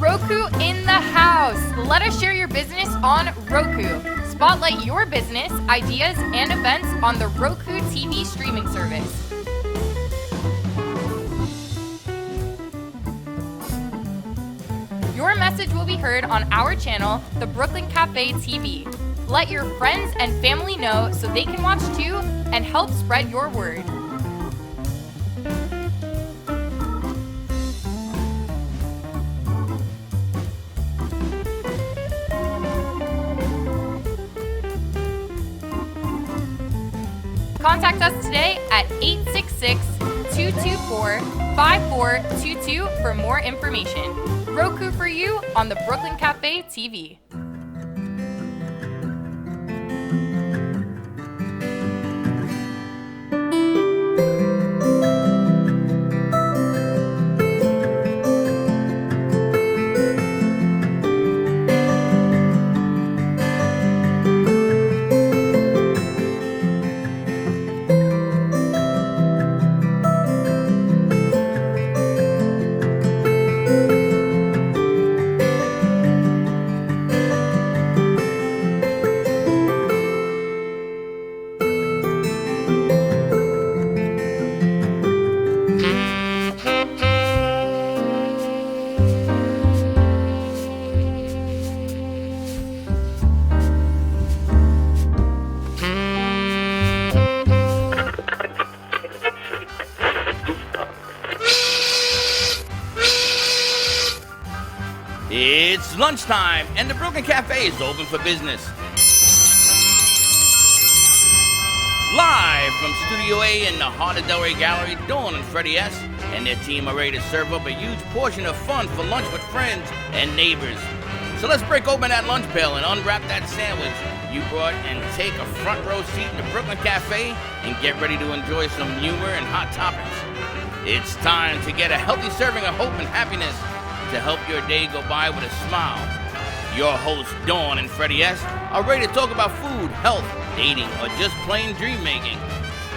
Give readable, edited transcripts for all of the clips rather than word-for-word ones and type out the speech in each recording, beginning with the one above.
Roku in the house. Let us share your business on Roku. Spotlight your business, ideas, and events on the Roku TV streaming service. Your message will be heard on our channel, the Brooklyn Cafe TV. Let your friends and family know so they can watch too and help spread your word. Contact us today at 866-224-5422 for more information. Roku for you on the Brooklyn Cafe TV. It's lunchtime, and the Brooklyn Cafe is open for business. Live from Studio A in the heart of Delray Gallery, Dawn and Freddie S. and their team are ready to serve up a huge portion of fun for lunch with friends and neighbors. So let's break open that lunch pail and unwrap that sandwich you brought and take a front row seat in the Brooklyn Cafe and get ready to enjoy some humor and hot topics. It's time to get a healthy serving of hope and happiness to help your day go by with a smile. Your hosts, Dawn and Freddie S., are ready to talk about food, health, dating, or just plain dream making.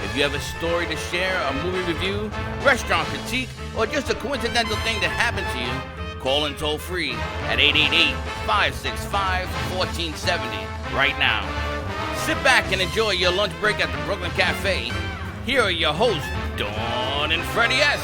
If you have a story to share, a movie review, restaurant critique, or just a coincidental thing that happened to you, call in toll free at 888-565-1470 right now. Sit back and enjoy your lunch break at the Brooklyn Cafe. Here are your hosts, Dawn and Freddie S.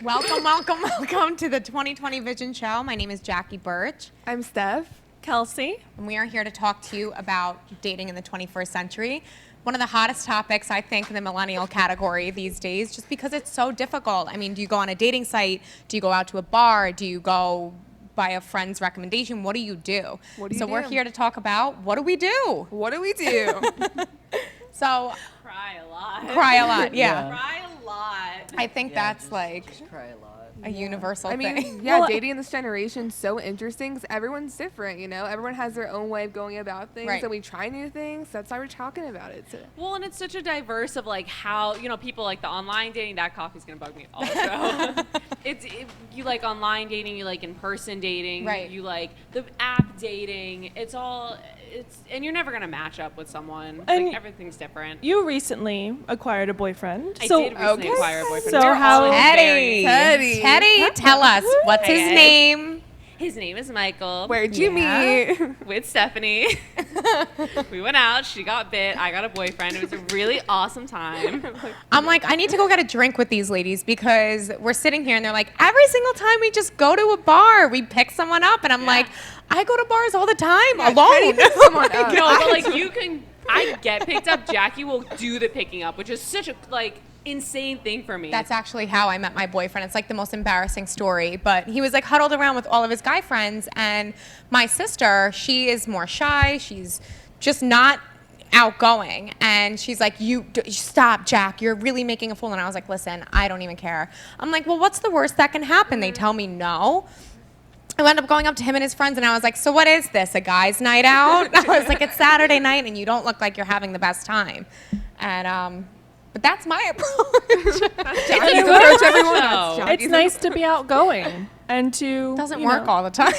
Welcome to the 2020 Vision Show. My name is Jackie Birch. I'm Steph. Kelsey. And we are here to talk to you about dating in the 21st century. One of the hottest topics, I think, in the millennial category these days, just because it's so difficult. I mean, do you go on a dating site? Do you go out to a bar? Do you go by a friend's recommendation? What do you do? We're here to talk about what do we do? What do we do? So Cry a lot, yeah. Cry a lot. I think that's like just cry a lot. a universal I thing. mean, yeah, dating in this generation is so interesting because everyone's different, you know? Everyone has their own way of going about things, Right. and we try new things. That's why we're talking about it today. Well, and it's such a diverse of like how, you know, people like the online dating. That coffee's gonna bug me all the show. You like online dating, you like in-person dating, Right. you like the app dating. And you're never gonna match up with someone. And like everything's different. You recently acquired a boyfriend. I did recently acquire a boyfriend. So We're how- always very- Teddy, tell us, what's his Hey. name? His name is Michael. Where'd you meet? With Stephanie. We went out, she got bit, I got a boyfriend. It was a really awesome time. I'm like, I need to go get a drink with these ladies because we're sitting here and they're like, every single time we just go to a bar, we pick someone up. And I'm like, I go to bars all the time alone. Someone up. No, but like I get picked up. Jackie will do the picking up, which is such a like insane thing for me. That's actually how I met my boyfriend. It's like the most embarrassing story, but he was like huddled around with all of his guy friends, and my sister, she is more shy. She's just not outgoing, and she's like, stop, Jack, you're really making a fool. And I was like, listen, I don't even care. I'm like, well, what's the worst that can happen? They tell me no. I wound up going up to him and his friends, and I was like, so what is this, a guy's night out? I was like, it's Saturday night, and you don't look like you're having the best time. And but that's my approach. Jackie's approach, everyone else. It's nice to be outgoing. and to Doesn't you work know, all the time.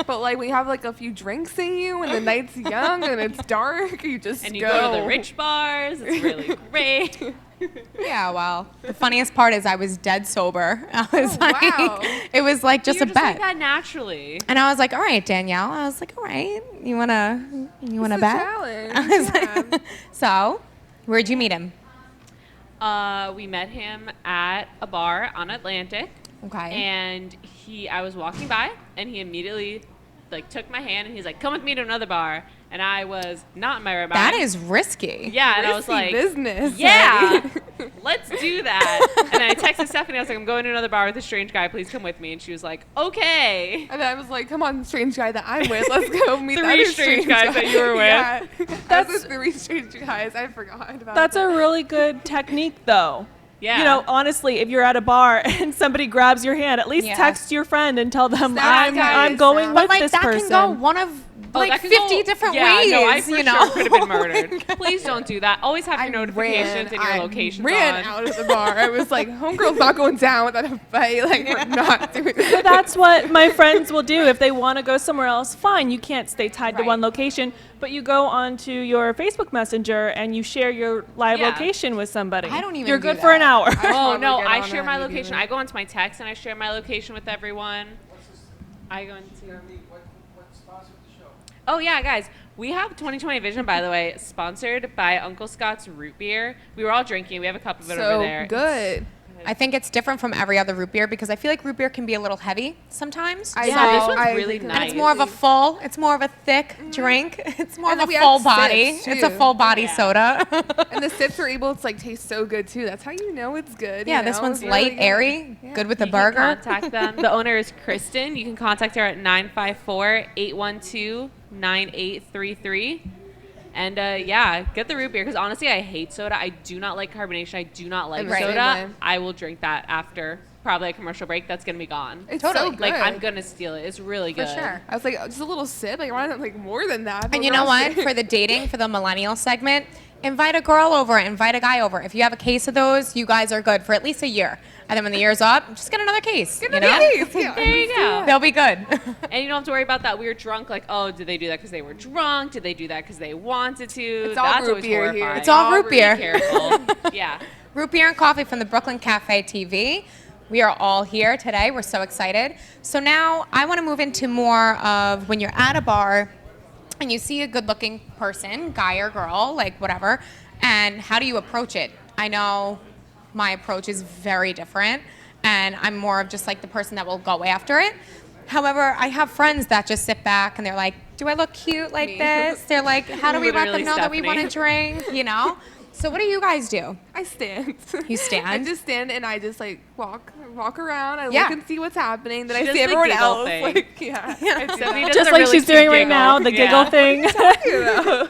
But like we have like a few drinks in you, and the night's young, and it's dark. You just And you go to the rich bars. It's really great. Yeah, well, the funniest part is I was dead sober. I was like, wow. it was like just You're a just bet. like that naturally. And I was like, all right, Danielle. I was like, all right, you wanna It's a bet? challenge. I was Yeah. like, so, where'd you meet him? We met him at a bar on Atlantic. Okay. And I was walking by, and he immediately like took my hand, and he's like, "Come with me to another bar." And I was not in my right mind. That is risky. Yeah, and I was Risky like, business. "Yeah, let's do that." And then I texted Stephanie. I was like, "I'm going to another bar with a strange guy. Please come with me." And she was like, "Okay." And then I was like, come on, strange guy that I'm with. Let's go meet the Three other strange guys that you were with. Yeah. That's the 3 strange guys. I forgot about That's that. a really good technique, though. Yeah. You know, honestly, if you're at a bar and somebody grabs your hand, at least Yeah. text your friend and tell them Snap, I'm guys, going snap. with But like this that person. can go one of like that could 50 go- different yeah, ways. No, I for you sure know, could have been murdered. Please don't do that. Always have your notifications and your I locations ran on. out of the bar. I was like, homegirl's not going down without a fight. Like, we're not doing So that. that's what my friends will do. If they want to go somewhere else, fine. You can't stay tied to Right. one location, but you go onto your Facebook Messenger and you share your live Yeah. location with somebody. I don't even You're do good for an that. hour. Oh probably no, get I on share that my immediately. location. I go into my text and I share my location with everyone. I go into. Oh yeah, guys, we have 2020 Vision, by the way, sponsored by Uncle Scott's Root Beer. We were all drinking. We have a cup of it over So there. good. I think it's different from every other root beer because I feel like root beer can be a little heavy sometimes. Yeah, this So- one's I really agree nice. and it's more of a full, it's more of a thick drink. It's more And of then a we full have body. sips, It's a too. full body Yeah. soda. And the sips are able to like taste so good too. That's how you know it's good. Yeah, you this know? one's It's light, really good. airy, Yeah. good with the You burger. can contact them. The owner is Kristen. You can contact her at 954-812-9833. And yeah, get the root beer because honestly, I hate soda. I do not like carbonation. I do not like I'm the same soda. way. I will drink that after probably a commercial break. That's gonna be gone. It's Totally. so good. Like I'm gonna steal it. It's really For good. sure. I was like, just a little sip. Like, why not like more than that? And you know what? For the dating, for the millennial segment, invite a girl over, invite a guy over. If you have a case of those, you guys are good for at least a year. And then when the year's up, just get another case. Get you another know? case, yeah. There you go. They'll be good. And you don't have to worry about that weird drunk. Like, oh, did they do that because they were drunk? Did they do that because they wanted to? It's all That's root always beer here. horrifying. It's all root Be beer. careful. Yeah. Root beer and coffee from the Brooklyn Cafe TV. We are all here today. We're so excited. So now I want to move into more of when you're at a bar and you see a good-looking person, guy or girl, like whatever, and how do you approach it? I know my approach is very different, and I'm more of just like the person that will go after it. However, I have friends that just sit back and they're like, do I look cute like Me. this? They're like, how do we let Literally them know that we want to Stephanie. drink, you know? So what do you guys do? I stand. You stand? I just stand and I just like walk around. I Yeah. look and see what's happening. Then She I does see the everyone giggle else. thing. Like, yeah. I do Stephanie that. does Just a like really she's cute doing right giggle. now, the giggle Yeah. thing. You know?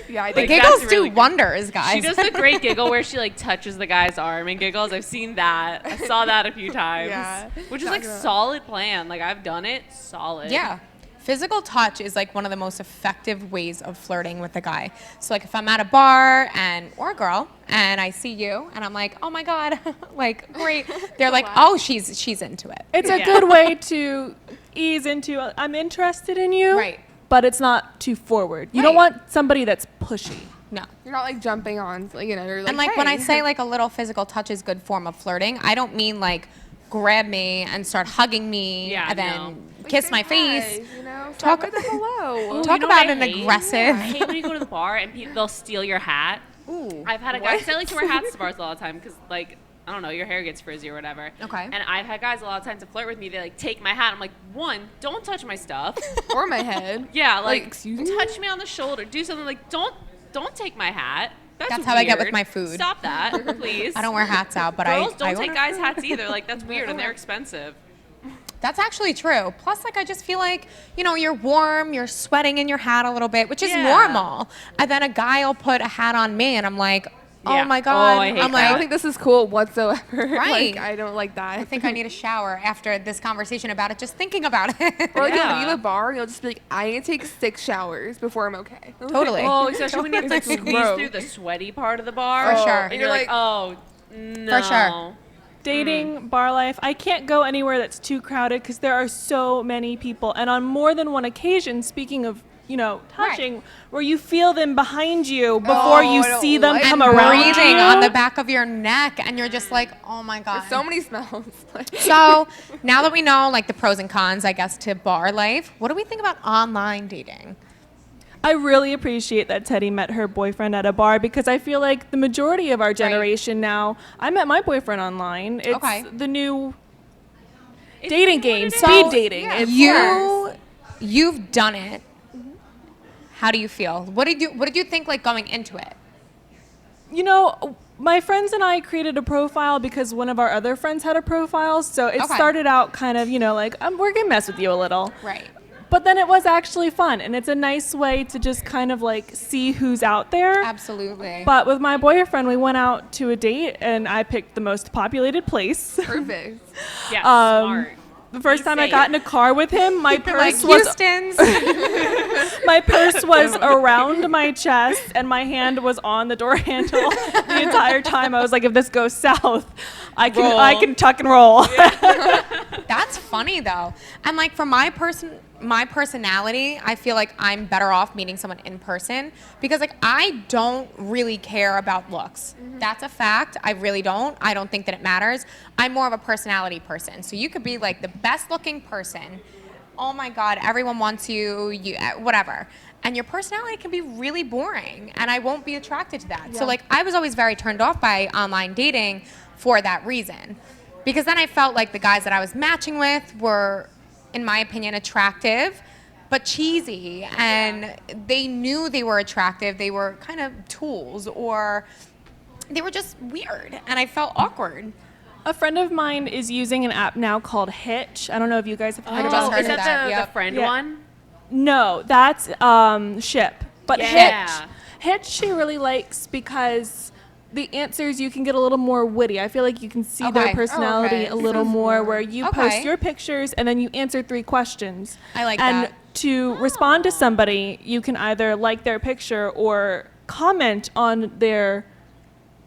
Yeah, I The Like, do. giggles that's do really good. wonders, guys. She does the great giggle where she like touches the guy's arm and giggles. I've seen that. I saw that a few times. Yeah. Which is like Talking about- solid plan. Like I've done it. Solid. Yeah. Physical touch is like one of the most effective ways of flirting with a guy. So like if I'm at a bar or a girl and I see you and I'm like, oh my God, like great. They're like, oh, she's into it. It's a Yeah. good way to ease into, I'm interested in you, Right. but it's not too forward. You Right. don't want somebody that's pushy. No. You're not like jumping on, like, you know, you're like, And like when I hey. say like a little physical touch is good form of flirting, I don't mean like grab me and start hugging me Yeah, and then no. Like, kiss say my hi, face. you know, Talk- stop with a hello. Ooh, Talk you know about what an I hate? aggressive- I hate when you go to the bar and they'll steal your hat. Ooh. I've had a guy, because I like to wear hats to bars a lot of time because, like, I don't know, your hair gets frizzy or whatever. Okay. And I've had guys a lot of times to flirt with me. They, like, take my hat. I'm like, one, don't touch my stuff. Or my head. Yeah, like, excuse me? touch me on the shoulder. Do something like, don't take my hat. That's how I get with weird. my food. Stop that, please. I don't wear hats out, but Girls I don't own take a- guys' hats either. Like, that's weird and they're expensive. That's actually true. Plus, like, I just feel like, you know, you're warm, you're sweating in your hat a little bit, which is Yeah. normal. And then a guy will put a hat on me, and I'm like, oh Yeah. my God. Oh, I hate I'm I don't like, think this is cool whatsoever. Right. Like, I don't like that. I think I need a shower after this conversation about it, just thinking about it. Or like Yeah. you'll leave a bar and you'll just be like, I need to take 6 showers before I'm okay. Totally. Oh, especially when you have to, like, It's squeeze gross. through the sweaty part of the bar. For sure. And you're like, oh, no. For sure. dating, bar life. I can't go anywhere that's too crowded because there are so many people. And on more than one occasion, speaking of, touching, where you feel them behind you before you I don't see them like come that. around breathing you. on the back of your neck, and you're just like, oh my god. There's so many smells. So now that we know like the pros and cons, I guess, to bar life, what do we think about online dating? I really appreciate that Teddy met her boyfriend at a bar because I feel like the majority of our generation now, I met my boyfriend online. It's the new dating game, speed dating. Yeah, you've done it. How do you feel? What did you think like going into it? My friends and I created a profile because one of our other friends had a profile. So it started out kind of, like, we're going to mess with you a little. Right. But then it was actually fun. And it's a nice way to just kind of like see who's out there. Absolutely. But with my boyfriend, we went out to a date and I picked the most populated place. Perfect. Yeah, smart. The first time I got in a car with him, my purse like was Houston's. my purse was around my chest and my hand was on the door handle the entire time. I was like, if this goes south, I can tuck and roll. That's funny though. And like for my personality, I feel like I'm better off meeting someone in person because like I don't really care about looks. That's a fact. I really don't. I don't think that it matters. I'm more of a personality person. So you could be like the best looking person. Oh my God, everyone wants you, whatever. And your personality can be really boring and I won't be attracted to that. So like I was always very turned off by online dating for that reason. Because then I felt like the guys that I was matching with were, in my opinion, attractive, but cheesy. And they knew they were attractive. They were kind of tools or they were just weird. And I felt awkward. A friend of mine is using an app now called Hitch. I don't know if you guys have heard I of just it. heard Is of that that, the yep. friend Yeah. one? No, that's Ship. But Yeah. Hitch she really likes because the answers you can get a little more witty. I feel like you can see their Okay. personality a little more where you Okay. post your pictures and then you answer 3 questions. I like and that. to respond to somebody, you can either like their picture or comment on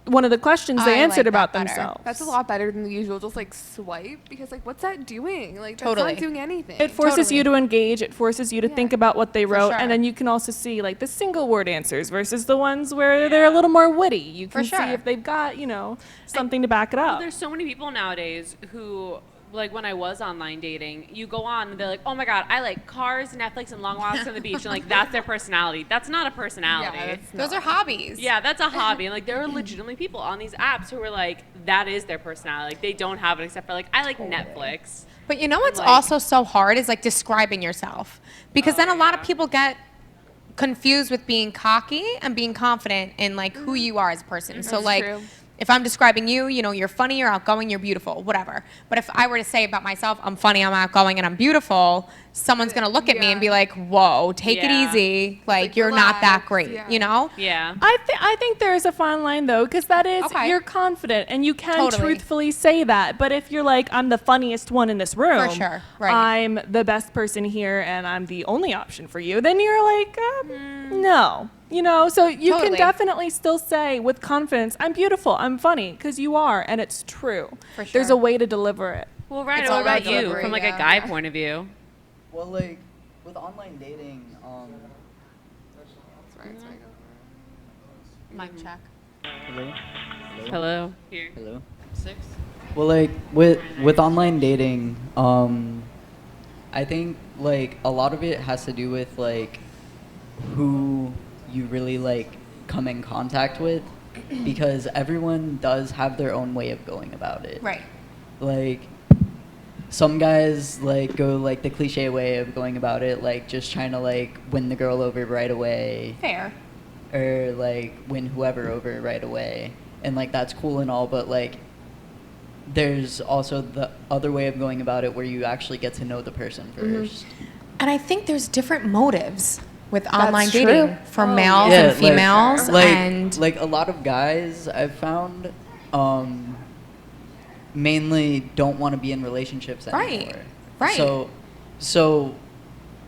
one of the questions they I answered like about that better. themselves. That's a lot better than the usual just like swipe because like what's that doing? Like that's Totally. not doing anything. It forces Totally. you to engage. It forces you to think about what they wrote, sure. and then you can also see like the single word answers versus the ones where they're a little more witty. You can sure. see if they've got something to back it up. There's so many people nowadays who, like when I was online dating, you go on and they're like, oh my God, I like cars, Netflix, and long walks on the beach. And like, that's their personality. That's not a personality. Those are hobbies. Yeah, that's a hobby. And like, there are legitimately people on these apps who are like, that is their personality. Like, they don't have it except for like, I like Netflix. But you know what's Like- also so hard is like describing yourself. Because then a lot of people get confused with being cocky and being confident in like who you are as a person. So like true. if I'm describing you, you're funny, you're outgoing, you're beautiful, whatever. But if I were to say about myself, I'm funny, I'm outgoing, and I'm beautiful, someone's gonna look at me and be like, whoa, take it Yeah. easy. Like, Like, you're not that relax, great, yeah. you know? Yeah. I think there is a fine line though, because that is Okay. you're confident and you can Totally. truthfully say that. But if you're like, I'm the funniest one in this room, sure, right. I'm the best person here, and I'm the only option for you, then you're like, no. So you can Totally. definitely still say with confidence, I'm beautiful, I'm funny, because you are, and it's true. For sure. There's a way to deliver it. Well, Ryan, It's what all about about you delivery, from like yeah. a guy point of view? Well, like with online dating, Mic check. hello, Hello. Here. hello. 6. Well, like with online dating, I think like a lot of it has to do with like who you really like come in contact with, because everyone does have their own way of going about it. Right. Like some guys like go like the cliche way of going about it, like just trying to like win the girl over right away, Fair. or like win whoever over right away, and like that's cool and all, but like there's also the other way of going about it where you actually get to know the person first. And I think there's different motives with online true. dating for males Yeah, and females. like and like a lot of guys I've found mainly don't want to be in relationships Right, anymore. right. So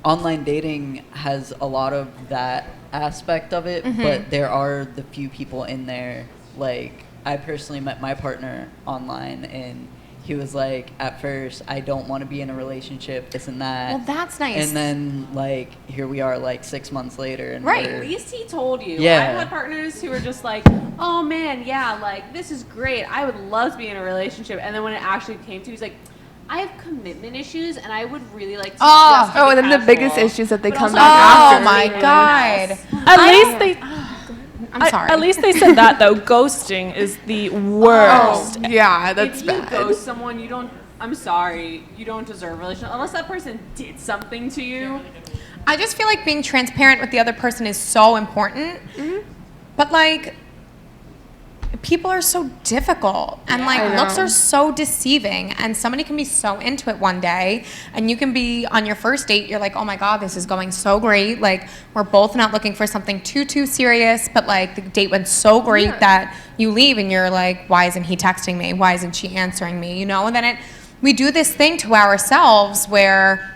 online dating has a lot of that aspect of it, Mm-hmm. but there are the few people in there like I personally met my partner online, and he was like, at first, I don't want to be in a relationship, this and that. Well, that's nice. And then, like, here we are, like, 6 months later. And Right. At least he told you. Yeah. I've had partners who are just like, oh man, yeah, like this is great. I would love to be in a relationship. And then when it actually came to, he's like, I have commitment issues, and I would really like to. Just be and then the casual, biggest issue is that they but come also back Oh after. my God. At least they. I'm sorry. At least they said that though. Ghosting is the worst. Oh, yeah, that's if you bad. ghost someone, you don't. I'm sorry, you don't deserve a relationship unless that person did something to you. I just feel like being transparent with the other person is so important. But like, people are so difficult, and like I looks know. are so deceiving, and somebody can be so into it one day, and you can be on your first date, you're like, oh my God, this is going so great, like we're both not looking for something too serious, but like the date went so great that you leave and you're like, why isn't he texting me, why isn't she answering me, you know? And then we do this thing to ourselves where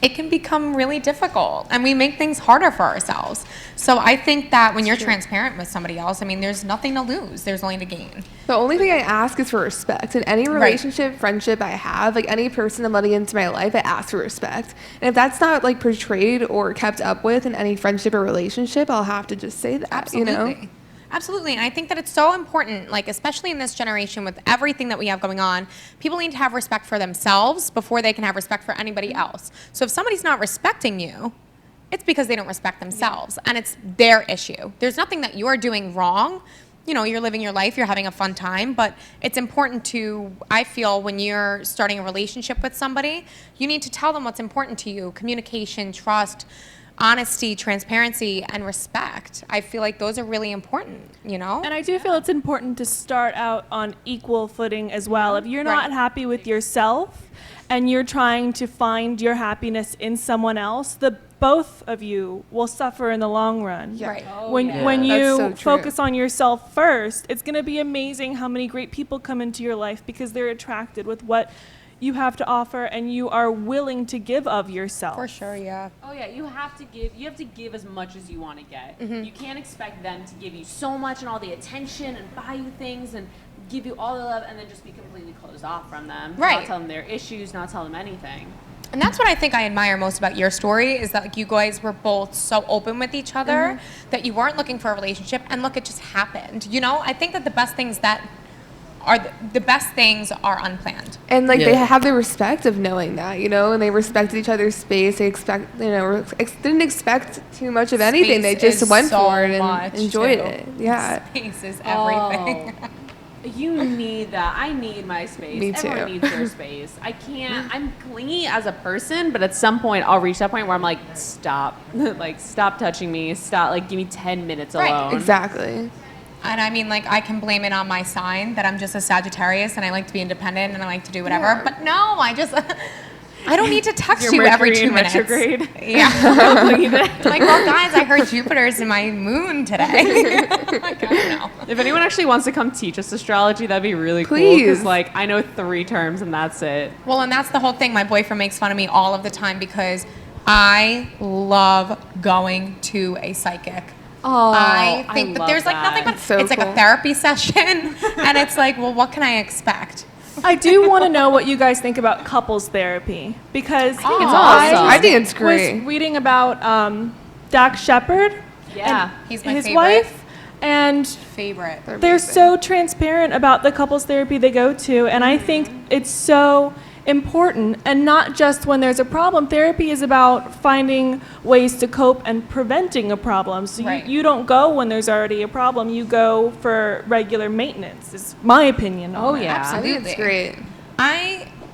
it can become really difficult, and we make things harder for ourselves. So I think that when you're transparent with somebody else, I mean, there's nothing to lose, there's only to gain. The only thing I ask is for respect. In any relationship, friendship I have, like any person I'm letting into my life, I ask for respect. And if that's not like portrayed or kept up with in any friendship or relationship, I'll have to just say that, you know? Absolutely. And I think that it's so important, like especially in this generation with everything that we have going on, people need to have respect for themselves before they can have respect for anybody else. So if somebody's not respecting you, it's because they don't respect themselves, and it's their issue. There's nothing that you're doing wrong. You know, you're living your life, you're having a fun time, but it's important to, I feel, when you're starting a relationship with somebody, you need to tell them what's important to you: communication, trust, honesty, transparency, and respect. I feel like those are really important, you know? And I do feel it's important to start out on equal footing as well. If you're not happy with yourself and you're trying to find your happiness in someone else, both of you will suffer in the long run. Right. When That's you so true. focus on yourself first, it's going to be amazing how many great people come into your life because they're attracted with what you have to offer and you are willing to give of yourself. For sure, yeah. Oh yeah, you have to give as much as you want to get. You can't expect them to give you so much and all the attention and buy you things and give you all the love and then just be completely closed off from them. Right. Not tell them their issues, not tell them anything. And that's what I think I admire most about your story, is that like you guys were both so open with each other that you weren't looking for a relationship, and look, it just happened. You know, I think that the best things are unplanned. And like they Yeah. have the respect of knowing that, you know, and they respected each other's space. They didn't expect too much of anything. They Space just is went so for it and much, enjoyed too. it. Yeah. Space is everything. Oh, you need that. I need my space. Me too. Everyone needs their space. I can't. I'm clingy as a person, but at some point I'll reach that point where I'm like, stop. Like, stop touching me. Stop. Like, give me 10 minutes Right. alone. Exactly. And I mean, like, I can blame it on my sign that I'm just a Sagittarius and I like to be independent and I like to do whatever. Yeah. But no, I don't need to text Your you every Mercury 2 in minutes. retrograde. Yeah. Believe it. Like, well, guys, I heard Jupiter's in my moon today. Like, I don't know. If anyone actually wants to come teach us astrology, that'd be really cool. Please. Because, like, I know 3 terms and that's it. Well, and that's the whole thing. My boyfriend makes fun of me all of the time because I love going to a psychic. Oh, I think that love there's like nothing but So it's like a cool. therapy session, and it's like, well, what can I expect? I do want to know what you guys think about couples therapy because it's awesome. I think it's was great. reading about Dax Shepard, Yeah. He's my his favorite. wife, and Favorite. they're so transparent about the couples therapy they go to, and I think it's so important, and not just when there's a problem. Therapy is about finding ways to cope and preventing a problem. So Right. you don't go when there's already a problem. You go for regular maintenance, is my opinion on it. Yeah. Absolutely. I think it's great.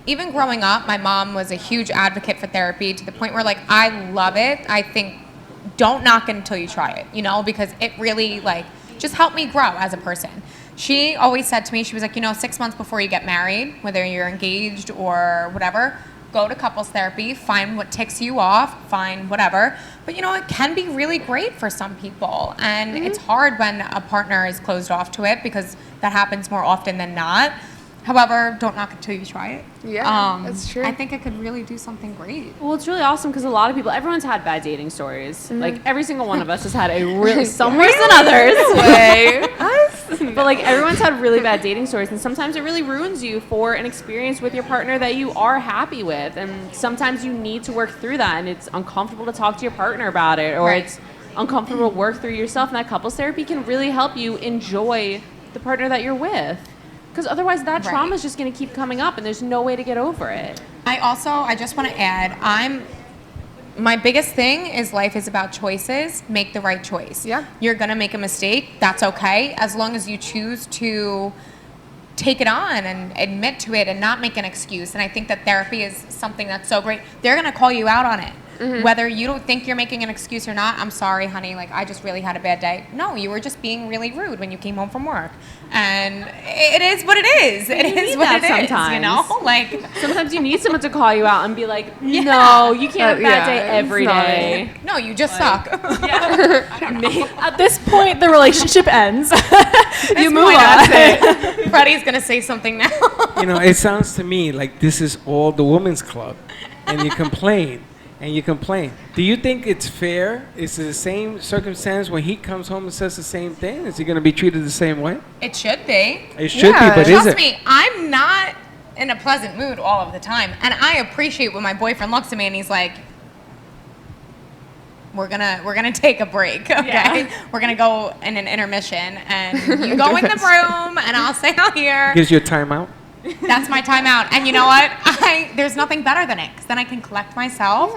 Even growing up, my mom was a huge advocate for therapy to the point where, like, I love it. I think don't knock it until you try it, you know, because it really, like, just helped me grow as a person. She always said to me, she was like, 6 months before you get married, whether you're engaged or whatever, go to couples therapy, find what ticks you off, find whatever. But, it can be really great for some people. And it's hard when a partner is closed off to it because that happens more often than not. However, don't knock it till you try it. Yeah, that's true. I think it could really do something great. Well, it's really awesome because a lot of people, everyone's had bad dating stories. Like, every single one of us has had a really, some worse than others. Way. Us? But like everyone's had really bad dating stories, and sometimes it really ruins you for an experience with your partner that you are happy with, and sometimes you need to work through that, and it's uncomfortable to talk to your partner about it, or it's uncomfortable to work through yourself, and that couples therapy can really help you enjoy the partner that you're with, because otherwise that trauma is just going to keep coming up, and there's no way to get over it. I just want to add, my biggest thing is life is about choices. Make the right choice. Yeah. You're going to make a mistake. That's okay. As long as you choose to take it on and admit to it and not make an excuse. And I think that therapy is something that's so great. They're going to call you out on it. Whether you don't think you're making an excuse or not, I'm sorry, honey, like I just really had a bad day. No, you were just being really rude when you came home from work. And it is what it is. It is what it is, sometimes. you know? Like Sometimes you need someone to call you out and be like, no, you can't have a bad day every day. No, you just suck. At this point, the relationship ends. You move on. That's it. Freddie's gonna say something now. You know, it sounds to me like this is all the women's club, and you complain. And you complain. Do you think it's fair? Is it the same circumstance when he comes home and says the same thing? Is he going to be treated the same way? It should be. It should be, but is Trust it? me, I'm not in a pleasant mood all of the time, and I appreciate when my boyfriend looks at me and he's like, "We're gonna take a break, okay? Yeah. We're gonna go in an intermission, and you go in the room, and I'll stay out here." Gives you a timeout? That's my timeout. And you know what? There's nothing better than it, because then I can collect myself.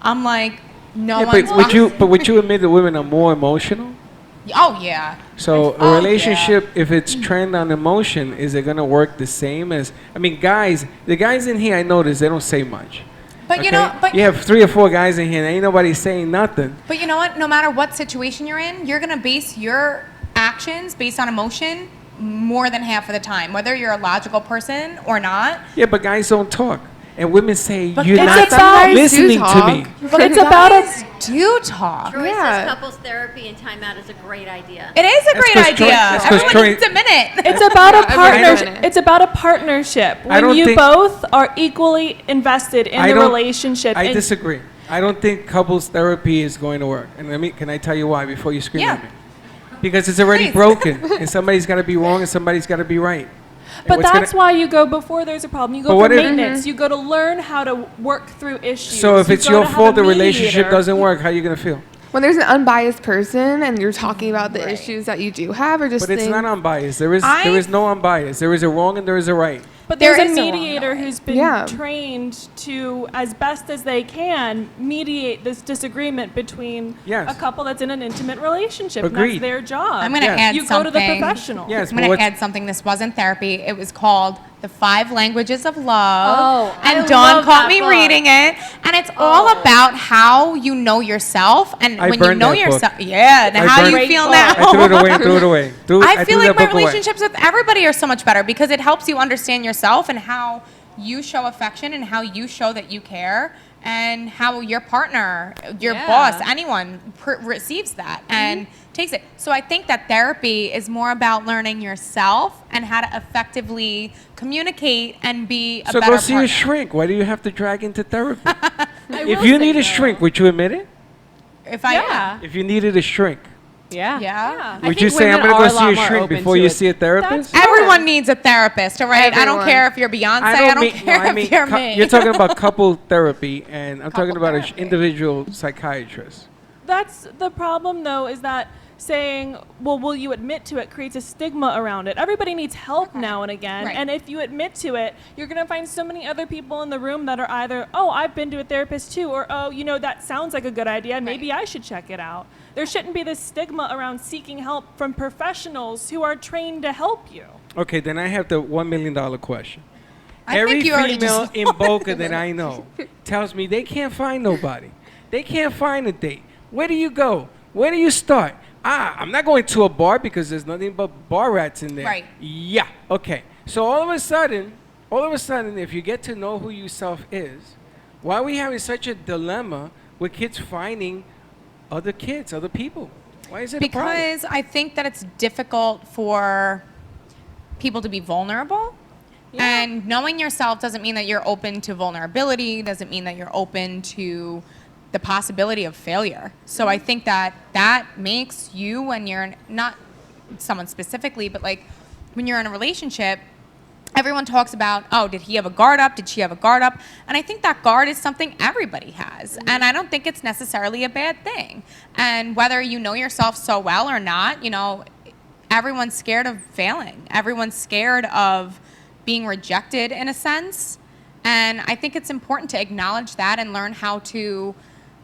I'm like, but would you admit that women are more emotional? Oh, yeah. So a relationship, if it's trend on emotion, is it going to work the same as, I mean, the guys in here, I notice they don't say much. But you know, you have 3 or 4 guys in here and ain't nobody saying nothing. But you know what? No matter what situation you're in, you're going to base your actions based on emotion more than half of the time, whether you're a logical person or not. Yeah, but guys don't talk. And women say, But you're it's not about- listening to me. But it's about us do talk. Troy says couples therapy and timeout is a great idea. It is a great idea. Everyone needs a minute. It's about a partnership. It's about a partnership. When you both are equally invested in the relationship. I disagree. I don't think couples therapy is going to work. And can I tell you why before you scream at me? Because it's already broken, and somebody's got to be wrong and somebody's got to be right. But that's why you go before there's a problem. You go for maintenance. You go to learn how to work through issues. So if it's your fault the relationship doesn't work, how are you going to feel? When there's an unbiased person and you're talking about the issues that you do have, or just But it's not unbiased. There is no unbiased. There is a wrong and there is a right. But there's a mediator who's been trained to, as best as they can, mediate this disagreement between a couple that's in an intimate relationship. Agreed. And that's their job. I'm going to add you something. go to the professional. Yes, I'm going to add something. This wasn't therapy. It was called The 5 Languages of Love. And Dawn caught me reading it. And it's all about how you know yourself. And when you know yourself, and how you feel now. I threw it away. I feel like my relationships with everybody are so much better because it helps you understand yourself and how you show affection and how you show that you care and how your partner, your boss, anyone receives that and takes it. So I think that therapy is more about learning yourself and how to effectively communicate and be a better partner. So go see a shrink. Why do you have to drag into therapy? If you need a shrink, would you admit it? If you needed a shrink. Yeah. Would you say, I'm going to go see a shrink before you see a therapist? Everyone needs a therapist, all right? I don't care if you're Beyonce. I don't care if you're me. You're talking about couple therapy, and I'm talking about an individual psychiatrist. That's the problem, though, is that saying, well, will you admit to it creates a stigma around it. Everybody needs help now and again. And if you admit to it, you're going to find so many other people in the room that are either, oh, I've been to a therapist too, or, oh, you know, that sounds like a good idea. Maybe I should check it out. There shouldn't be this stigma around seeking help from professionals who are trained to help you. Okay, then I have the $1 million question. Every female in Boca that I know tells me they can't find nobody. They can't find a date. Where do you go? Where do you start? I'm not going to a bar because there's nothing but bar rats in there. Right. Yeah. Okay. So all of a sudden, if you get to know who yourself is, why are we having such a dilemma with kids finding other kids, other people? Why is it a problem? Because I think that it's difficult for people to be vulnerable. And knowing yourself doesn't mean that you're open to vulnerability, doesn't mean that you're open to the possibility of failure. So I think that that makes you, when you're not someone specifically, but like when you're in a relationship, everyone talks about, oh, did he have a guard up? Did she have a guard up? And I think that guard is something everybody has. And I don't think it's necessarily a bad thing. And whether you know yourself so well or not, you know, everyone's scared of failing. Everyone's scared of being rejected in a sense. And I think it's important to acknowledge that and learn how to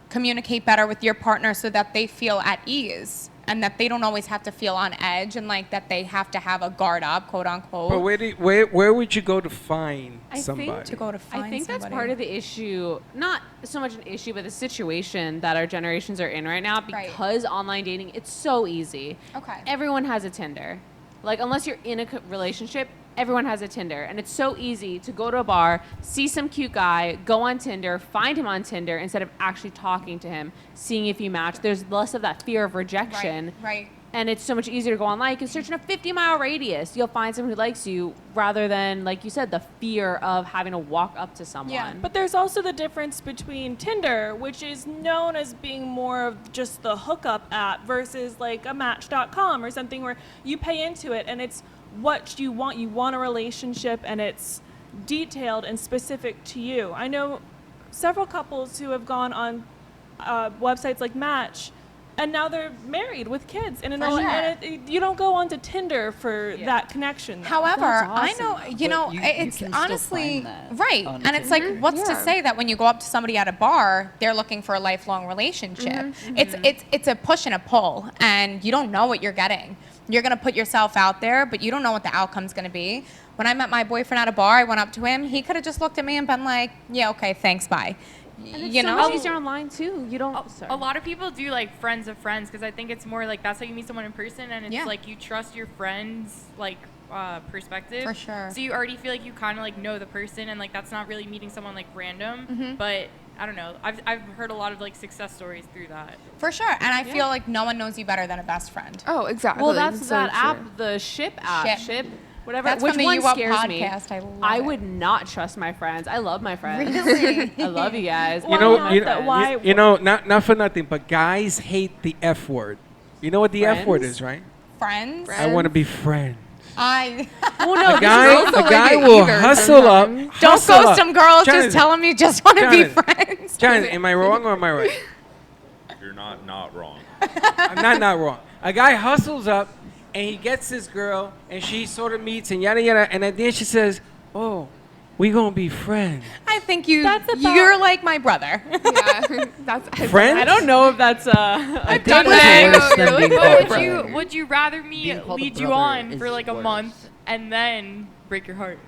communicate better with your partner so that they feel at ease and that they don't always have to feel on edge and like that they have to have a guard up, quote unquote. But where would you go to find somebody? I think that's part of the issue, not so much an issue, but the situation that our generations are in right now because online dating, it's so easy. Okay. Everyone has a Tinder. Like, unless you're in a relationship, everyone has a Tinder. And it's so easy to go to a bar, see some cute guy, go on Tinder, find him on Tinder instead of actually talking to him, seeing if you match. There's less of that fear of rejection. Right. And it's so much easier to go online. You can search in a 50-mile radius. You'll find someone who likes you rather than, like you said, the fear of having to walk up to someone. Yeah, but there's also the difference between Tinder, which is known as being more of just the hookup app versus like a Match.com or something where you pay into it and it's what you want. You want a relationship and it's detailed and specific to you. I know several couples who have gone on websites like Match and now they're married with kids. And, you don't go onto Tinder for that connection. Though. However, awesome. I know, you know, it's honestly, right. And it's like, what's to say that when you go up to somebody at a bar, they're looking for a lifelong relationship? It's a push and a pull, and you don't know what you're getting. You're going to put yourself out there, but you don't know what the outcome's going to be. When I met my boyfriend at a bar, I went up to him. He could have just looked at me and been like, yeah, okay, thanks, bye. And it's so much easier online too. You don't. A lot of people do like friends of friends because I think it's more like that's how you meet someone in person, and it's like you trust your friends like perspective. For sure. So you already feel like you kind of like know the person, and like that's not really meeting someone like random. But I don't know. I've heard a lot of like success stories through that. For sure. And I feel like no one knows you better than a best friend. Oh, exactly. Well, that's that app, the Ship app. Ship. Whatever. That's Which from the one You Up scares podcast. me? I love I it. would not trust my friends. I love my friends. Really? I love you guys. You know, not for nothing, but guys hate the F word. You know what the F word is, right? Friends? I want to be friends. Well, no, a guy will hustle up. Don't ghost them, girls. Just tell them you just want to be friends. Jonathan, am I wrong or am I right? You're not wrong. I'm not wrong. A guy hustles up and he gets this girl and she sort of meets and yada yada, and at the end she says, "Oh, we gonna be friends." I think you're like my brother. Yeah, that's Friends? I don't know if that's I've done that. Would you rather me lead you on for like a month and then break your heart,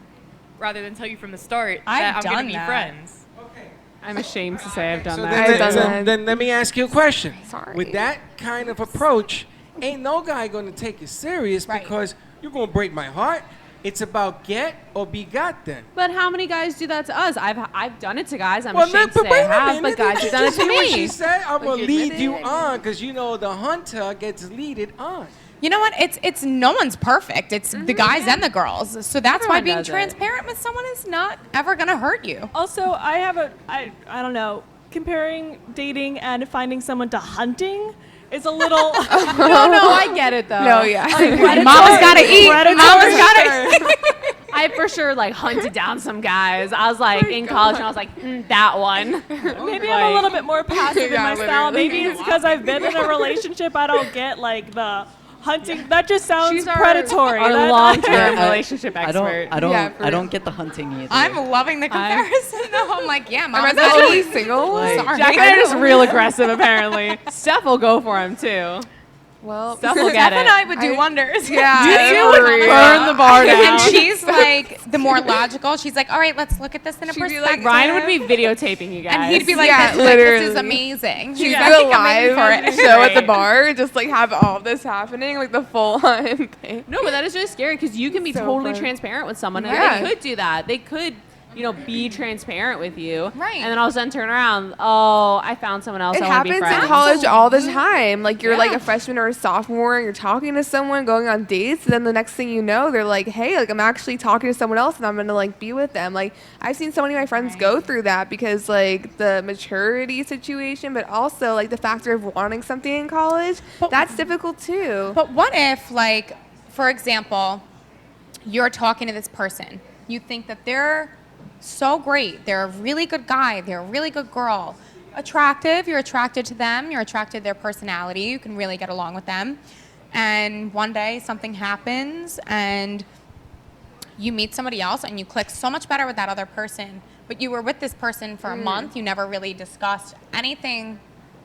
rather than tell you from the start that I'm gonna be friends? I'm ashamed to say I've done So that. then let me ask you a question. Sorry. With that kind of approach, ain't no guy gonna take you serious because you're gonna break my heart. It's about get or be got then. But how many guys do that to us? I've done it to guys. I'm Well, ashamed to but say wait I a have, minute. but guys have done it Did you to see what me. she said? I'm gonna you lead admit you it. on because you know the hunter gets leaded on. You know what? It's no one's perfect. It's the guys and the girls. So that's why Everyone being does it. transparent with someone is not ever gonna hurt you. Also, I don't know, comparing dating and finding someone to hunting is a little. No, I get it though. No, yeah. Mama's gotta eat. Mama's gotta eat. I for sure like hunted down some guys. I was like in college and I was like, that one. Maybe I'm a little bit more passive in Yeah, my style. literally. Maybe it's because I've been in a relationship. I don't get like the hunting. That just sounds She's predatory. Our That- long-term Yeah, relationship expert. I don't get the hunting either. I'm loving the comparison though. I'm like, yeah, Am Mama's I the gotta only eat. single? Like- Sorry. Jack and I are just real aggressive apparently. Steph will go for him too. Well, Steph will get Steph and it. I would do wonders. Yeah, You I two would agree. burn the bar down. And she's like the more logical. She's like, all right, let's look at this in a She'd be perspective. like, Ryan would be videotaping you guys. and he'd be like, Yeah, this is literally. amazing. She's I do a think I'm in live for it. show at the bar, just like have all of this happening, like the full on thing. No, but that is really scary because you can be So totally fun. transparent with someone and Yeah. they could do that. They could be transparent with you. Right. And then all of a sudden turn around, oh, I found someone else It I want to be happens friends. in college all the time. Like you're like Yeah. a freshman or a sophomore, and you're talking to someone, going on dates, and then the next thing you know, they're like, "Hey, like I'm actually talking to someone else, and I'm gonna like be with them." Like I've seen so many of my friends go through that because like the maturity situation, but also like the factor of wanting something in college. That's difficult too. But what if, like, for example, you're talking to this person, you think that they're so great, they're a really good guy, they're a really good girl, attractive, you're attracted to them, you're attracted to their personality, you can really get along with them, and one day something happens and you meet somebody else and you click so much better with that other person, but you were with this person for a month, you never really discussed anything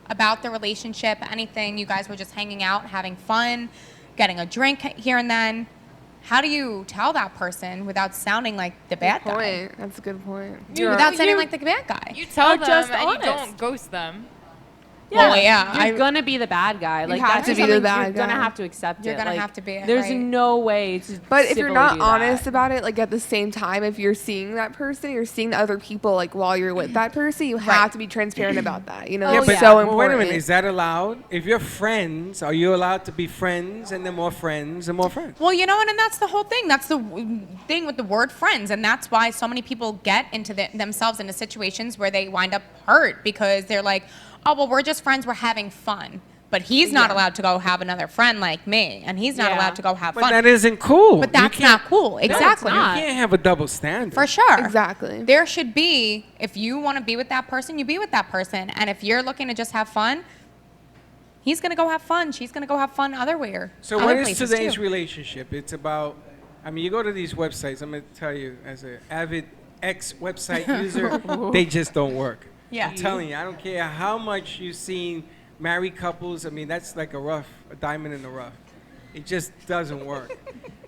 about the relationship, anything, you guys were just hanging out, having fun, getting a drink here and then. How do you tell that person without sounding like the bad guy? That's a good point. Without sounding like the bad guy. You tell Or them just and honest. you don't ghost them. Well, yeah. You're gonna be the bad guy. Like have that's to just be the something bad you're gonna guy. have to accept You're it. gonna Like, have to be it, There's right. no way to. But if you're civilly not do that. honest about it, like at the same time, if you're seeing that person, you're seeing the other people, like while you're with that person, you have to be transparent about that. You know, Oh, it's yeah. so Well, wait a important. minute. Is that allowed? If you're friends, are you allowed to be friends and then more friends and more friends? Well, you know what, and that's the whole thing. That's the thing with the word friends, and that's why so many people get into themselves into situations where they wind up hurt because they're like, oh, well, we're just friends, we're having fun. But he's not allowed to go have another friend like me, and he's not allowed to go have But fun. that isn't cool. But You that's can't- not cool. Exactly. You can't have a double standard. For sure. Exactly. There should be, if you want to be with that person, you be with that person. And if you're looking to just have fun, he's going to go have fun. She's going to go have fun other So other what is places today's too. relationship? It's about, I mean, you go to these websites, I'm going to tell you, as an avid ex-website user, they just don't work. Yeah. I'm telling you, I don't care how much you've seen married couples. I mean, that's like a diamond in the rough. It just doesn't work.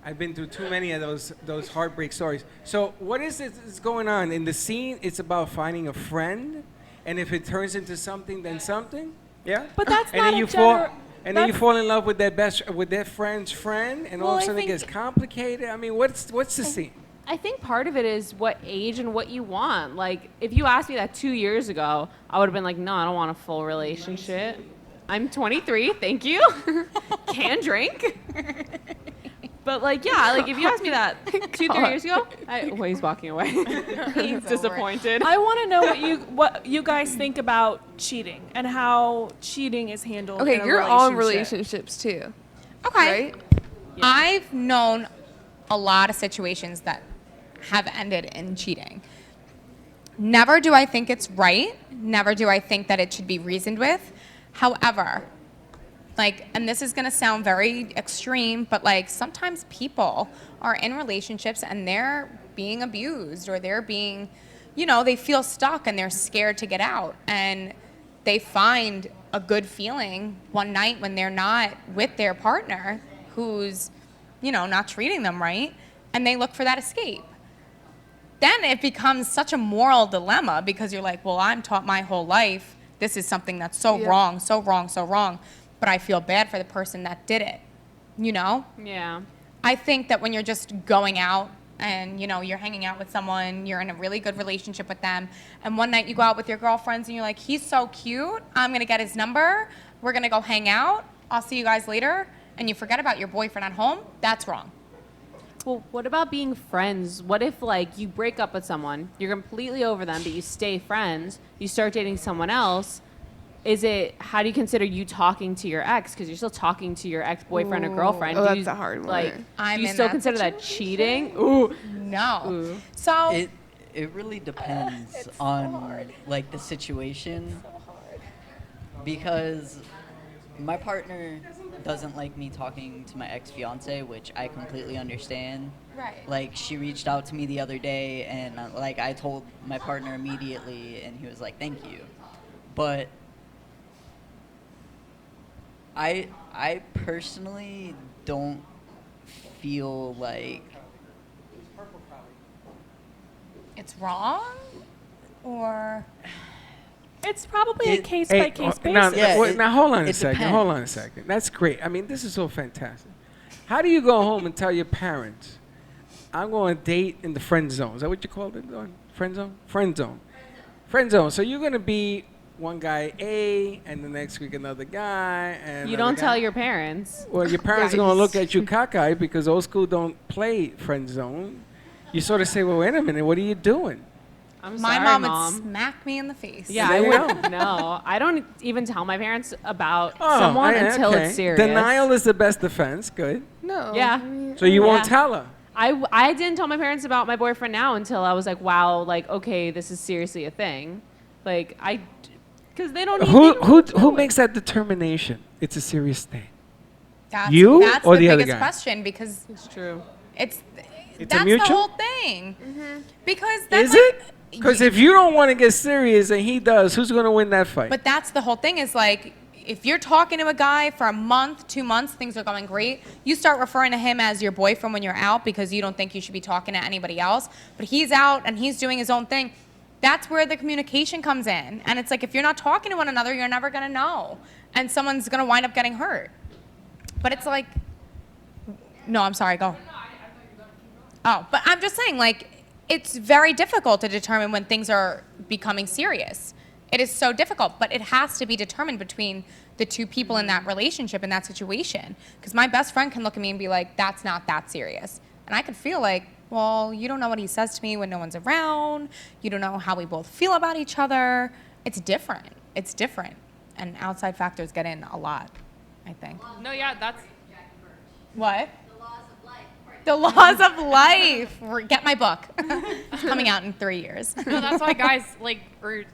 I've been through too many of those heartbreak stories. So what is it that's going on? In the scene, it's about finding a friend, and if it turns into something, then something. Yeah? But that's and not then a you fall, gener- and then you that's- fall in love with their friend's friend, and all Well, of a I sudden it think- gets complicated. I mean, what's the scene? I think part of it is what age and what you want. Like, if you asked me that 2 years ago, I would have been like, no, I don't want a full relationship. I'm 23, thank you. Can drink. But like, yeah, like if you asked me that 2-3 years ago, he's walking away. He's disappointed. I want to know what you guys think about cheating and how cheating is handled. Okay, in a you're all in relationship. relationships too, Okay. right? I've known a lot of situations that have ended in cheating. Never do I think it's right. Never do I think that it should be reasoned with. However, like, and this is going to sound very extreme, but like sometimes people are in relationships and they're being abused or they're being, they feel stuck and they're scared to get out. And they find a good feeling one night when they're not with their partner who's, not treating them right. And they look for that escape. Then it becomes such a moral dilemma because you're like, well, I'm taught my whole life this is something that's so wrong, so wrong, so wrong. But I feel bad for the person that did it, Yeah. I think that when you're just going out and, you're hanging out with someone, you're in a really good relationship with them, and one night you go out with your girlfriends and you're like, he's so cute, I'm going to get his number, we're going to go hang out, I'll see you guys later, and you forget about your boyfriend at home, that's wrong. Well, what about being friends? What if, like, you break up with someone, you're completely over them, but you stay friends, you start dating someone else? How do you consider you talking to your ex? Because you're still talking to your ex-boyfriend or girlfriend. Oh, Do that's you, a hard one. like, I'm do you in still that consider that cheating? Ooh. No. Ooh. So It really depends on like the situation. Because my partner doesn't like me talking to my ex-fiance, which I completely understand. Right. Like, she reached out to me the other day, and like I told my partner immediately, and he was like, "Thank you." But I personally don't feel like it's wrong, or It's probably a case by case Now, basis. Yeah, now hold on a it second. depends. Hold on a second. That's great. I mean, this is so fantastic. How do you go home and tell your parents, I'm going to date in the friend zone. Is that what you called it? Friend zone? Friend zone. Friend zone. So you're going to be one guy A, and the next week another guy. And You don't tell your parents. Well, your parents are going to look at you cockeyed because old school don't play friend zone. You sort of say, well, wait a minute, what are you doing? My mom would smack me in the face. Yeah, I would. No, I don't even tell my parents about someone until it's serious. Denial is the best defense. Good. No. Yeah. So you won't tell her? I didn't tell my parents about my boyfriend now until I was like, wow, like, okay, this is seriously a thing. Like, because they don't Who makes that determination? It's a serious thing. That's or the the other biggest guy? question because it's true. It's a that's mutual? the whole thing. Because Is it? Because if you don't want to get serious and he does, who's going to win that fight? But that's the whole thing is like, if you're talking to a guy for a month, 2 months, things are going great, you start referring to him as your boyfriend when you're out because you don't think you should be talking to anybody else. But he's out and he's doing his own thing. That's where the communication comes in. And it's like, if you're not talking to one another, you're never going to know. And someone's going to wind up getting hurt. But it's like, no, I'm sorry, go. Oh, but I'm just saying, like, it's very difficult to determine when things are becoming serious. It is so difficult, but it has to be determined between the two people in that relationship, in that situation. Because my best friend can look at me and be like, that's not that serious. And I could feel like, well, you don't know what he says to me when no one's around. You don't know how we both feel about each other. It's different. It's different. And outside factors get in a lot, I think. No, yeah, that's... What? The Laws of Life. Get my book. It's coming out in 3 years. No, that's why guys, like, or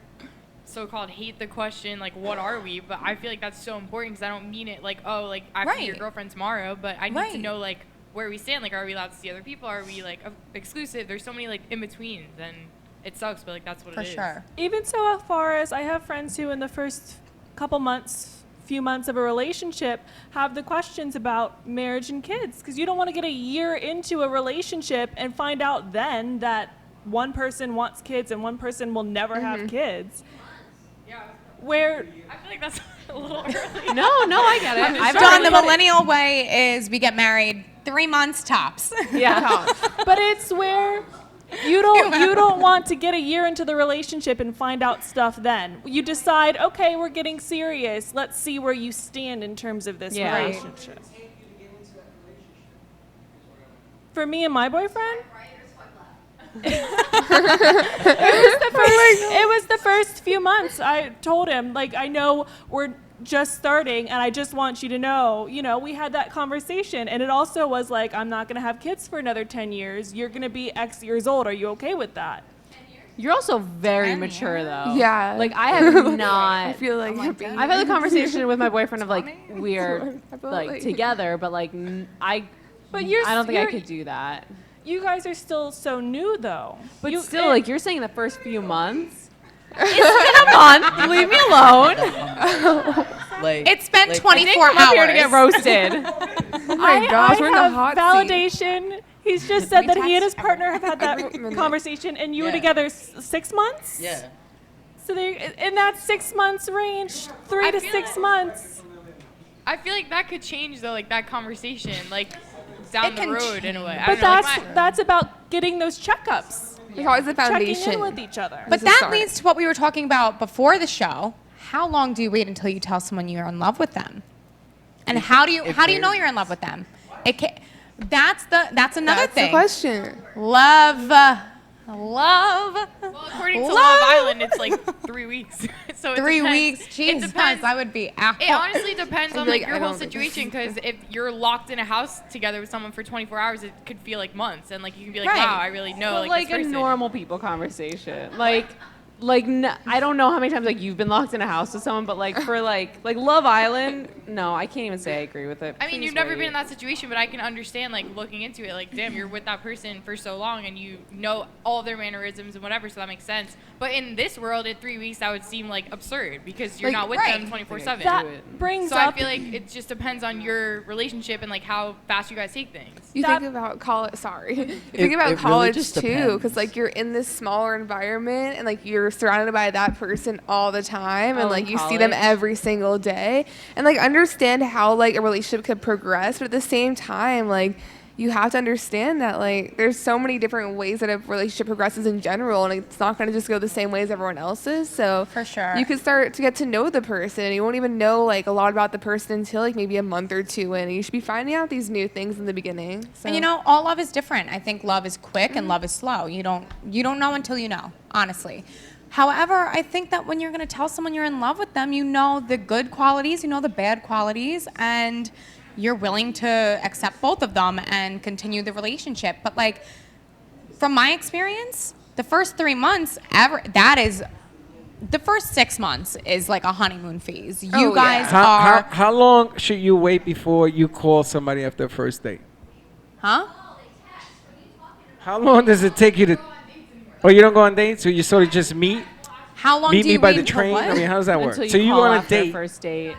so-called hate the question, like, what are we? But I feel like that's so important because I don't mean it like, oh, like, I can be your girlfriend tomorrow, but I need to know, like, where we stand. Like, are we allowed to see other people? Are we, like, exclusive? There's so many, like, in-betweens, and it sucks, but, like, that's what it is. For sure. Even so far as I have friends who in the first few months of a relationship have the questions about marriage and kids, because you don't want to get a year into a relationship and find out then that one person wants kids and one person will never have kids. Yeah. Where I feel like that's a little early. No, I get it. I've done the millennial way is we get married 3 months tops. Yeah. But it's where you don't want to get a year into the relationship and find out stuff then. You decide, okay, we're getting serious. Let's see where you stand in terms of this relationship. For me and my boyfriend, it was the first few months. I told him, like, I know we're just starting and I just want you to know, we had that conversation, and it also was like, I'm not going to have kids for another 10 years. You're going to be X years old. Are you okay with that? You're also very mature, though. Yeah. Like, I have not. I feel like I've had the conversation with my boyfriend of, like, we're, like, together, but, like, I don't think I could do that. You guys are still so new, though. But still, like, you're saying the first few months? It's been a month. Leave me alone. It's been 24 hours. I'm here to get roasted. Oh my gosh, we're in the have hot validation. He's just said that he and his partner have had that conversation, and you were together 6 months? Yeah. So they're in that 6 months range, 3 to 6 months. I feel like that could change, though, like, that conversation, like, down the road in a way. But that's about getting those checkups. It's always the foundation. Checking in with each other. But that leads to what we were talking about before the show. How long do you wait until you tell someone you're in love with them? And how do you know you're in love with them? That's another thing. That's the question. Love. Well, according to Love Island, it's like 3 weeks. So it 3 depends. weeks. Jesus, I would be out. It honestly depends on, like, your whole don't think situation, because if you're locked in a house together with someone for 24 hours, it could feel like months, and, like, you can be like, wow, I really know, But, like, like this a person. normal people conversation. I don't know how many times, like, you've been locked in a house with someone, but, like, for, like Love Island, no, I can't even say I agree with it. I mean, Please you've never wait. been in that situation, but I can understand, like, looking into it, like, damn, you're with that person for so long, and you know all of their mannerisms and whatever, so that makes sense. But in this world, in 3 weeks, that would seem, like, absurd, because you're not with them 24/7. That brings So up. I feel like it just depends on your relationship and, like, how fast you guys take things. You think about college. Sorry, you think about really college just too, depends. because like you're in this smaller environment and like you're surrounded by that person all the time, and like you see them every single day, and like understand how like a relationship could progress, but at the same time, like you have to understand that like there's so many different ways that a relationship progresses in general, and it's not going to just go the same way as everyone else's. So for sure, you can start to get to know the person, and you won't even know like a lot about the person until like maybe a month or two in. And you should be finding out these new things in the beginning. So. And all love is different. I think love is quick and love is slow. You don't know until you know, honestly. However, I think that when you're going to tell someone you're in love with them, you know the good qualities, you know the bad qualities, and you're willing to accept both of them and continue the relationship. But like, from my experience, the first 3 months, the first 6 months is like a honeymoon phase. You guys are. How long should you wait before you call somebody after a first date? Huh? How long does it take you to? Oh, you don't go on dates, so you sort of just meet. How long meet do me you by wait the until train? what? I mean, how does that work? Until So you call go on a after date. first date.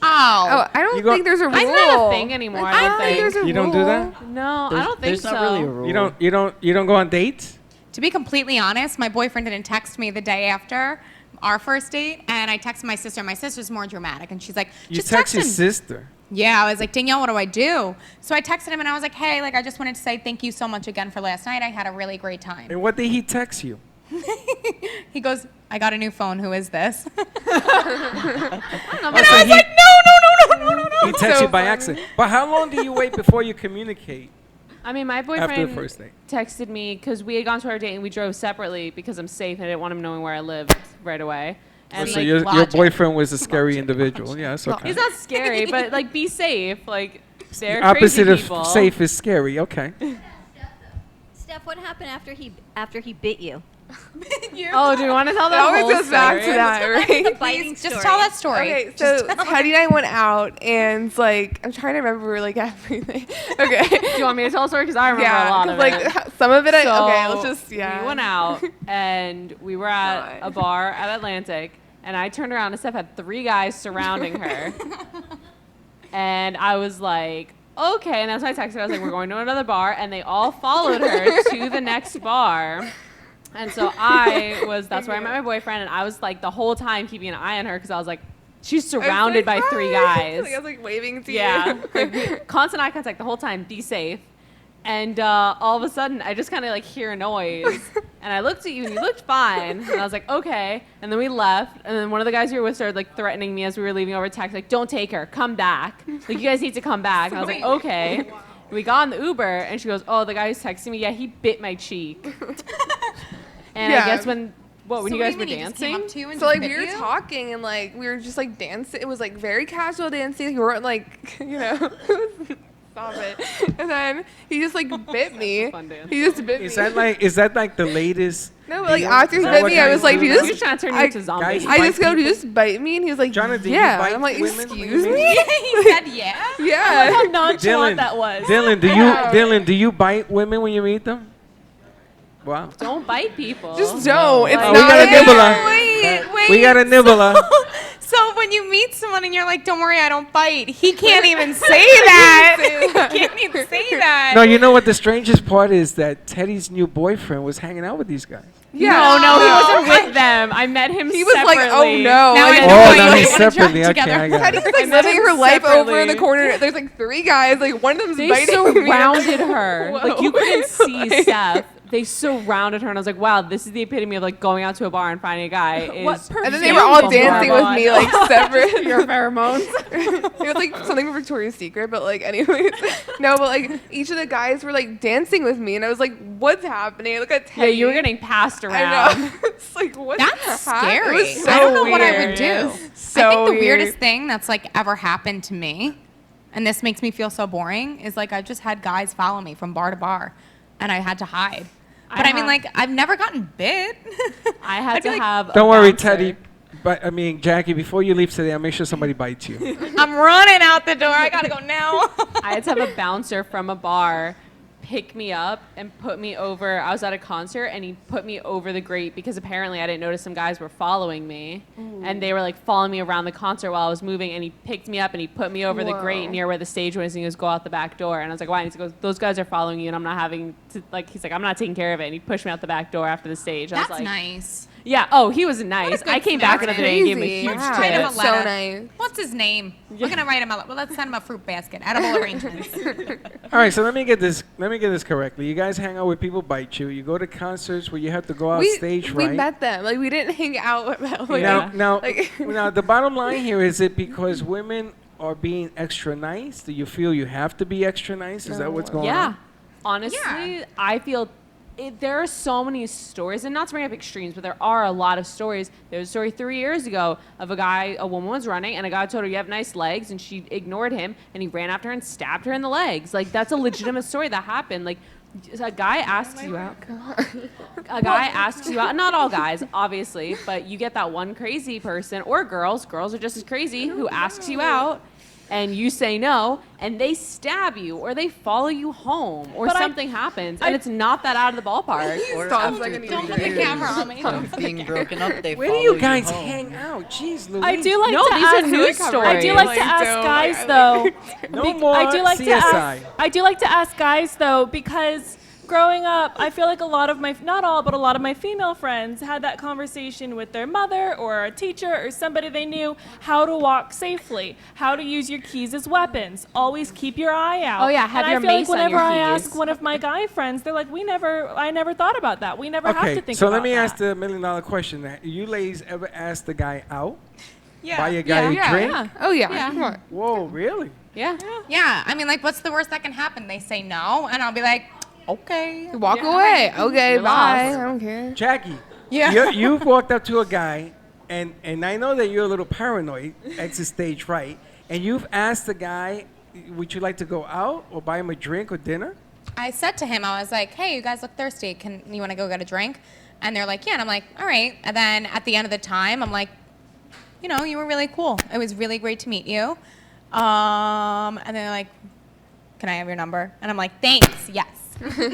Oh, I don't think there's a rule. It's not a thing anymore. I don't think. there's a You don't do rule. that? No, I don't think There's so. not really a rule. You don't go on dates? To be completely honest, my boyfriend didn't text me the day after our first date, and I texted my sister. My sister's more dramatic, and she's like, You just text your him. sister. Yeah, I was like, Danielle, what do I do? So I texted him, and I was like, hey, like I just wanted to say thank you so much again for last night. I had a really great time. And what did he text you? He goes, I got a new phone. Who is this? Oh, And I was like, no. He texted you by accident. But how long do you wait before you communicate? I mean, my After boyfriend the first date. texted me because we had gone to our date and we drove separately because I'm safe and I didn't want him knowing where I lived right away. And So like, your boyfriend was a scary individual. Yeah, that's okay. he's not scary, but like be safe. Like they're The opposite crazy of people. safe is scary. Okay. Steph, what happened after he bit you? Oh, do we want to tell It that always whole goes back to story? that, right? Biting Just tell that story. Okay, so Teddy and I went out, and like I'm trying to remember like everything. Okay. Do you want me to tell a story? Because I remember a lot of like it. some of it. So, Okay, let's just We went out and we were at a bar at Atlantic, and I turned around and Steph had 3 guys surrounding her, and I was like, okay. And that's when I texted her. I was like, we're going to another bar, and they all followed her to the next bar. And so that's where I met my boyfriend, and I was like the whole time keeping an eye on her because I was like, she's surrounded by 3 guys. Like, I was like waving to Yeah, you. like, constant eye contact the whole time. Be safe. And all of a sudden, I just kind of like hear a noise, and I looked at you, and you looked fine. And I was like, okay. And then we left, and then one of the guys you were with started like threatening me as we were leaving over text, like, don't take her, come back. Like, you guys need to come back. And I was like, okay. We got in the Uber, and she goes, oh, the guy who's texting me, yeah, he bit my cheek. And I guess when you guys were dancing? So like we were talking and like we were just like dancing. It was like very casual dancing. We weren't like stop it. And then he just like bit me. He just bit me. Is that like the latest? No, but like after he bit me, I was like, He was trying to turn you into zombie. I just go, do you just bite me? And he was like, Jonathan, yeah. you bite I'm like, women when excuse you me? He said, yeah. Yeah. How nonchalant that was. Dylan, do you bite women when you meet them? Wow. Don't bite people. Just don't. It's Oh, not we got a fair. nibbler. Wait. We got a nibbler. So when you meet someone and you're like, don't worry, I don't bite, he can't even say that. He can't even say that. No, you know what the strangest part is? That Teddy's new boyfriend was hanging out with these guys. Yeah. No, he wasn't with them. I met him He was like, oh separately. no. Now I know Oh, why now you he's guys wanna separately. drive Okay, together. I got it. Teddy's like met living him her life over in the separately. corner. There's like 3 guys. Like one of them's They biting me. surrounded her. Whoa. Like you couldn't see Steph. They surrounded her, and I was like, "Wow, this is the epitome of like going out to a bar and finding a guy." Is And then they were all dancing with me like separate. Your pheromones. It was like something from Victoria's Secret, but like anyways. No, but like each of the guys were like dancing with me, and I was like, "What's happening?" Look at Teddy. Yeah, you were getting passed I around. know. It's like what? That's the heck? scary. It was so I don't know what I weird. would do. So I think the weird. weirdest thing that's like ever happened to me, and this makes me feel so boring, is like I've just had guys follow me from bar to bar, and I had to hide. But I mean, like, I've never gotten bit. I had to have. Don't worry, bouncer. Teddy. But I mean, Jackie, before you leave today, I'll make sure somebody bites you. I'm running out the door. I gotta go now. I had to have a bouncer from a bar pick me up and put me over. I was at a concert and he put me over the grate because apparently I didn't notice some guys were following me. And they were like following me around the concert while I was moving, and he picked me up and he put me over the grate near where the stage was, and he goes, go out the back door. And I was like, why? And he goes, those guys are following you and I'm not having to, like, he's like, I'm not taking care of it. And he pushed me out the back door after the stage. I That's was like, nice. Yeah. Oh, he was nice. I came back another day and gave him a huge Wow. tip. Write him a So letter. nice. What's his name? We're gonna write him a letter. Well, let's send him a fruit basket. Edible arrangements. All right, so let me get this correctly. You guys hang out with people bite you. You go to concerts where you have to go out stage we right. met them. Like we didn't hang out with them. Like, Now, like- now, the bottom line here is it because women are being extra nice? Do you feel you have to be extra nice? Is that what's going Yeah. on? Honestly, I feel there are so many stories, and not to bring up extremes, but there are a lot of stories. There was a story 3 years ago of a woman was running, and a guy told her, "You have nice legs," and she ignored him, and he ran after her and stabbed her in the legs. Like, that's a legitimate story that happened. Like, a guy asks you out. A guy asks you out. Not all guys, obviously, but you get that one crazy person, or girls. Girls are just as crazy, who asks you out, and you say no, and they stab you, or they follow you home, or something happens, and it's not that out of the ballpark. Or Sounds after like an 3 Don't put the years camera on me. of being broken up, they Where do follow you guys home. hang out? Jeez, Louise. I do like No, to these are ask news stories. I do like Like, to ask don't. guys Like, though. No more I do like CSI. to ask. I do like to ask guys though because growing up, I feel like a lot of my, not all, but a lot of my female friends had that conversation with their mother or a teacher or somebody they knew how to walk safely, how to use your keys as weapons. Always keep your eye out. Oh, yeah, have and your I feel mace like on whenever your I keys. ask one of my guy friends, they're like, I never thought about that. We never have to Okay, think so about let me that. ask the $1 million question. You ladies ever ask the guy out? Yeah. Buy a guy a drink? yeah. Oh yeah. Yeah. Come on. Whoa, really? Yeah. Yeah. I mean, like, what's the worst that can happen? They say no, and I'll be like, okay. Walk away. Okay, You're bye. lost. I don't care. Jackie, Yeah. you've walked up to a guy, and I know that you're a little paranoid, exit stage right, and you've asked the guy, would you like to go out or buy him a drink or dinner? I said to him, I was like, hey, you guys look thirsty. You want to go get a drink? And they're like, yeah. And I'm like, all right. And then at the end of the time, I'm like, you know, you were really cool. It was really great to meet you. And they're like, can I have your number? And I'm like, thanks, yes.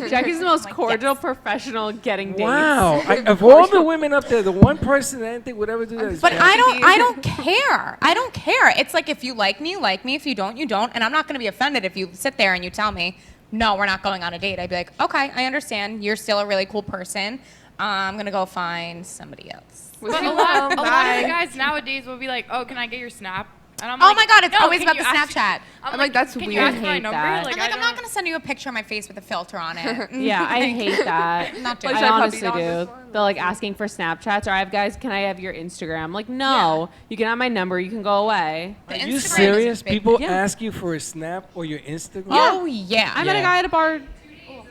Jackie's the most Like, cordial yes. professional getting dates. Wow. Of all the women up there, the one person that I didn't think would ever do that is But Jackie. I don't care. I don't care. It's like if you like me, you like me. If you don't, you don't. And I'm not going to be offended if you sit there and you tell me, no, we're not going on a date. I'd be like, okay, I understand. You're still a really cool person. I'm going to go find somebody else. But a lot of the guys nowadays will be like, oh, can I get your Snap? And I'm Oh like, my God, it's "No, always can about you the ask- Snapchat. I'm like, that's can weird. You ask I my hate number? that. Like, I'm don't- not going to send you a picture of my face with a filter on it. Yeah, I hate that. Not doing I it. honestly Puppy dog do. this one. They're like asking for Snapchats, or I have guys, can I have your Instagram? I'm like, no, you can have my number, you can go away. The Are Instagram you is serious? big. People Yeah. ask you for a snap or your Instagram? Oh, yeah. I met a Yeah. guy at a bar.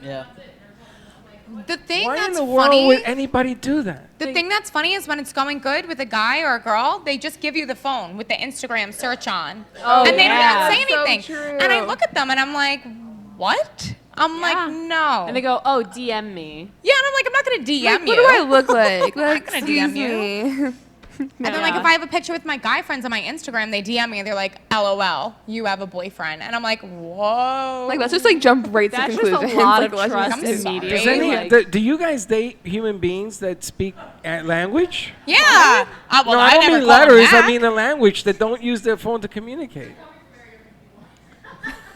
Yeah. The thing Why in that's the world funny, would anybody do that? the thing that's funny is when it's going good with a guy or a girl, they just give you the phone with the Instagram search on. Oh, and they yeah. don't say So anything. true. And I look at them and I'm like, what? I'm like, Yeah. no. And they go, oh, DM me. yeah, and I'm like, I'm not going to DM Like, you. what do I look like? Like, gonna excuse DM me. And then, like, if I have a picture with my guy friends on my Instagram, they DM me and they're like, LOL, you have a boyfriend. And I'm like, whoa. Like, let's just like jump right That's to just conclusions. a lot Like, of let's just- trust I'm in sorry. media. Does any, Like, do you guys date human beings that speak language? yeah. Well, No, I I don't never mean call them letters. I back. mean a language that don't use their phone to communicate.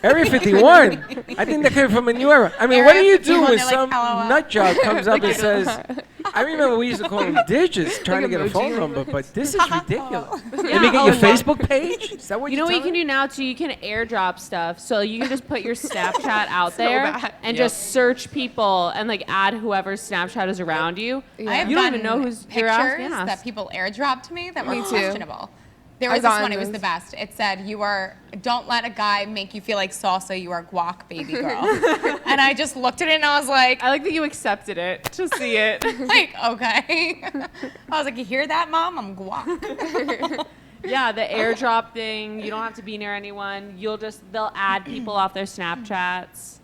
Area 51. I think that came from a new era. I mean, what do Area you do 51, when they're like, some LOL. nut job comes up and says, I remember we used to call them digits trying to get a phone number, but this is ridiculous. Let me get oh, your yeah. Facebook page? Is that what you know what you telling can do now too? You can airdrop stuff. So you can just put your Snapchat out there bad. and Yep. just search people and like add whoever's Snapchat is around you. I have You don't even gotten know who's pictures you're asking. that people airdrop to me that were Me too. questionable. There I've was this gotten one, it was those. the best. It said, don't let a guy make you feel like salsa, you are guac, baby girl. And I just looked at it and I was like, I like that you accepted it to see it. okay. I was like, you hear that, Mom? I'm guac. Yeah, the airdrop thing. You don't have to be near anyone. They'll add people off their Snapchats.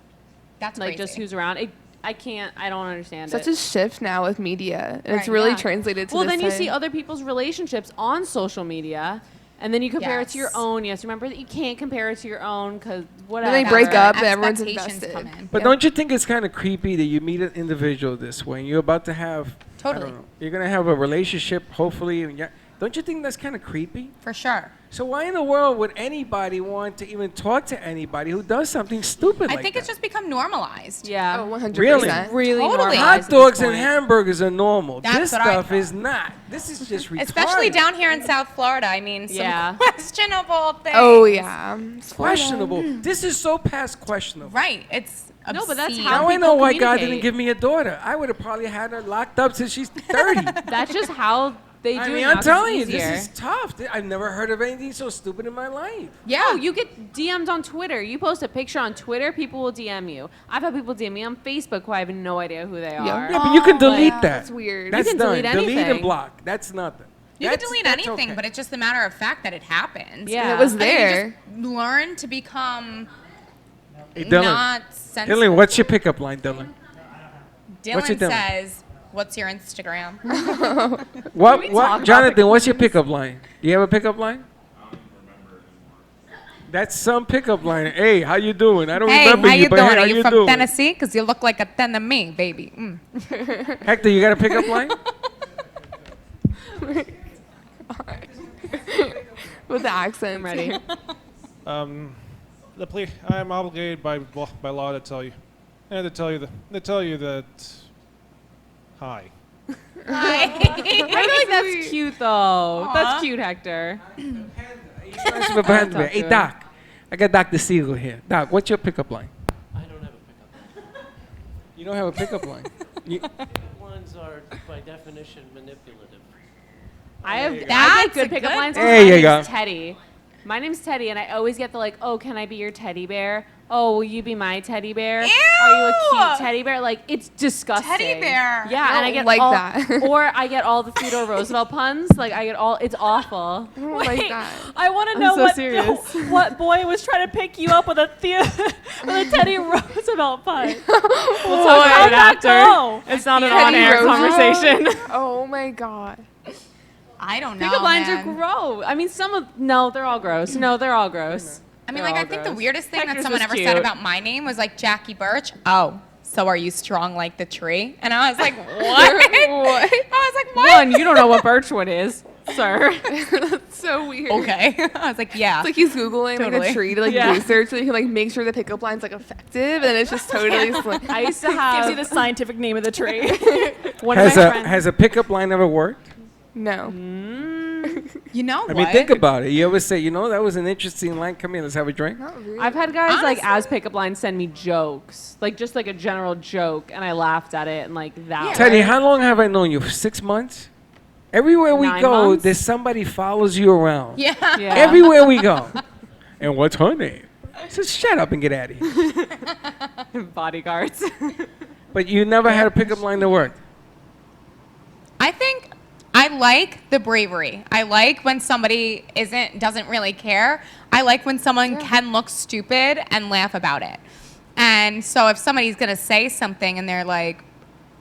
That's Like crazy. just who's around. I don't understand Such it. a shift now with media, and it's Right, really yeah. translated to Well, this then you time. see other people's relationships on social media, and then you compare it to your Yes. own. You have to remember that you can't compare it to your own because whatever. Then they break up and Expectations everyone's invested. come in. But don't you think it's kind of creepy that you meet an individual this way and you're about to have, I Totally. don't know, you're going to have a relationship, hopefully, Don't you think that's kind of creepy? For sure. So why in the world would anybody want to even talk to anybody who does something stupid like I think that? it's just become normalized. Yeah. Oh, 100%. Really Totally. normalized Hot at dogs this and point. hamburgers are normal. That's This what I stuff thought. is not. This is just retarded. Especially down here in South Florida. I mean, some Yeah. questionable things. Oh, yeah. questionable. This is so past questionable. Right. It's No, but that's obscene. how Now I people know why God communicate. didn't give me a daughter. I would have probably had her locked up since she's 30. That's just how they do I it mean, now, I'm 'cause telling you, it's this easier. is tough. I've never heard of anything so stupid in my life. Yeah. Oh, you get DM'd on Twitter. You post a picture on Twitter, people will DM you. I've had people DM me on Facebook who I have no idea who they are. Yeah, but you can delete that. That's weird. That's You can done. delete Delete and anything. block. That's nothing. You can That's- delete that's anything, okay. but it's just a matter of fact that it happens. Yeah. And it was I think you there. just learn to become Hey, Dylan. not sensitive. Dylan, what's your pickup line, Dylan? What's your Dylan Dylan? says, "What's your Instagram?" What, Jonathan? What's your pickup line? Do you have a pickup line? That's some pickup line. Hey, how you doing? I don't Hey, remember how you, you but doing? hey, how Are you you from doing? Tennessee? Because you look like a 10 to me, baby. Mm. Hector, you got a pickup line? With the accent. I'm ready. I'm obligated by law to tell you, and to tell you that. Hi. I feel like that's cute, though. That's cute, Hector. Hey, Doc. I got Dr. Siegel here. Doc, what's your pickup line? I don't have a pickup. You don't have a pickup line. Lines are, by definition, manipulative. I get That's good a pickup good lines. one. There My you go. name's Teddy. My name's Teddy, and I always get the like, oh, can I be your teddy bear? Oh, will you be my teddy bear? Are you a Ew! cute teddy bear? Like, it's disgusting. Teddy bear. Yeah, and I don't get like all, that. or I get all the Theodore Roosevelt puns. Like, I get all. It's awful. I don't like that. I want to I'm know so what serious. what boy was trying to pick you up with a with a Teddy Roosevelt pun. We'll talk How'd about it that after. go? It's not an Teddy on-air Roosevelt? conversation. Oh my god. I don't know. Pickup lines man. are gross. I mean, they're all gross. No, they're all gross. I mean, They're like, all I think the gross. weirdest thing that Hector's someone was ever cute. said about my name was like Jackie Birch. Oh, so are you strong like the tree? And I was like, what? What? I was like, what? One, you don't know what birchwood is, sir. That's so weird. Okay. I was like, yeah. It's like he's Googling like Totally. a tree to like Yeah. research so he can like make sure the pickup line's like effective, and then it's just totally slim. I used to have Gives you the scientific name of the tree. one of Has my a friends. has a pickup line ever worked? No. You know what? I mean, think about it. You ever say, you know, that was an interesting line. Come here, let's have a drink. Not really. I've had guys like as Honestly. pickup lines send me jokes, like just like a general joke, and I laughed at it and like that. Teddy, how long have I known you? 6 months? Everywhere we 9 go, months? there's somebody follows you around. Yeah. Yeah. Everywhere we go. And what's her name? I said, shut up and get out of here. Bodyguards. But you never had a pickup line that worked. I think I like the bravery. I like when somebody doesn't really care. I like when someone can look stupid and laugh about it. And so if somebody's gonna say something and they're like,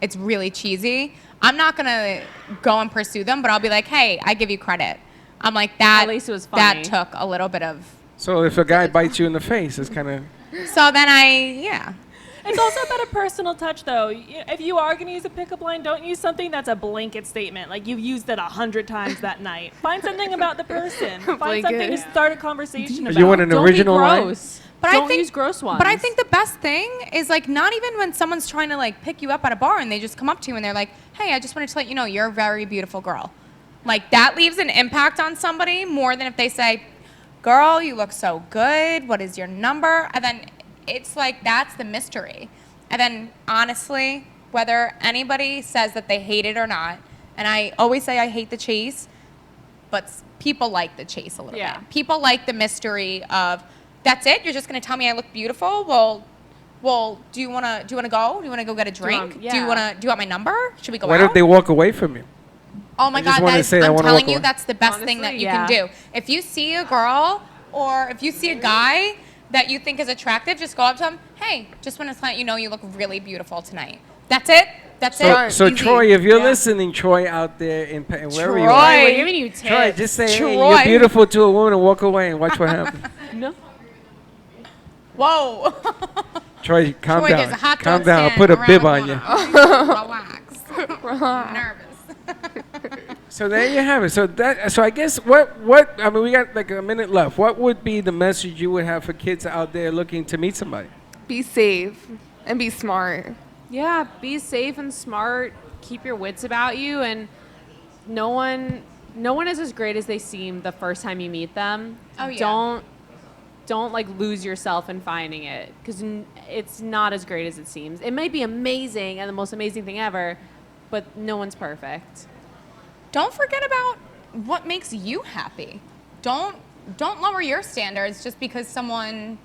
it's really cheesy, I'm not gonna go and pursue them, but I'll be like, hey, I give you credit. I'm like that. At least it was that funny. took a little bit of. So if a guy bites you in the face, it's kind of... So then yeah. It's also about a personal touch, though. If you are going to use a pickup line, don't use something that's a blanket statement. Like you've used it 100 times that night. Find something about the person. Find something to Blanket. start a conversation about. You want an Don't original be line? gross. But Don't I think, use gross ones. But I think the best thing is like not even when someone's trying to like pick you up at a bar and they just come up to you and they're like, "Hey, I just wanted to let you know you're a very beautiful girl." Like that leaves an impact on somebody more than if they say, "Girl, you look so good. What is your number?" And then it's like that's the mystery. And then honestly, whether anybody says that they hate it or not, and I always say I hate the chase, but people like the chase a little Yeah. bit. People like the mystery of that's it. You're just gonna tell me I look beautiful. Well, do you wanna go? Do you wanna go get a drink? Do you want my number? Should we go What out? if they walk away from you? Oh my I just God, wanna that is, say I I'm wanna telling walk you, away. that's the best thing that Honestly, you yeah. can do. If you see a girl or if you see a guy that you think is attractive, just go up to him. Hey, just want to let you know you look really beautiful tonight. That's it. That's it. So Easy. Troy, if you're Yeah. listening, Troy out there in wherever you Troy. are, We're giving you tips. Troy, just say, hey, Troy. you're beautiful to a woman and walk away and watch what happens. No. Whoa. Troy, calm Troy, down. there's a hot Calm dog down. I'll stand put a around bib the on you. corner. Relax. I'm nervous. So there you have it. So I guess I mean, we got like a minute left. What would be the message you would have for kids out there looking to meet somebody? Be safe and be smart. Yeah, be safe and smart. Keep your wits about you, and no one is as great as they seem the first time you meet them. Oh, yeah. Don't like lose yourself in finding it, because it's not as great as it seems. It might be amazing and the most amazing thing ever, but no one's perfect. Don't forget about what makes you happy. Don't lower your standards just because someone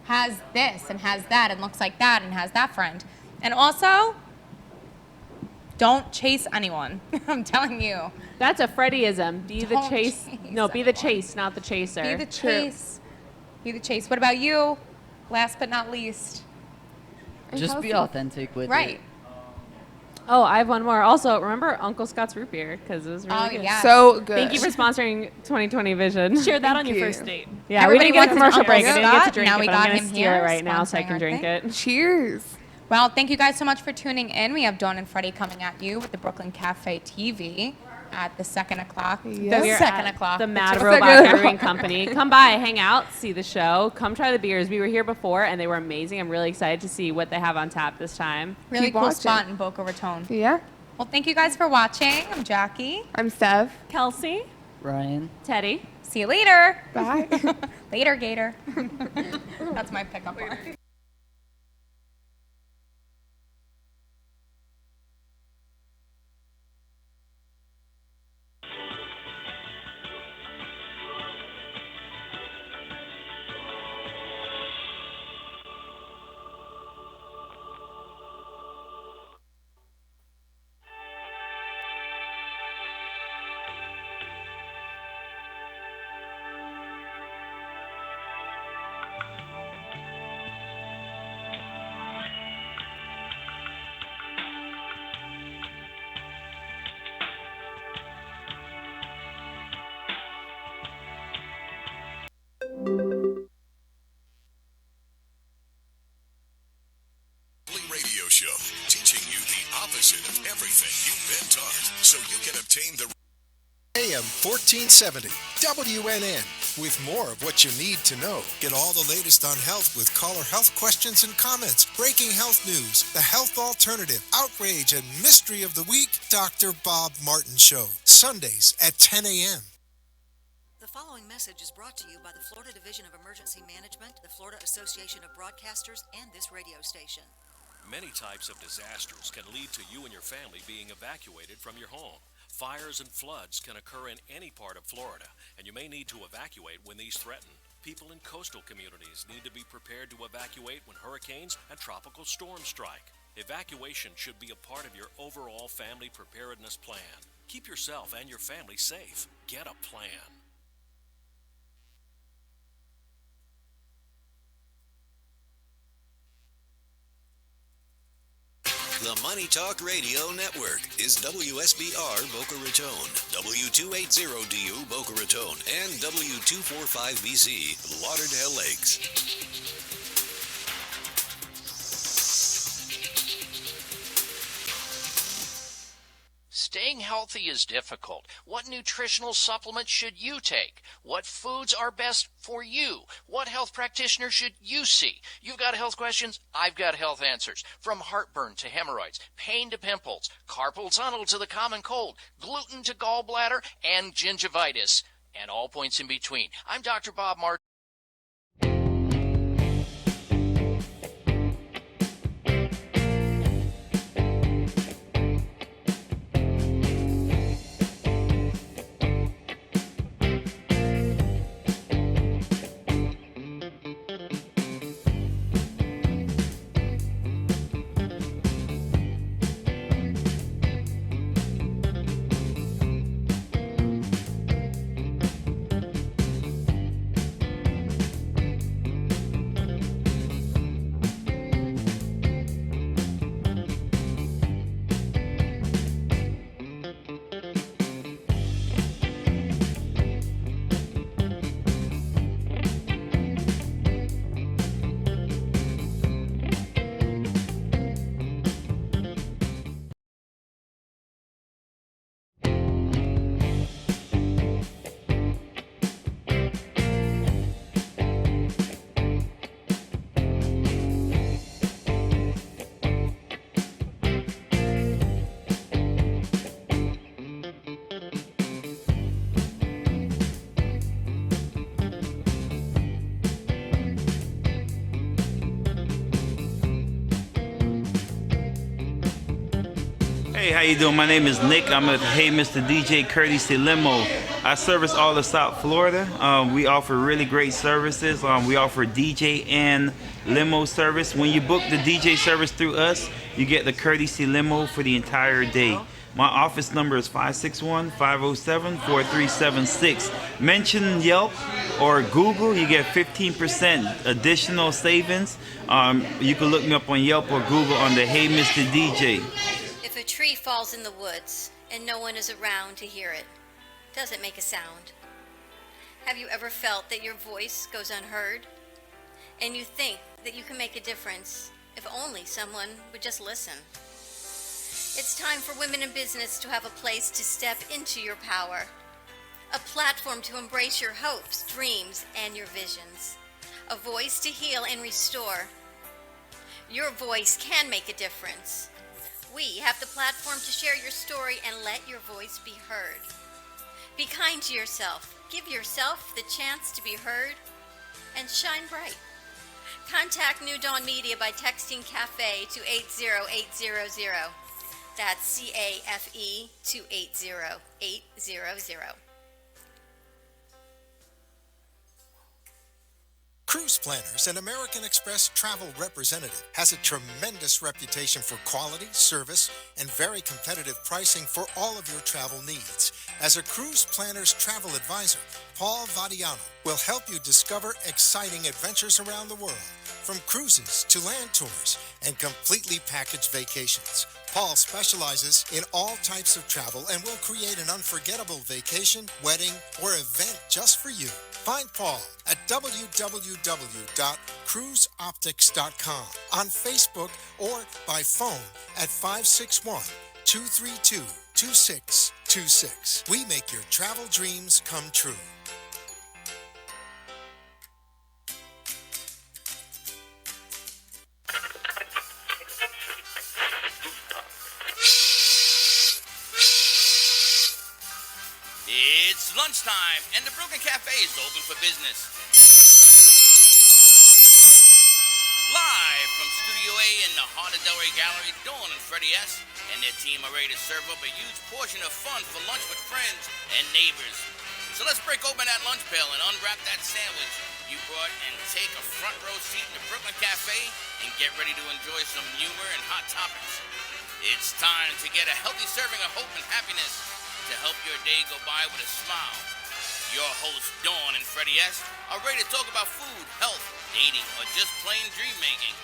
has this and has that and looks like that and has that friend. And also, don't chase anyone. I'm telling you. That's a Freddieism. Be the chase. No, be the anyone. chase, not the chaser. Be the chase. Be the chase. What about you? Last but not least. Just be authentic with it. Right. Oh, I have one more. Also, remember Uncle Scott's root beer, because it was really good. Yeah. So good. Thank you for sponsoring 2020 Vision. Share that on Thank your you. first date. Yeah, Everybody we didn't get a wants an commercial break. I Uncle didn't get to Scott. drink Now it, we but got I'm going him to steal here, it right now so I sponsoring can our drink thing. it. Cheers. Well, thank you guys so much for tuning in. We have Dawn and Freddie coming at you with the Brooklyn Cafe TV at the 2 o'clock. Yes. The We're 2 at o'clock. The Mad Second Robot o'clock. Brewing Company. Come by, hang out, see the show. Come try the beers. We were here before, and they were amazing. I'm really excited to see what they have on tap this time. Really Keep cool watching. spot in Boca Raton. Yeah. Well, thank you guys for watching. I'm Jackie. I'm Steph. Kelsey. Ryan. Teddy. See you later. Bye. Later, Gator. That's my pickup line. Radio show teaching you the opposite of everything you've been taught so you can obtain the AM 1470 WNN with more of what you need to know. Get all the latest on health with caller health questions and comments, breaking health news, the health alternative, outrage and mystery of the week. Dr. Bob Martin Show, Sundays at 10 a.m. The following message is brought to you by the Florida Division of Emergency Management, the Florida Association of Broadcasters, and this radio station. Many types of disasters can lead to you and your family being evacuated from your home. Fires and floods can occur in any part of Florida, and you may need to evacuate when these threaten. People in coastal communities need to be prepared to evacuate when hurricanes and tropical storms strike. Evacuation should be a part of your overall family preparedness plan. Keep yourself and your family safe. Get a plan. The Money Talk Radio Network is WSBR Boca Raton, W280DU Boca Raton, and W245BC Lauderdale Lakes. Staying healthy is difficult. What nutritional supplements should you take? What foods are best for you? What health practitioner should you see? You've got health questions, I've got health answers. From heartburn to hemorrhoids, pain to pimples, carpal tunnel to the common cold, gluten to gallbladder, and gingivitis, and all points in between. I'm Dr. Bob Martin. Hey, how you doing? My name is Nick. I'm at Hey Mr. DJ Courtesy Limo. I service all of South Florida. We offer really great services. We offer DJ and limo service. When you book the DJ service through us, you get the Courtesy Limo for the entire day. My office number is 561-507-4376. Mention Yelp or Google, you get 15% additional savings. You can look me up on Yelp or Google under Hey Mr. DJ. If a tree falls in the woods and no one is around to hear it, does it make a sound? Have you ever felt that your voice goes unheard? And you think that you can make a difference if only someone would just listen? It's time for women in business to have a place to step into your power, a platform to embrace your hopes, dreams, and your visions, a voice to heal and restore. Your voice can make a difference. We have the platform to share your story and let your voice be heard. Be kind to yourself. Give yourself the chance to be heard and shine bright. Contact New Dawn Media by texting CAFE to 80800. That's CAFE to 80800. Cruise Planners, an American Express travel representative, has a tremendous reputation for quality, service, and very competitive pricing for all of your travel needs. As a Cruise Planners travel advisor, Paul Vadiano will help you discover exciting adventures around the world, from cruises to land tours and completely packaged vacations. Paul specializes in all types of travel and will create an unforgettable vacation, wedding, or event just for you. Find Paul at www.cruiseoptics.com, on Facebook, or by phone at 561-232-2626. We make your travel dreams come true. It's lunchtime, and the Brooklyn Cafe is open for business. Live from Studio A in the heart of Delray Gallery, Dawn and Freddie S. and their team are ready to serve up a huge portion of fun for lunch with friends and neighbors. So let's break open that lunch pail and unwrap that sandwich you brought and take a front row seat in the Brooklyn Cafe and get ready to enjoy some humor and hot topics. It's time to get a healthy serving of hope and happiness to help your day go by with a smile. Your hosts, Dawn and Freddie S., are ready to talk about food, health, dating, or just plain dream making.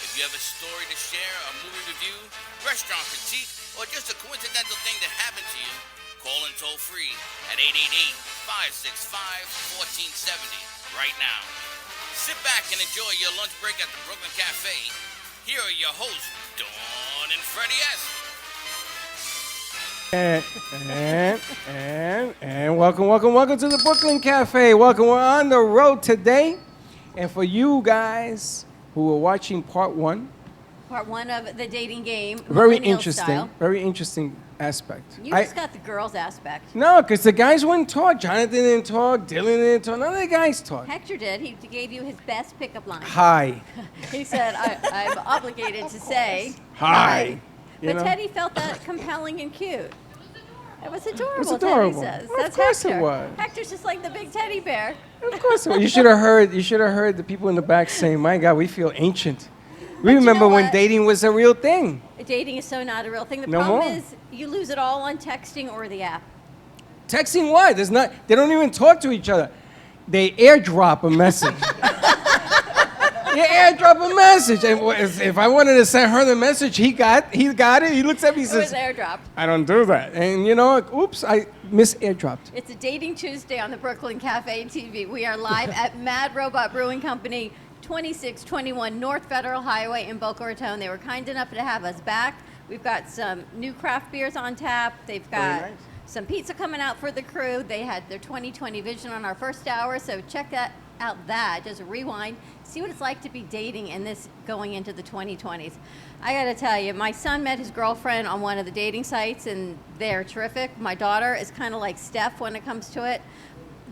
If you have a story to share, a movie review, restaurant critique, or just a coincidental thing that happened to you, call in toll free at 888-565-1470 right now. Sit back and enjoy your lunch break at the Brooklyn Cafe. Here are your hosts, Dawn and Freddie S. And welcome to the Brooklyn Cafe. Welcome. We're on the road today. And for you guys who are watching part one of the dating game. Very interesting. Style. Very interesting aspect. You just got the girls aspect. No, because the guys wouldn't talk. Jonathan didn't talk. Dylan didn't talk. None of the guys talked. Hector did. He gave you his best pickup line. Hi. He said, I'm obligated to say hi. But Teddy felt that compelling and cute. It was adorable. It was adorable. Teddy says. Well, That's of course Hector. it was. Hector's just like the big teddy bear. Of course it was. You should have heard. You should have heard the people in the back saying, "My God, we feel ancient." We remember when dating was a real thing. Dating is so not a real thing. The No problem more. is you lose it all on texting or the app. Texting what? There's not. They don't even talk to each other. They airdrop a message. You airdrop a message, and if I wanted to send her the message, he got it. He looks at me and It was says, airdropped. "I don't do that." And you know, oops, I airdropped. It's a Dating Tuesday on the Brooklyn Cafe TV. We are live at Mad Robot Brewing Company, 2621 North Federal Highway in Boca Raton. They were kind enough to have us back. We've got some new craft beers on tap. They've got some pizza coming out for the crew. They had their 2020 vision on our first hour, so check that out. Just rewind, see what it's like to be dating in this going into the 2020s. I gotta tell you, my son met his girlfriend on one of the dating sites, and they're terrific. My daughter is kind of like Steph when it comes to it.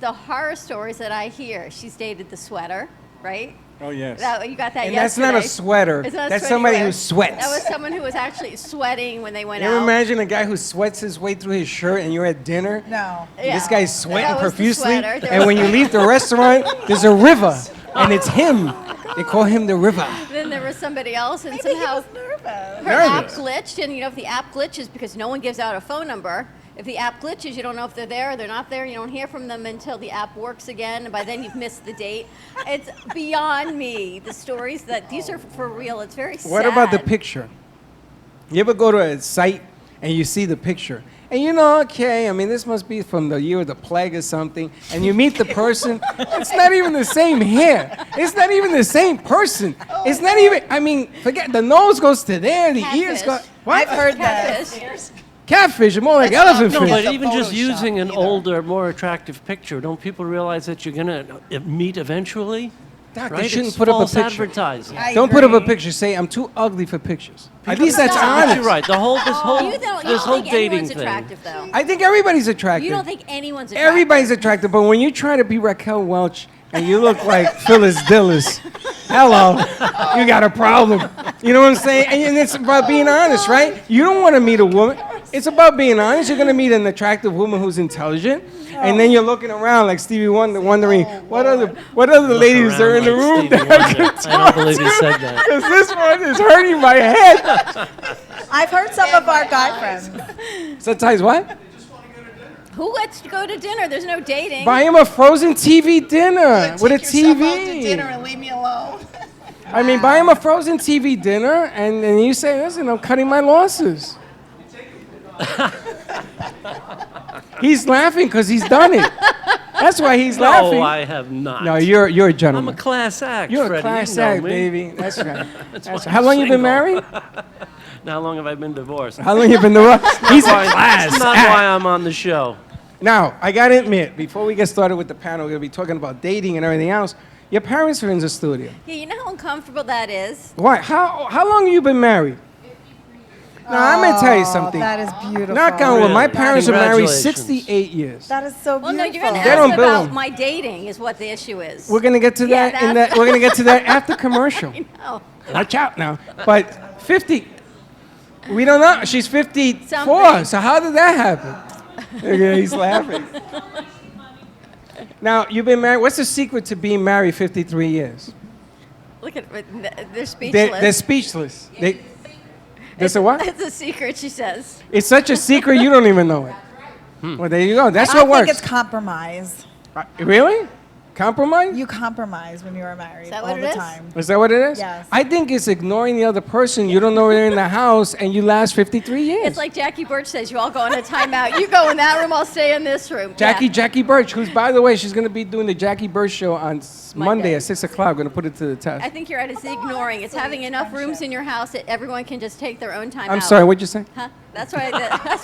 The horror stories that I hear, she's dated the sweater, right? Oh, yes. You got that And yesterday. that's not a sweater. It's not a That's sweaty somebody wear. who sweats. That was someone who was actually sweating when they went You out. ever imagine a guy who sweats his way through his shirt and you're at dinner? No. This guy's sweating That was the profusely. sweater. There And was- when you leave the restaurant, there's a river. And it's him. They call him the river. Then there was somebody else, and somehow her app Nervous. glitched. And you know, if the app glitches, because no one gives out a phone number, if the app glitches, you don't know if they're there or they're not there. You don't hear from them until the app works again, and by then you've missed the date. It's beyond me. The stories that these are for real. It's very sad. What about the picture? You ever go to a site and you see the picture? And you know, okay, I mean, this must be from the year of the plague or something. And you meet the person, it's not even the same hair. It's not even the same person. It's not even, I mean, forget, the nose goes to there, the ears go. What? I've heard that. Catfish, more like elephant No, fish. but even just using an older, more attractive picture, don't people realize that you're going to meet eventually? Doc, right? they shouldn't It's put up a false picture. advertising. Don't put up a picture. Say, I'm too ugly for pictures. At least that's honest. You're right. The whole, this whole, You don't think dating anyone's thing. attractive, though. I think everybody's attractive. You don't think anyone's attractive. Everybody's attractive, but when you try to be Raquel Welch and you look like Phyllis Dillis, hello, you got a problem. You know what I'm saying? And it's about being honest, right? You don't want to meet a woman. It's about being honest. You're going to meet an attractive woman who's intelligent, and then you're looking around like Stevie Wonder, wondering what other ladies are in the room that I can talk I don't believe you said that. because this one is hurting my head. I've heard some of our guy friends. Sometimes what? Who lets you go to dinner? There's no dating. Buy him a frozen TV dinner with a Take yourself out to TV. dinner and leave me alone. I mean, buy him a frozen TV dinner, and then you say, listen, I'm cutting my losses. He's laughing because he's done it. That's why he's laughing. No, I have not. No, you're a gentleman. I'm a class act, You're Freddie. a class You know act, me. baby. That's right. That's That's why How I'm long you been single. married? Now, how long have I been divorced? How long you been divorced? He's a class It's not act. why I'm on the show. Now, I got to admit, before we get started with the panel, we're going to be talking about dating and everything else. Your parents are in the studio. Yeah, you know how uncomfortable that is? Why? How long have you been married? Now, I'm going to tell you something. That is beautiful. Knock on wood. My Really? parents are married Congratulations. 68 years. That is so Well, beautiful. no, you're going to They ask don't them bill about them. my dating is what the issue is. We're going to get to Yeah, that. that's- We're going to get to that after commercial. No. Watch out now. But 50. We don't know. She's 54. Something. So how did that happen? Okay, he's laughing. Now, you've been married. What's the secret to being married 53 years? Look at they're speechless. They're speechless. They say what? It's a secret, she says. It's such a secret you don't even know it. Well, there you go. That's I what think works. it's compromise. Really? Compromise? You compromise when you are married that all what it the is? time. Is that what it is? Yes. I think it's ignoring the other person. You don't know they're in the house, and you last 53 years. It's like Jackie Birch says, you all go in a timeout. You go in that room, I'll stay in this room. Jackie Birch, who's, by the way, she's going to be doing the Jackie Birch show on Monday at 6 o'clock. We're going to put it to the test. I think you're right. It's ignoring. It's having enough rooms in your house that everyone can just take their own time I'm out. sorry, what'd you say? Huh? That's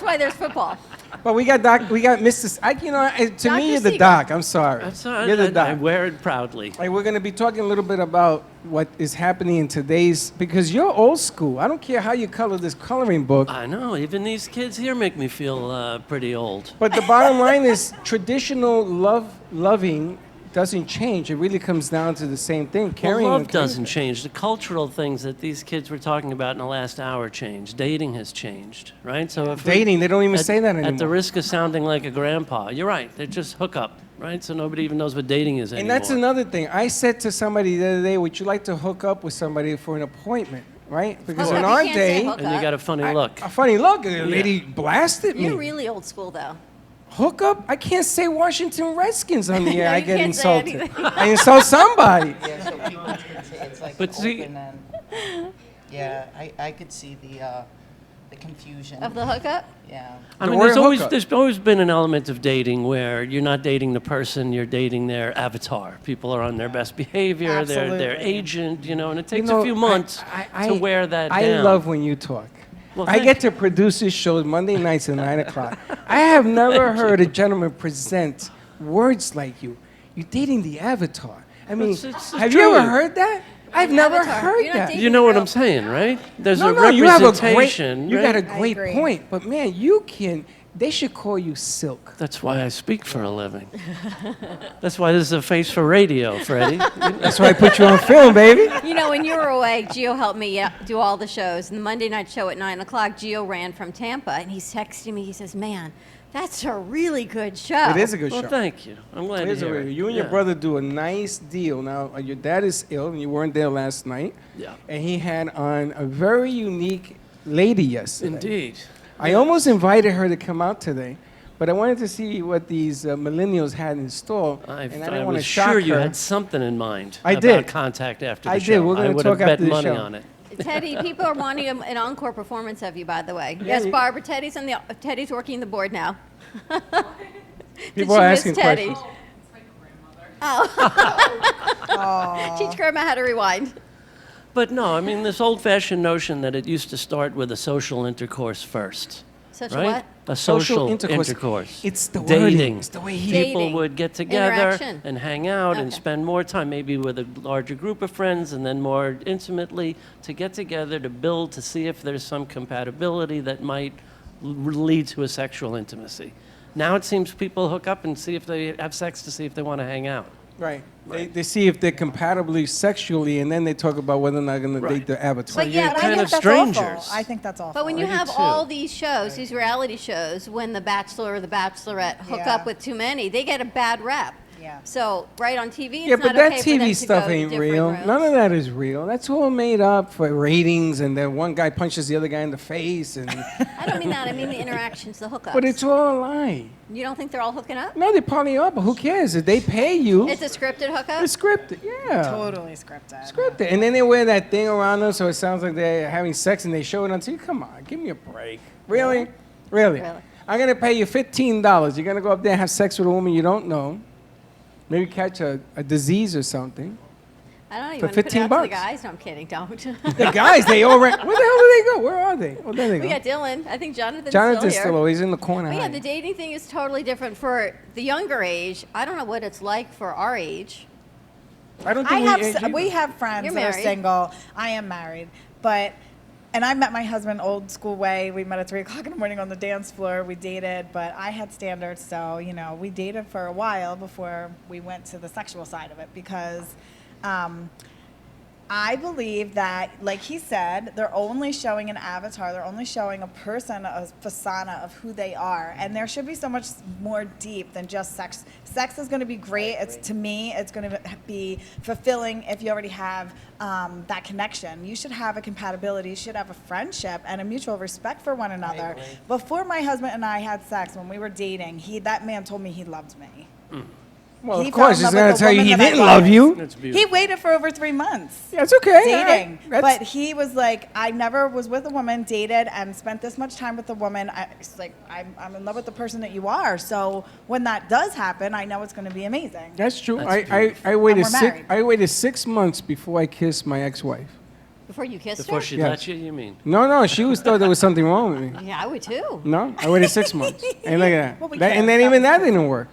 why there's football. But we got Mr. To me, you're the Siegel. doc. I'm sorry. That's all right. You're the I doc. wear it proudly. Hey, we're going to be talking a little bit about what is happening in today's, because you're old school. I don't care how you color this coloring book. I know. Even these kids here make me feel pretty old. But the bottom line is traditional loving doesn't change. It really comes down to the same thing. Well, Caring love and caring. doesn't change. The cultural things that these kids were talking about in the last hour changed. Dating has changed, right? So if Dating, they don't even say that At the anymore. risk of sounding like a grandpa, you're right. They're just hookup, right? So nobody even knows what dating is And anymore. that's another thing. I said to somebody the other day, would you like to hook up with somebody for an appointment, right? Because Hook in up. You our can't say day, hook And you got a funny look. a funny look. A lady blasted me. You're really old school, though. Hook up? I can't say Washington Redskins on the air. No, I you get can't say insulted. anything. I insult somebody. Yeah, so people can say it's like But see- open and yeah, I could see the confusion Of the hookup? Yeah. I The mean, word hookup. there's always been an element of dating where you're not dating the person, you're dating their avatar. People are on their best behavior, their Absolutely. agent, and it You takes know, a few months to wear that I down. love when you talk. Well, I thank get to produce this show Monday nights at 9 o'clock. I have never heard a gentleman present words like you. You're dating the avatar. I mean, It's have you true. ever heard that? I've never heard You're not that. dating You know what I'm saying, right? There's No, a no, you have a great, representation. you got a right? great agree. point. But man, you can they should call you Silk. That's why I speak for a living. That's why this is a face for radio, Freddie. That's why I put you on film, baby. You know, when you were away, Gio helped me do all the shows. And the Monday night show at 9 o'clock, Gio ran from Tampa, and he's texting me. He says, man, that's a really good show. It is a good show. Well, thank you. I'm glad to hear it. You and your brother do a nice deal. Now, your dad is ill, and you weren't there last night. Yeah. And he had on a very unique lady yesterday. Indeed. I almost invited her to come out today, but I wanted to see what these millennials had in store, and I didn't want to was shock sure you her. had something in mind I about did. contact after the I show. did. We're going to talk bet after the money show. on it. Teddy, people are wanting an encore performance of you, by the way. Yeah, Yes, you- Barbara, Teddy's working the board now. People are asking Teddy? questions. Oh. Teach Grandma how to rewind. But no, I mean, this old-fashioned notion that it used to start with a social intercourse first. Such a right? what? A social intercourse. intercourse. It's the dating. wording. It's the way he- People Dating. would get together Interaction. and hang out and Okay. spend more time, maybe with a larger group of friends, and then more intimately to get together to build to see if there's some compatibility that might lead to a sexual intimacy. Now it seems people hook up and see if they have sex to see if they want to hang out. Right. They see if they're compatibly sexually, and then they talk about whether or not they're going to date the avatar. But yeah, I think that's awful. I think that's awful. But when you I do have too. all these shows, these reality shows, when the Bachelor or the Bachelorette hook Yeah. up with too many, they get a bad rap. Yeah. So right on TV, it's Yeah, not but that okay for them TV to stuff go to ain't different real. rooms. None of that is real. That's all made up for ratings, and then one guy punches the other guy in the face, and. I don't mean that. I mean the interactions, the hookups. But it's all a lie. You don't think they're all hooking up? No, they probably are, but who cares? If they pay you, It's a scripted hookup? it's scripted. Yeah. Totally scripted. Scripted. And then they wear that thing around them so it sounds like they're having sex and they show it on TV. Come on, give me a break. Really? Really? I'm going to pay you $15. You're going to go up there and have sex with a woman you don't know. Maybe catch a disease or something. I don't For even want to put it out to $15. the guys. No, I'm kidding. Don't. The guys, they all ran. Where the hell do they go? Where are they? Oh, there they We go. got Dylan. I think Jonathan's Jonathan's still still here. always in the corner. But yeah, hiding. the dating thing is totally different for the younger age. I don't know what it's like for our age. I don't I think have we, s- we have friends You're that are married. single. I am married, and I met my husband old school way. We met at 3 o'clock in the morning on the dance floor. We dated, but I had standards, so we dated for a while before we went to the sexual side of it because. I believe that, like he said, they're only showing an avatar. They're only showing a person, a persona of who they are. And there should be so much more deep than just sex. Sex is going to be great. To me, it's going to be fulfilling if you already have that connection. You should have a compatibility. You should have a friendship and a mutual respect for one another. Before my husband and I had sex, when we were dating, that man told me he loved me. Well, He of course, fell he's in love going with to the tell you he woman that I didn't love liked. you. That's He beautiful. waited for over 3 months. Yeah, it's okay. Dating. That's- But he was like, I never was with a woman, dated, and spent this much time with a woman. It's like, I'm in love with the person that you are. So when that does happen, I know it's going to be amazing. That's true. That's I waited And we're married. I waited 6 months before I kissed my ex-wife. Before you kissed Before her? she Yes. let you, you mean? No, she was thought there was something wrong with me. Yeah, I would too. No, I waited 6 months. And look at Well, we that. can't And then stop even it. that didn't work.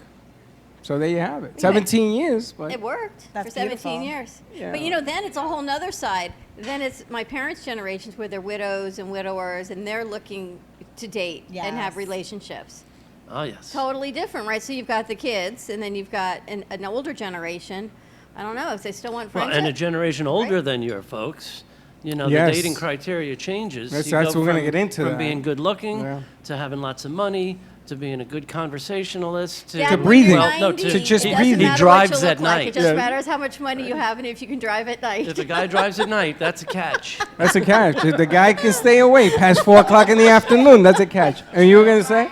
So there you have it. 17 years. But It worked That's for 17 beautiful. years. Yeah. But then it's a whole nother side. Then it's my parents' generations where they're widows and widowers and they're looking to date and have Yes. relationships. Oh, yes. Totally different, right? So you've got the kids and then you've got an older generation. I don't know if they still want Well, friendship. and a generation older than your folks. The Yes. dating criteria changes. That's- You that's go we're gonna from- get into From that. being good looking Yeah. to having lots of money to being a good conversationalist Dad, To when breathing. you're Well, no, 90, to just it breathing. doesn't He matter what drives you look at like. night. It just Yeah. matters how much money you have and if you can drive at night. If a guy drives at night, that's a catch. that's a catch. If the guy can stay away past 4 o'clock in the afternoon, that's a catch. And you were going to say?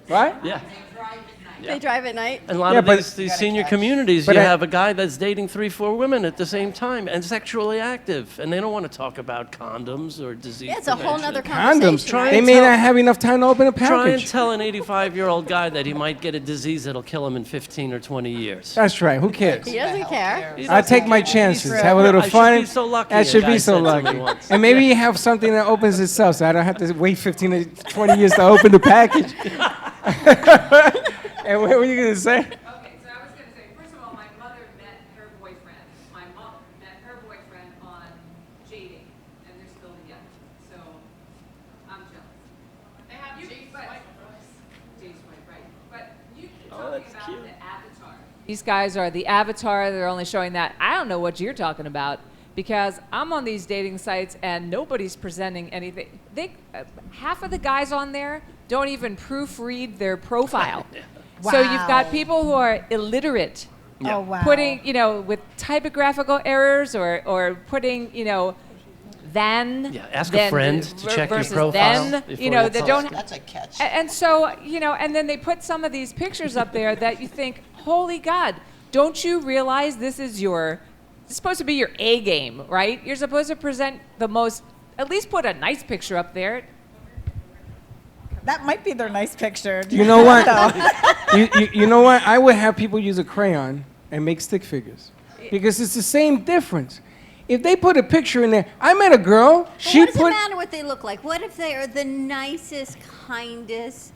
Right? Yeah. They drive at night. And a lot Yeah, of but- these senior communities, But you I- have a guy that's dating 3-4 women at the same time and sexually active, and they don't want to talk about condoms or disease. Yeah, it's a whole nother prevention. conversation. Condoms. right? They may not have enough time to open a Try and package. tell an 85-year-old guy that he might get a disease that'll kill him in 15 or 20 years. That's right. Who cares? He doesn't care. I take my chances. Have a little I should fun. be so lucky, I a should guy be so said to me lucky. once. And maybe you have something that opens itself, so I don't have to wait 15 to 20 years to open the package. And what were you going to say? Okay, so I was going to say, first of all, my mother met her boyfriend. My mom met her boyfriend on dating, and they're still together. So I'm jealous. They have These guys are the avatar. They're only showing that. I don't know what you're talking about because I'm on these dating sites and nobody's presenting anything. Half of the guys on there don't even proofread their profile. Wow. So you've got people who are illiterate. Oh, wow. Putting, with typographical errors or putting, then. Yeah, ask a then friend to check your versus profile. Then, before they you don't. That's a catch. And so, and then they put some of these pictures up there that you think, holy God, don't you realize this is supposed to be your A game, right? You're supposed to present at least put a nice picture up there. That might be their nice picture. You know what? you know what? I would have people use a crayon and make stick figures because it's the same difference. If they put a picture in there, I met a girl. What does it matter what they look like? What if they are the nicest, kindest,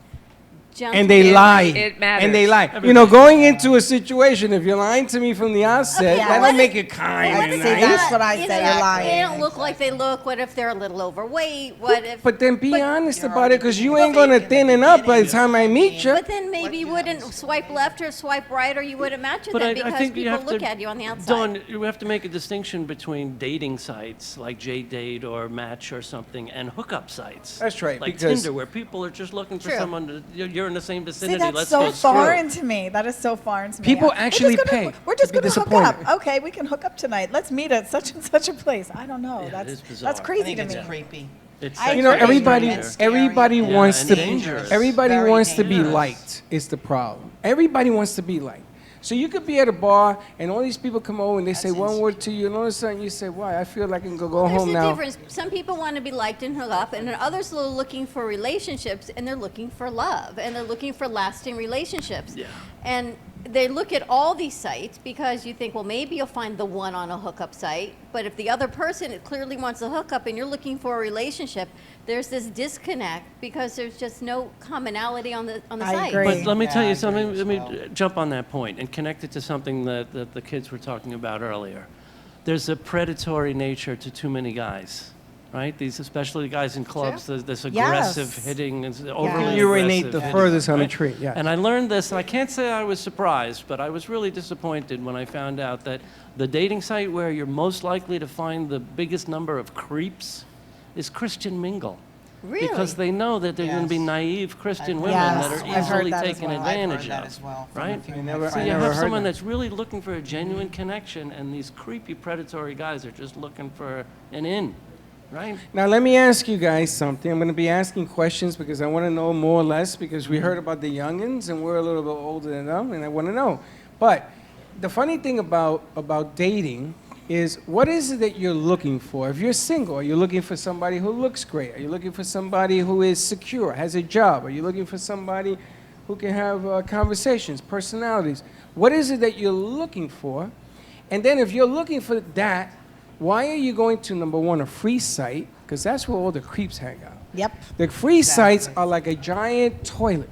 and they lie. It matters. And they lie. Going into a situation, if you're lying to me from the outset, that don't make it kind and nice. That's what I say. You're lying. They don't look like they look. What if they're a little overweight? What if? But then be honest about it, because you ain't gonna thinning up by the time I meet you. But then maybe you wouldn't swipe left or swipe right, or you wouldn't match with But them I because think you people have look to, at you on the outside. Dawn, you have to make a distinction between dating sites like JDate or Match or something and hookup sites. That's right. Like because Tinder, where people are just looking for True. someone you're in the same See, vicinity. that's Let's so go foreign screw. to me. That is so foreign to me. People actually pay. We're just to be going to hook disappointed. up. Okay, we can hook up tonight. Let's meet at such and such a place. I don't know. Yeah, it is that's bizarre. crazy I think to it's me. creepy. It's everybody dangerous. wants to be dangerous. liked. Is the problem. Everybody wants to be liked. So you could be at a bar and all these people come over and they say one word to you, and all of a sudden you say, "Why? I feel like I can go There's home a now." difference. Some people want to be liked and hook up, and then others are looking for relationships, and they're looking for love, and they're looking for lasting relationships. Yeah. And they look at all these sites because you think, well, maybe you'll find the one on a hookup site, but if the other person clearly wants a hookup and you're looking for a relationship, there's this disconnect because there's just no commonality on the site. But let me tell you something. Let me jump on that point and connect it to something that the kids were talking about earlier. There's a predatory nature to too many guys, right? These, especially guys in clubs, this aggressive hitting, and overly You aggressive urinate the hitting, furthest on the right? tree. Yeah. And I learned this, and I can't say I was surprised, but I was really disappointed when I found out that the dating site where you're most likely to find the biggest number of creeps is Christian Mingle. Really? Because they know that they're going to be naive Christian women Yes, that are I've heard easily that as taken well. advantage I've heard that of. as well from Right? a few I of my never- So friends. you never have heard someone that. that's really looking for a genuine connection, and these creepy predatory guys are just looking for an in, right? Now let me ask you guys something. I'm going to be asking questions because I want to know more or less because we heard about the youngins and we're a little bit older than them, and I want to know. But the funny thing about dating is what is it that you're looking for? If you're single, are you looking for somebody who looks great? Are you looking for somebody who is secure, has a job? Are you looking for somebody who can have conversations, personalities? What is it that you're looking for? And then if you're looking for that, why are you going to, number one, a free site? Because that's where all the creeps hang out. Yep. The free sites are like a giant toilet.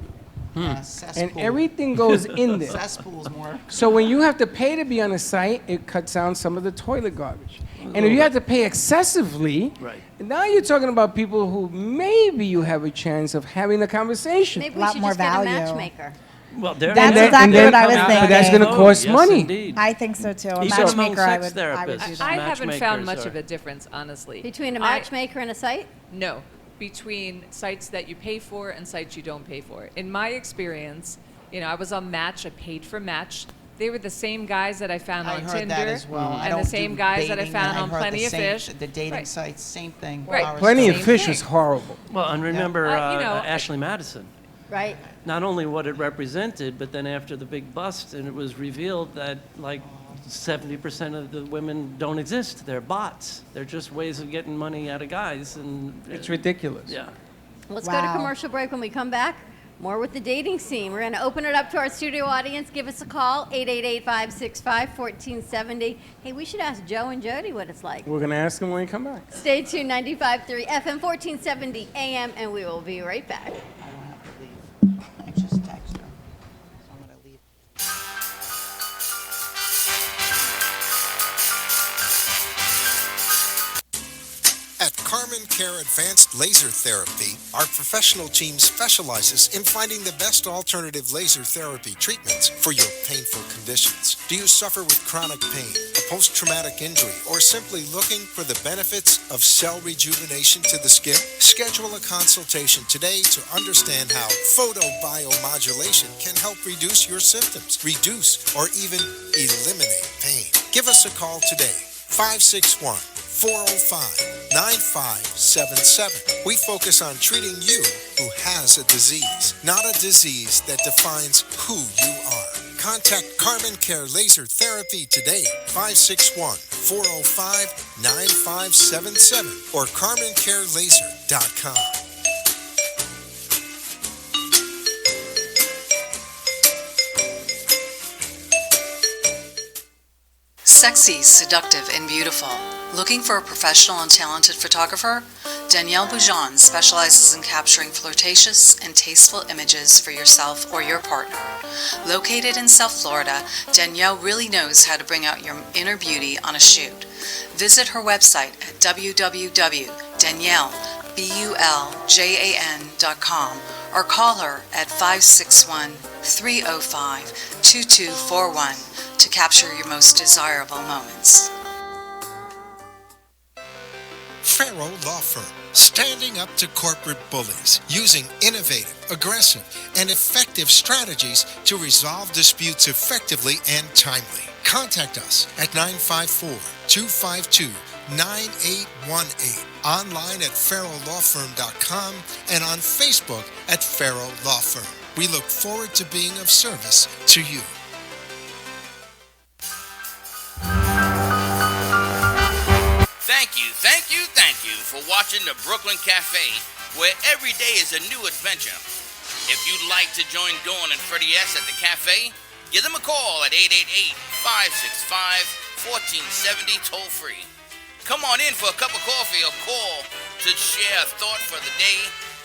And Cesspool. everything goes in there. Cesspools more. So when you have to pay to be on a site, it cuts down some of the toilet garbage. And if you have to pay excessively, Right. now you're talking about people who maybe you have a chance of having a conversation. Maybe we Lot should more just get a value. matchmaker. Well, That's exactly what I was But that's thinking. going to cost yes, money. Indeed. I think so too. A Even among matchmaker, I sex would do therapists. that. I haven't found Matchmakers much are- of a difference, honestly. Between a I- matchmaker and a site? No, between sites that you pay for and sites you don't pay for. In my experience, I was on Match. I paid for Match. They were the same guys that I found I on heard Tinder, that as well. I and don't the same do guys that I dating, found and on heard Plenty the of same- Fish. The dating Right. sites, same thing. Right. Horror Plenty of stories. Fish thing. is horrible. Well, and remember Ashley Madison. Right. Not only what it represented, but then after the big bust, and it was revealed that like 70% of the women don't exist. They're bots. They're just ways of getting money out of guys, and It's ridiculous. yeah. Let's go to Wow. commercial break. When we come back, more with the dating scene. We're going to open it up to our studio audience. Give us a call, 888-565-1470. Hey, we should ask Joe and Jody what it's like. We're going to ask them when we come back. Stay tuned, 95.3 FM, 1470 AM, and we will be right back. I don't have to leave. I just text her. So I'm going to leave. At Carmen Carmen Care Advanced Laser Therapy, our professional team specializes in finding the best alternative laser therapy treatments for your painful conditions. Do you suffer with chronic pain, a post-traumatic injury, or simply looking for the benefits of cell rejuvenation to the skin? Schedule a consultation today to understand how photobiomodulation can help reduce your symptoms, reduce or even eliminate pain. Give us a call today, 561-405-9577. We focus on treating you who has a disease, not a disease that defines who you are. Contact Carmen Care Laser Therapy today, 561-405-9577 or CarmenCareLaser.com. Sexy, seductive, and beautiful. Looking for a professional and talented photographer? Danielle Boujon specializes in capturing flirtatious and tasteful images for yourself or your partner. Located in South Florida, Danielle really knows how to bring out your inner beauty on a shoot. Visit her website at www.daniellebuljan.com or call her at 561-305-2241 to capture your most desirable moments. Farrow Law Firm, standing up to corporate bullies, using innovative, aggressive, and effective strategies to resolve disputes effectively and timely. Contact us at 954-252-9818, online at farrowlawfirm.com, and on Facebook at Farrow Law Firm. We look forward to being of service to you. Thank you for watching the Brooklyn Cafe, where every day is a new adventure. If you'd like to join Dawn and Freddie S. at the cafe, give them a call at 888-565-1470 toll-free. Come on in for a cup of coffee or call to share a thought for the day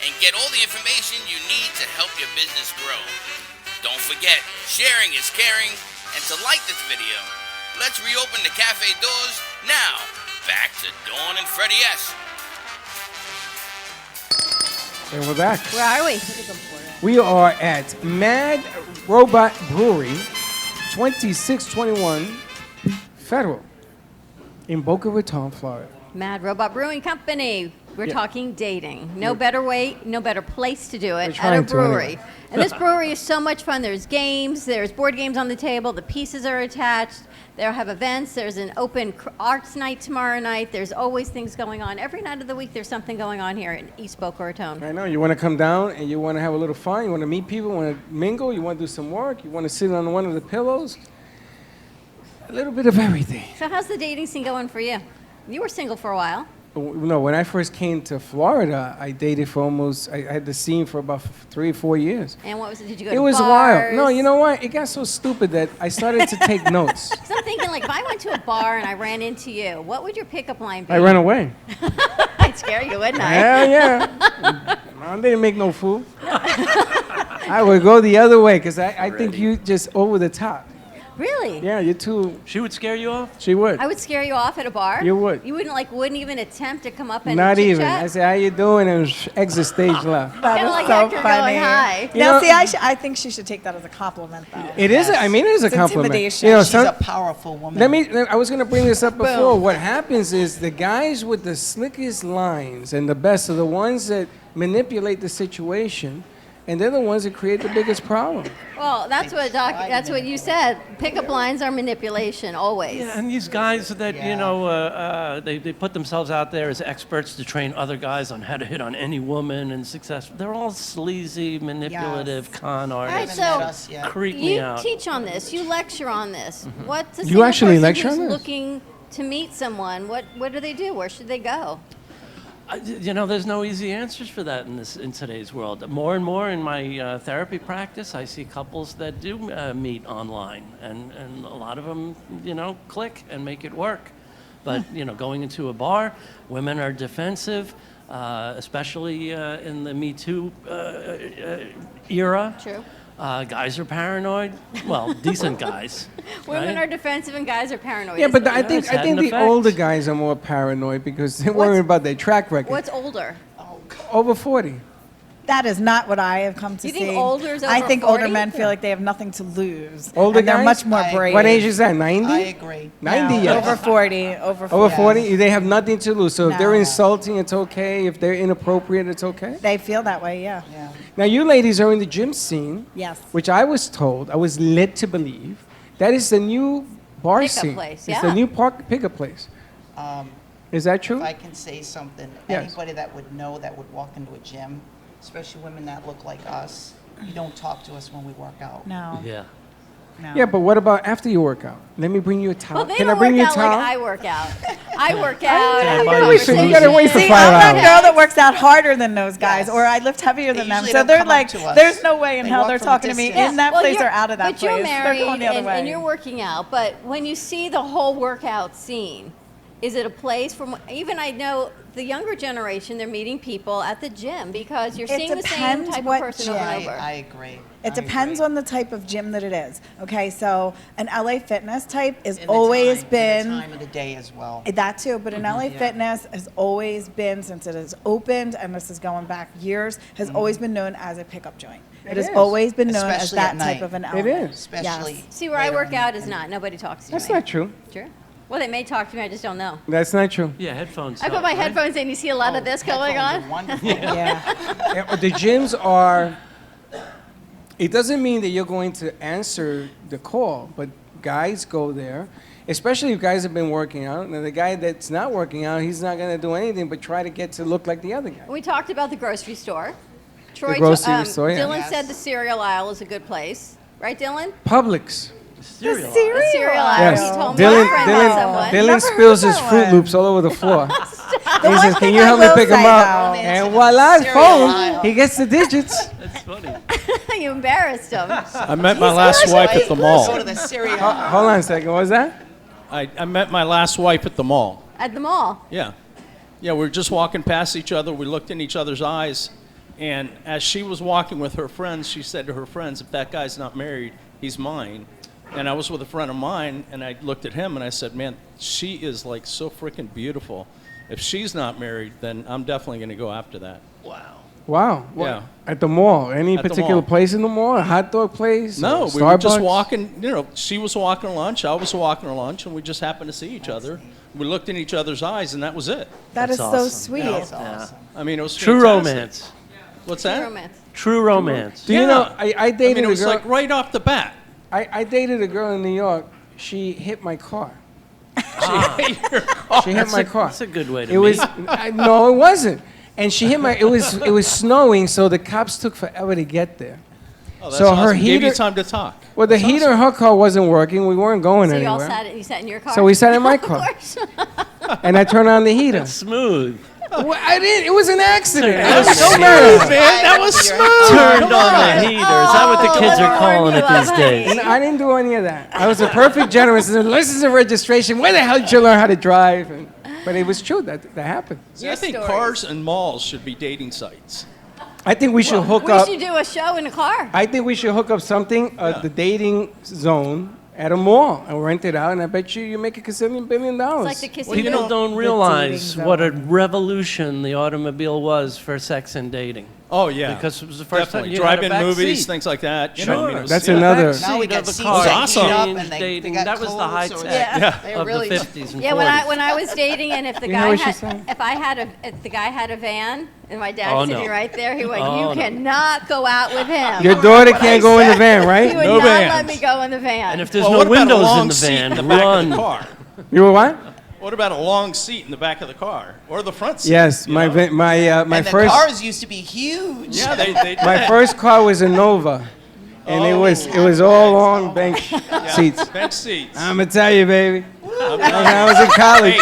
and get all the information you need to help your business grow. Don't forget, sharing is caring, and to like this video. Let's reopen the cafe doors now. Back to Dawn and Freddie S. And we're back. Where are we? We are at Mad Robot Brewery, 2621 Federal in Boca Raton, Florida. Mad Robot Brewing Company. We're Yeah. talking dating. No better way, no better place to do it at a trying to brewery. anyway. And this brewery is so much fun. There's games, there's board games on the table, the pieces are attached. They'll have events. There's an open arts night tomorrow night. There's always things going on. Every night of the week, there's something going on here in East Boca Raton. I know, you want to come down and you want to have a little fun, you want to meet people, you want to mingle, you want to do some work, you want to sit on one of the pillows. A little bit of everything. So how's the dating scene going for you? You were single for a while. No, when I first came to Florida, I dated for almost, I had the scene for about 3 or 4 years. And what was it? Did you go It to was bars? wild. No, you know what? It got so stupid that I started to take notes. So I'm thinking, like, if I went to a bar and I ran into you, what would your pickup line be? I ran away. I'd scare you, wouldn't I? Hell yeah. I didn't make no fool. I would go the other way because I think you just over the top. Really? Yeah, you're too. She would scare you off? She would. I would scare you off at a bar? You would. You wouldn't even attempt to come up and Not even. chit-chat? I said, how you doing? And exit stage left. That Kinda is like so after funny. going high. You Now, know- see, I think she should take that as a compliment, though. It is. I mean, it is a It's compliment. intimidation. You know, She's some- a powerful woman. I was going to bring this up before. What happens is the guys with the slickest lines and the best are the ones that manipulate the situation, and they're the ones that create the biggest problem. Well, that's what you said. Pickup lines are manipulation, always. Yeah, and these guys that, you know, they put themselves out there as experts to train other guys on how to hit on any woman and successful. They're all sleazy, manipulative con All right, artists. so Creep me you out. teach on this. You lecture on this. What's a You single actually person lecture who's on this? looking to meet someone? What do they do? Where should they go? You know, there's no easy answers for that in today's world. More and more in my therapy practice, I see couples that do meet online, and a lot of them, you know, click and make it work. But you know, going into a bar, women are defensive, especially in the Me Too era. True. Guys are paranoid. Well, decent guys. Women right? are defensive and guys are paranoid. Yeah, but That's I what it think is. I think the older guys are more paranoid because they're worried about their track record. What's older? Over 40. That is not what I have come to You see. think older is I over think 40? older men feel like they have nothing to lose. Older and they're guys? much more brave. What age is that? 90? I agree. 90, No, yes. over 40. Over 40. Over 40? They have nothing to lose. So if they're No. insulting, it's okay. If they're inappropriate, it's okay. They feel that way, yeah. Now, you ladies are in the gym scene. Yes. Which I was told, I was led to believe, that is the new bar Pickup scene. place, It's the yeah. new pickup place. Is that true? If I can say something, Yes. anybody that would know that would walk into a gym, especially women that look like us, you don't talk to us when we work out. No. Yeah. Yeah, but what about after you work out? Let me bring you a towel. Well, they Can I don't bring work you a out towel? like I work out. I work out. I have gotta wait for- you gotta wait for See, 5 I'm that hours. girl that works out harder than those guys, or I lift heavier than them. usually So don't they're come up like, to us. there's no way in They hell walk they're from a talking to me distance. in that Well, place you're- or out of that but place. you're They're married going the other way. and you're working out. But when you see the whole workout scene, is it a place from? Even I know the younger generation, they're meeting people at the gym because you're It seeing the same depends type of what person gym. over and over. I agree. It depends on the type of gym that it is. Okay, so an LA Fitness type has And the always time, been and the time of the day as well. that too, but in LA Yeah. Fitness has always been, since it has opened, and this is going back years, has always been known as a pickup joint. It has is. always been known as Especially that at type night. of an It element. is. Especially See, where I later work in- out is not. Nobody talks to That's me. not true. Sure. Well, they may talk to me. I just don't know. That's not true. Yeah, headphones. I put help, my right? headphones in. You see a lot of this going on. Wonderful. Yeah, the gyms are. It doesn't mean that you're going to answer the call, but guys go there, especially if guys have been working out. And the guy that's not working out, he's not going to do anything but try to get to look like the other guy. We talked about the grocery store. The grocery store, yeah. Dylan Yes. said the cereal aisle is a good place, right, Dylan? Publix. Cereal. The cereal aisle. Yes. He told Dylan, me. My friend had someone. Dylan spills his Fruit Loops all over the floor. He says, "Can you help me pick them up?" And voila, phone. He gets the digits. That's funny. You embarrassed him. I met my last wife at the mall. Go to the cereal. Hold on a second. What was that? I met my last wife at the mall. At the mall. Yeah. Yeah, we were just walking past each other. We looked in each other's eyes. And as she was walking with her friends, she said to her friends, if that guy's not married, he's mine. And I was with a friend of mine, and I looked at him and I said, man, she is like so freaking beautiful. If she's not married, then I'm definitely going to go after that. Wow. Wow. Yeah. At the mall. Any At the particular mall. place in the mall? A hot dog place? No, Or we were just Starbucks? walking, she was walking to lunch, I was walking to lunch, and we just happened to see each other. We looked in each other's eyes, and that was it. That is so awesome. sweet. Yeah. I mean, it was True fantastic. romance. What's that? Romance. True romance. Do you know, I dated it a was girl. like right off the bat. I dated a girl in New York. She hit my car. She hit my car. That's a good way to It was meet. no, it wasn't. And she hit my. It was snowing, so the cops took forever to get there. Oh, that's so awesome. her Gave heater. you time to talk. Well, the heater in her car wasn't working. We weren't going So you all anywhere. sat in your car? So we sat in my Of car. course. And I turned on the heater. Smooth. Well, I didn't. It was an accident. That I was was so smooth, mad. man. That was smooth. Turned on the heater. Is that what the kids are calling it these days? And I didn't do any of that. I was a perfect gentleman. I said, "This is a registration. Where the hell did you learn how to drive?" But it was true that happened. See, I think cars and malls should be dating sites. I think we should hook We up. should do a show in a car. I think we should hook up something, the dating zone at a mall and rent it out, and I bet you make a $1 billion. It's like the kissing People booth. don't realize what a revolution the automobile was for sex and dating. Oh yeah, Because it was the first time definitely you had a drive-in back movies, seat. things like that. You Sure. know, I mean, it was, That's yeah. another. Now we Seat got of the seats car. that awesome. heat up Change and they dating. got That was the high clothes, so tech it's- they of really- the 50s and Yeah, 40s. when I was dating, and if the You know guy what she's had, saying? if the guy had a van, and my dad Oh, sitting no. right there, he went, Oh, "You no. cannot go out with him." Your daughter can't go in the van, He right? would No not vans. let me go in the van. And if there's Well, no what about a windows long in the seat van, in the back run. of the car? You were what? What about a long seat in the back of the car or the front seat? Yes, you my know? my And the first cars used to be huge. Yeah, they my first car was a Nova, and it was all long bench seats. bench seats. I'm gonna tell you, baby. When I was in college,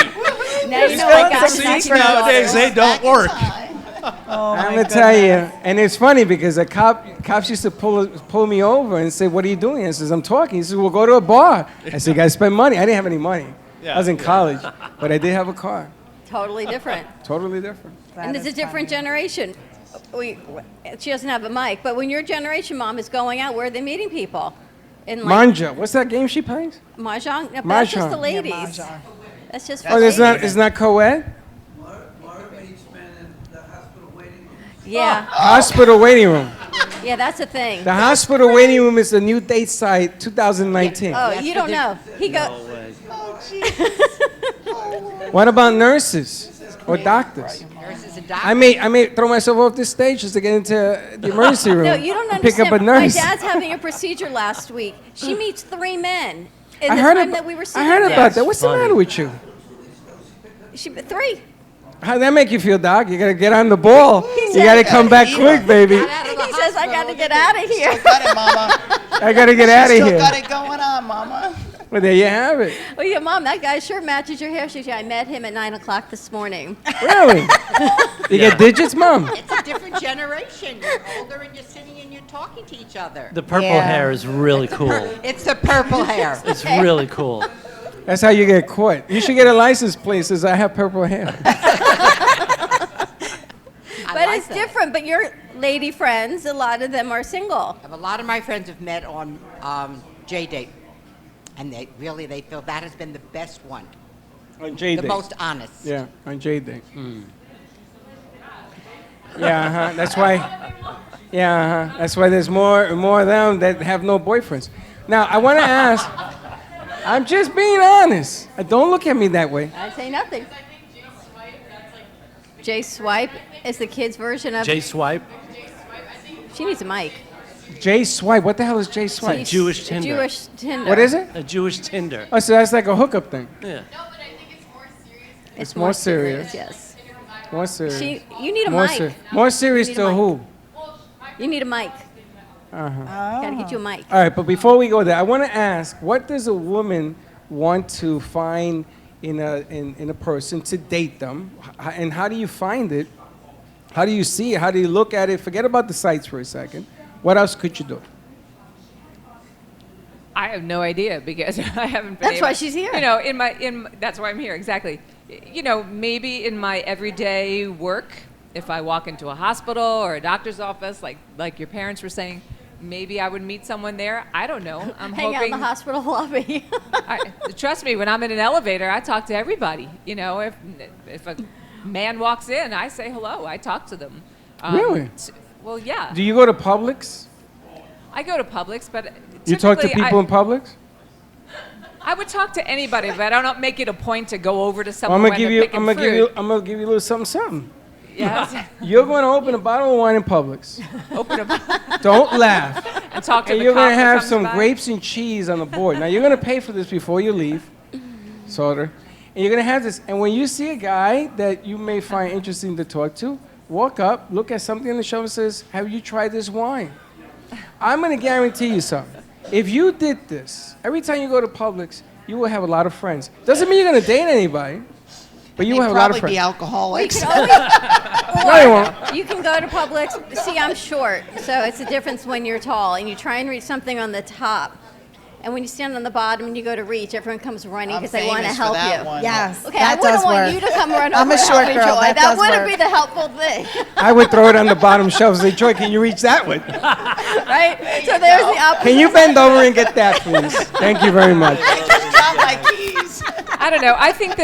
now you know I got seats secret nowadays orders. they don't work. I'm gonna tell you, and it's funny because cops used to pull me over and say, "What are you doing?" I says, "I'm talking." He says, "Well, go to a bar." I said, "You gotta spend money." I didn't have any money. I was in college, but I did have a car. Totally different. Totally different. And it's a different generation. She doesn't have a mic, but when your generation mom is going out, where are they meeting people? In Manja. What's that game she plays? Mahjong? No, Mahjong. that's just the ladies. Yeah, That's just for Oh, ladies. it's not co-ed? Yeah. Hospital waiting room. Yeah, that's a thing. The hospital waiting room is the new date site 2019. Oh, you don't know. He goes. What about nurses or doctors? Nurses and doctors. I may throw myself off this stage just to get into the emergency room. No, you don't and pick understand. up a nurse. My dad's having a procedure last week. She meets 3 men in I the heard time about, that we were I sitting heard there. about that. What's the matter with you? 3. How'd that make you feel, Doc? You gotta get on the ball. You gotta come back quick, baby. He says, I got to get out of here. Got it, Mama. I gotta get out of Still here. got it going on, Mama. Well, there you have it. Well, yeah, Mom, that guy sure matches your hair. She said, I met him at 9 o'clock this morning. Really? You get digits, Mom? It's a different generation. You're older and you're sitting and you're talking to each other. The purple hair is really cool. It's the purple hair. It's really cool. That's how you get caught. You should get a license plate that says I have purple hair. But it's different. But your lady friends, a lot of them are single. A lot of my friends have met on J-Date. And they feel that has been the best one. On J-Date. The most honest. Yeah, on J-Date. Yeah, uh-huh. That's why. Yeah, uh-huh. That's why there's more of them that have no boyfriends. Now, I want to ask. I'm just being honest. Don't look at me that way. I say nothing. J Swipe is the kids' version of. J Swipe. She needs a mic. J Swipe. What the hell is J Swipe? It's a Jewish Tinder. Jewish Tinder. What is it? A Jewish Tinder. Oh, so that's like a hookup thing. Yeah. It's more serious. Yes. More serious. You need a more mic. More serious You need a to mic. who? You need a mic. Uh-huh. Gotta get you a mic. All right, but before we go there, I want to ask, what does a woman want to find in a person to date them, and how do you find it? How do you see it? How do you look at it? Forget about the sites for a second. What else could you do? I have no idea because I haven't been. That's why she's here. You know, that's why I'm here exactly. You know, maybe in my everyday work, if I walk into a hospital or a doctor's office, like your parents were saying, maybe I would meet someone there. I don't know. I'm Hang out in hoping. the hospital lobby. Trust me, when I'm in an elevator, I talk to everybody. You know, if a man walks in, I say hello. I talk to them. Really? Well, yeah. Do you go to Publix? I go to Publix, but You talk to typically people in Publix? I would talk to anybody, but I don't make it a point to go over to Well, someone I'm when gonna give they're you. picking I'm gonna fruit. give you. I'm gonna give you a little something. Yes. You're going to open a bottle of wine in Publix. Open a Don't laugh. and talk to And the you're cop going to that have comes some by. grapes and cheese on the board. Now, you're going to pay for this before you leave, sort of. And you're going to have this. And when you see a guy that you may find interesting to talk to, walk up, look at something on the shelf and says, have you tried this wine? I'm going to guarantee you something. If you did this, every time you go to Publix, you will have a lot of friends. Doesn't mean you're going to date anybody, but you will have a lot of friends. Probably be alcoholics. You can always, No, you won't. you can go to Publix. See, I'm short, so it's a difference when you're tall, and you try and reach something on the top. And when you stand on the bottom and you go to reach, everyone comes running because they want to famous for help that you. one. Yes, Okay, that I wouldn't does want work. you to come run over I'm a and help short me, girl. Joy. That That does wouldn't work. be the helpful thing, I would throw it on the bottom shelf and say, Troy, can you reach that one? right? So there's the opposite. Can you bend over and get that, please? Thank you very much. Not my keys. I don't know. I think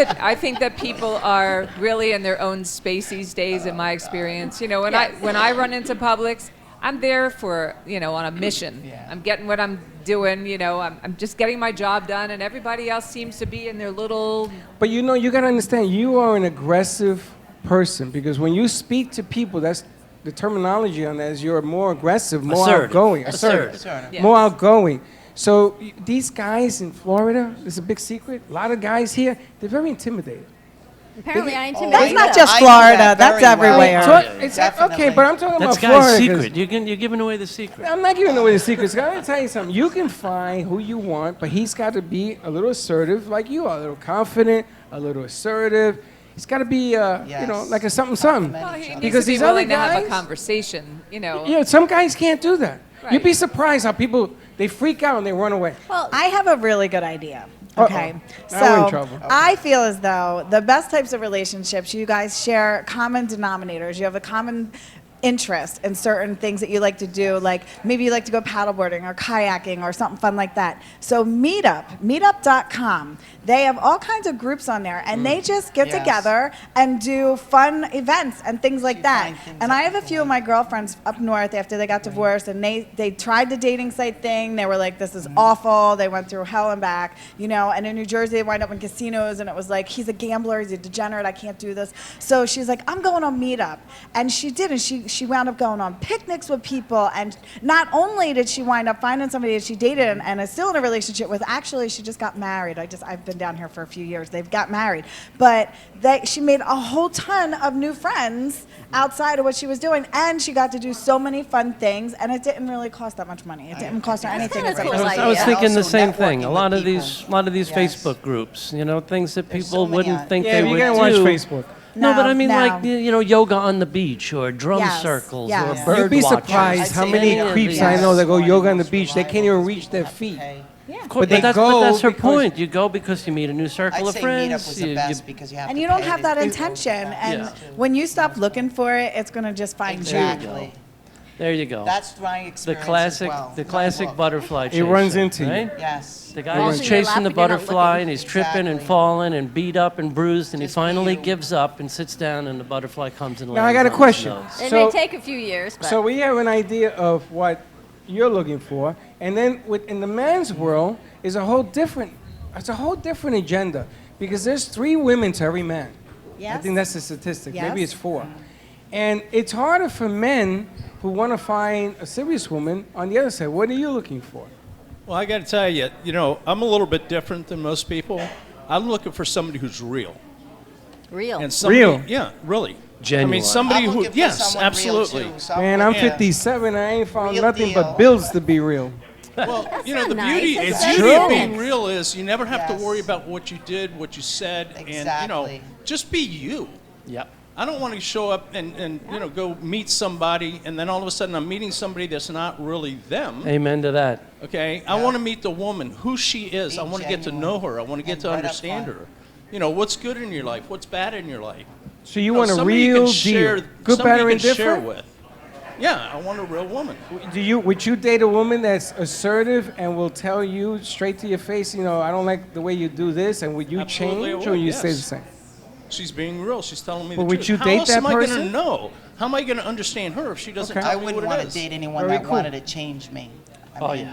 that people are really in their own space these days. In my experience, you know, when I run into Publix, I'm there for, you know, on a mission. Yeah. I'm getting what I'm doing. You know, I'm just getting my job done, and everybody else seems to be in their little. But you know, you got to understand, you are an aggressive person because when you speak to people, that's the terminology on that is you're more aggressive, more Assertive. outgoing. Assertive. Yes. More outgoing. So these guys in Florida, this is a big secret. A lot of guys here, they're very intimidated. Apparently, I That's intimidated not them. just I do Florida. that That's very well. everywhere. Okay, but I'm talking That's about Florida. guy's 'cause secret. You're giving away the secret. I'm not giving away the secrets. I'm going to tell you something. You can find who you want, but he's got to be a little assertive like you are, a little confident, a little assertive. He's got to be, you know, like a something. Well, he needs Because to be these other willing to have a guys, conversation. You know. you know, some guys can't do that. Right. You'd be surprised how people, they freak out and they run away. Well, I have a really good idea. Uh-oh. Okay. Now we're in So trouble. I feel as though the best types of relationships, you guys share common denominators. You have a common interest in certain things that you like to do, like maybe you like to go paddleboarding or kayaking or something fun like that. So meetup.com, they have all kinds of groups on there, and they just get together and do fun events and things like that. And I have a few of my girlfriends up north after they got divorced, and they tried the dating site thing. They were like, this is awful. They went through hell and back, you know, and in New Jersey they wind up in casinos, and it was like, he's a gambler, he's a degenerate, I can't do this. So she's like, I'm going on Meetup. And she did, and she wound up going on picnics with people, and not only did she wind up finding somebody that she dated and is still in a relationship with, actually she just got married. I've been down here for a few years. They've got married. But she made a whole ton of new friends outside of what she was doing, and she got to do so many fun things, and it didn't really cost that much money. It didn't cost her anything. I was thinking the same thing. A lot of these Facebook groups, you know, things that people wouldn't think they would do. Yeah, you gotta watch Facebook. No, but I mean, like, you know, yoga on the beach or drum circles or bird You'd be watching. surprised how many creeps I know that go yoga on the beach. They can't even reach their feet. Yeah, of course, but that's her point. You go because you meet a new circle of friends. Meetup was the best because you have and to you don't pay have to- that intention, and when you stop looking for it, it's going to just find you. There you go. That's my experience The classic butterfly chase. It runs into you. right? Yes. The guy who's chasing the butterfly, and he's tripping and falling and beat up and bruised, and he finally gives up and sits down, and the butterfly comes and lands. Now I got a on his question. nose. It may take a few years, but So we have an idea of what you're looking for, and then in the man's world is a whole different agenda, because there's 3 women to every man. I think that's the statistic. Maybe it's 4. And it's harder for men who want to find a serious woman on the other side. What are you looking for? Well, I got to tell you, you know, I'm a little bit different than most people. I'm looking for somebody who's real. real. And somebody, Real? Yeah, really. Genuine. I mean, somebody I'm who, looking for yes, someone real, absolutely. too. Someone- Man, I'm Yeah. 57. I ain't found Real nothing deal. but bills to be real. Well, you know, not the nice. beauty, It's the so beauty of true. being real is you never have Yes. to worry about what you did, what you said, and, you know, Exactly. just be you. Yep. I don't want to show up and you know, go meet somebody, and then all of a sudden I'm meeting somebody that's not really them. Amen to that. Okay, I want to meet the woman, who she is. Be I want to get to genuine. know her. I want to get And to right up understand front. her. You know, what's good in your life, what's bad in your life. So you want a somebody you can real share- deal. Good, somebody bad, you or can share indifferent? with. Yeah, I want a real woman. Would you date a woman that's assertive and will tell you straight to your face, you know, I don't like the way you do this, and would you Absolutely, I change or would, you stay the yes. same? She's being real. She's telling me But the would truth. you How date else that am I going to person? know? How am I going to understand her if she doesn't Okay. tell I me wouldn't what want it to is? date anyone Very that cool. wanted to change me. Oh, mean, yeah.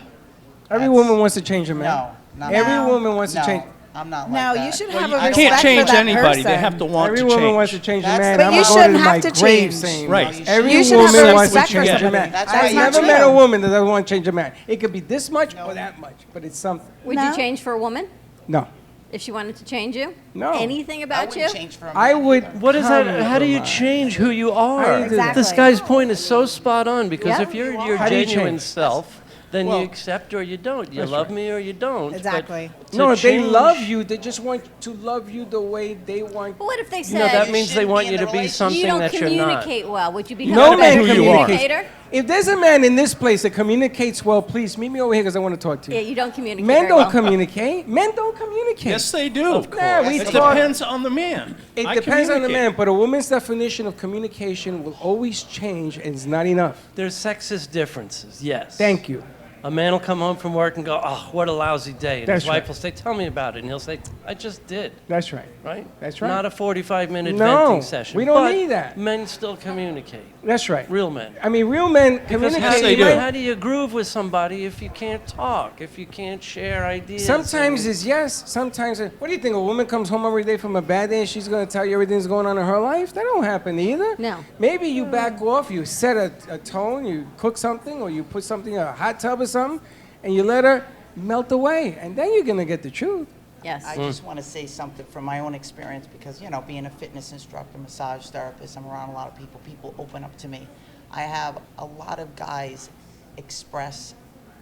Every That's- woman wants to change a man. No, not Every no, woman wants to no, change. I'm not like No, that. you should Well, have you a can't respect change for that anybody. They person. have to want Every to woman change. wants to change a That's- man. But I'm you gonna go shouldn't to my have to grave change. saying, Right. No, you every You should woman have wants to respect for change a somebody. man. That's I've right, you never do. met a woman that doesn't want to change a man. It could be this much or that much, but it's something. Would No. you change for a woman No. if she wanted to change you? No. Anything I about you? wouldn't change for a man. I would. What is that? comment How do you on change who you are? Exactly. This guy's point is so spot on, because Yeah. if you're your How do you genuine change? self, then Well, you accept or you don't. You That's love right. me or you don't. But Exactly. to No, they change- love you. They just want to love you the way they want. But what if they You said know, that You means they shouldn't want be you in to the be relationship. something you don't that you're not. communicate well. Would you become No a man better communicates. communicator? If there's a man in this place that communicates well, please meet me over here because I want to talk to you. Yeah, you don't communicate. Men very don't well. communicate. Men don't communicate. Yes, they do. Of course. Nah, we It talk. depends on the man. It I depends on the communicate. man, but a woman's definition of communication will always change, and it's not enough. There's sexist differences, yes. Thank you. A man will come home from work and go, oh, what a lousy day. And That's his wife right. will say, tell me about it. And he'll say, I just did. That's right. Right? That's right. Not a 45-minute No, venting session. we don't but need that. Men still communicate. That's right. Real men. I mean, real men Because communicate. Yes, they do. how do you groove with somebody if you can't talk, if you can't share ideas? Sometimes it's yes. Sometimes, what do you think? A woman comes home every day from a bad day and she's going to tell you everything's going on in her life? That don't happen either. No. Maybe you back off, you set a tone, you cook something, or you put something in a hot tub or something, and you let her melt away, and then you're going to get the truth. Yes. I just want to say something from my own experience because, you know, being a fitness instructor, massage therapist, I'm around a lot of people. People open up to me. I have a lot of guys express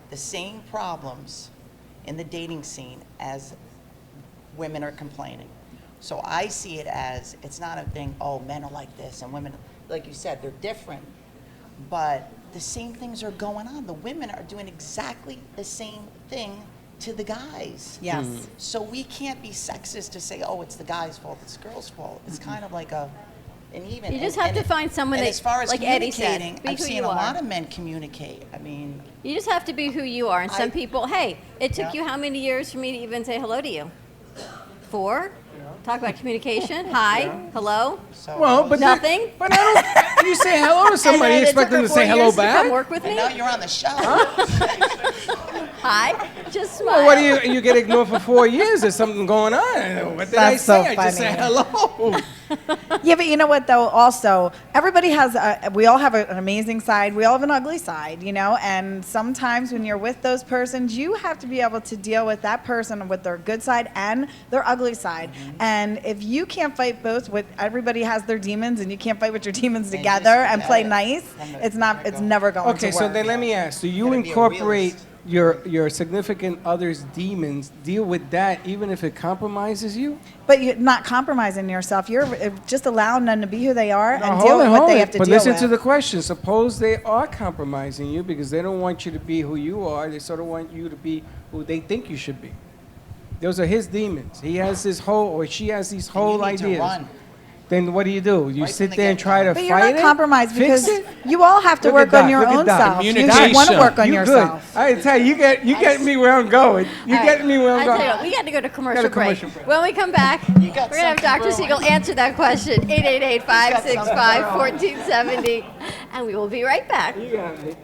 the same problems in the dating scene as women are complaining. So I see it as, it's not a thing, oh, men are like this and women, like you said, they're different. But the same things are going on. The women are doing exactly the same thing to the guys. Yes. So we can't be sexist to say, oh, it's the guy's fault, it's the girl's fault. It's kind of like And even You just have to find someone and that, as far as like Eddie said, communicating, be I've who seen you a are. lot of men communicate. I mean, You just have to be who you are. And some people, hey, it took you how many years for me to even say hello to you? 4? Talk about communication. Hi, hello. Well, but nothing. But I don't. You say hello to somebody, you expect them to say hello back. Come work with me. and now you're on the show. Hi, just smile. Well, what do you get ignored for 4 years? There's something going on. What did I That's say? so I just said funny. hello. Yeah, but you know what though? Also, everybody has. We all have an amazing side. We all have an ugly side, you know. And sometimes when you're with those persons, you have to be able to deal with that person with their good side and their ugly side. And if you can't fight both, with everybody has their demons, and you can't fight with your demons together and play nice, it's not. It's never going to Okay, work. so then let me ask: do you incorporate your significant other's demons? Deal with that, even if it compromises you? But you're not compromising yourself. You're just allowing them to be who they are Now, and deal with what they have to but deal listen with. to the question. Suppose they are compromising you because they don't want you to be who you are. They sort of want you to be who they think you should be. Those are his demons. He has this whole, or she has these whole need to ideas. run. Then what do? You sit there and try to But fight you're not it? compromised Fix because it? you all have to Look work at Doc, on your look at own Doc. self. You should want to work on You yourself. good. I tell you, you get me where I'm going. You All get right. me where I'm I going. tell you what, we got to go to commercial, Got a commercial break. break. When we come back, we're going to have Dr. Siegel answer that question, 888-565-1470, and we will be right back. You got me.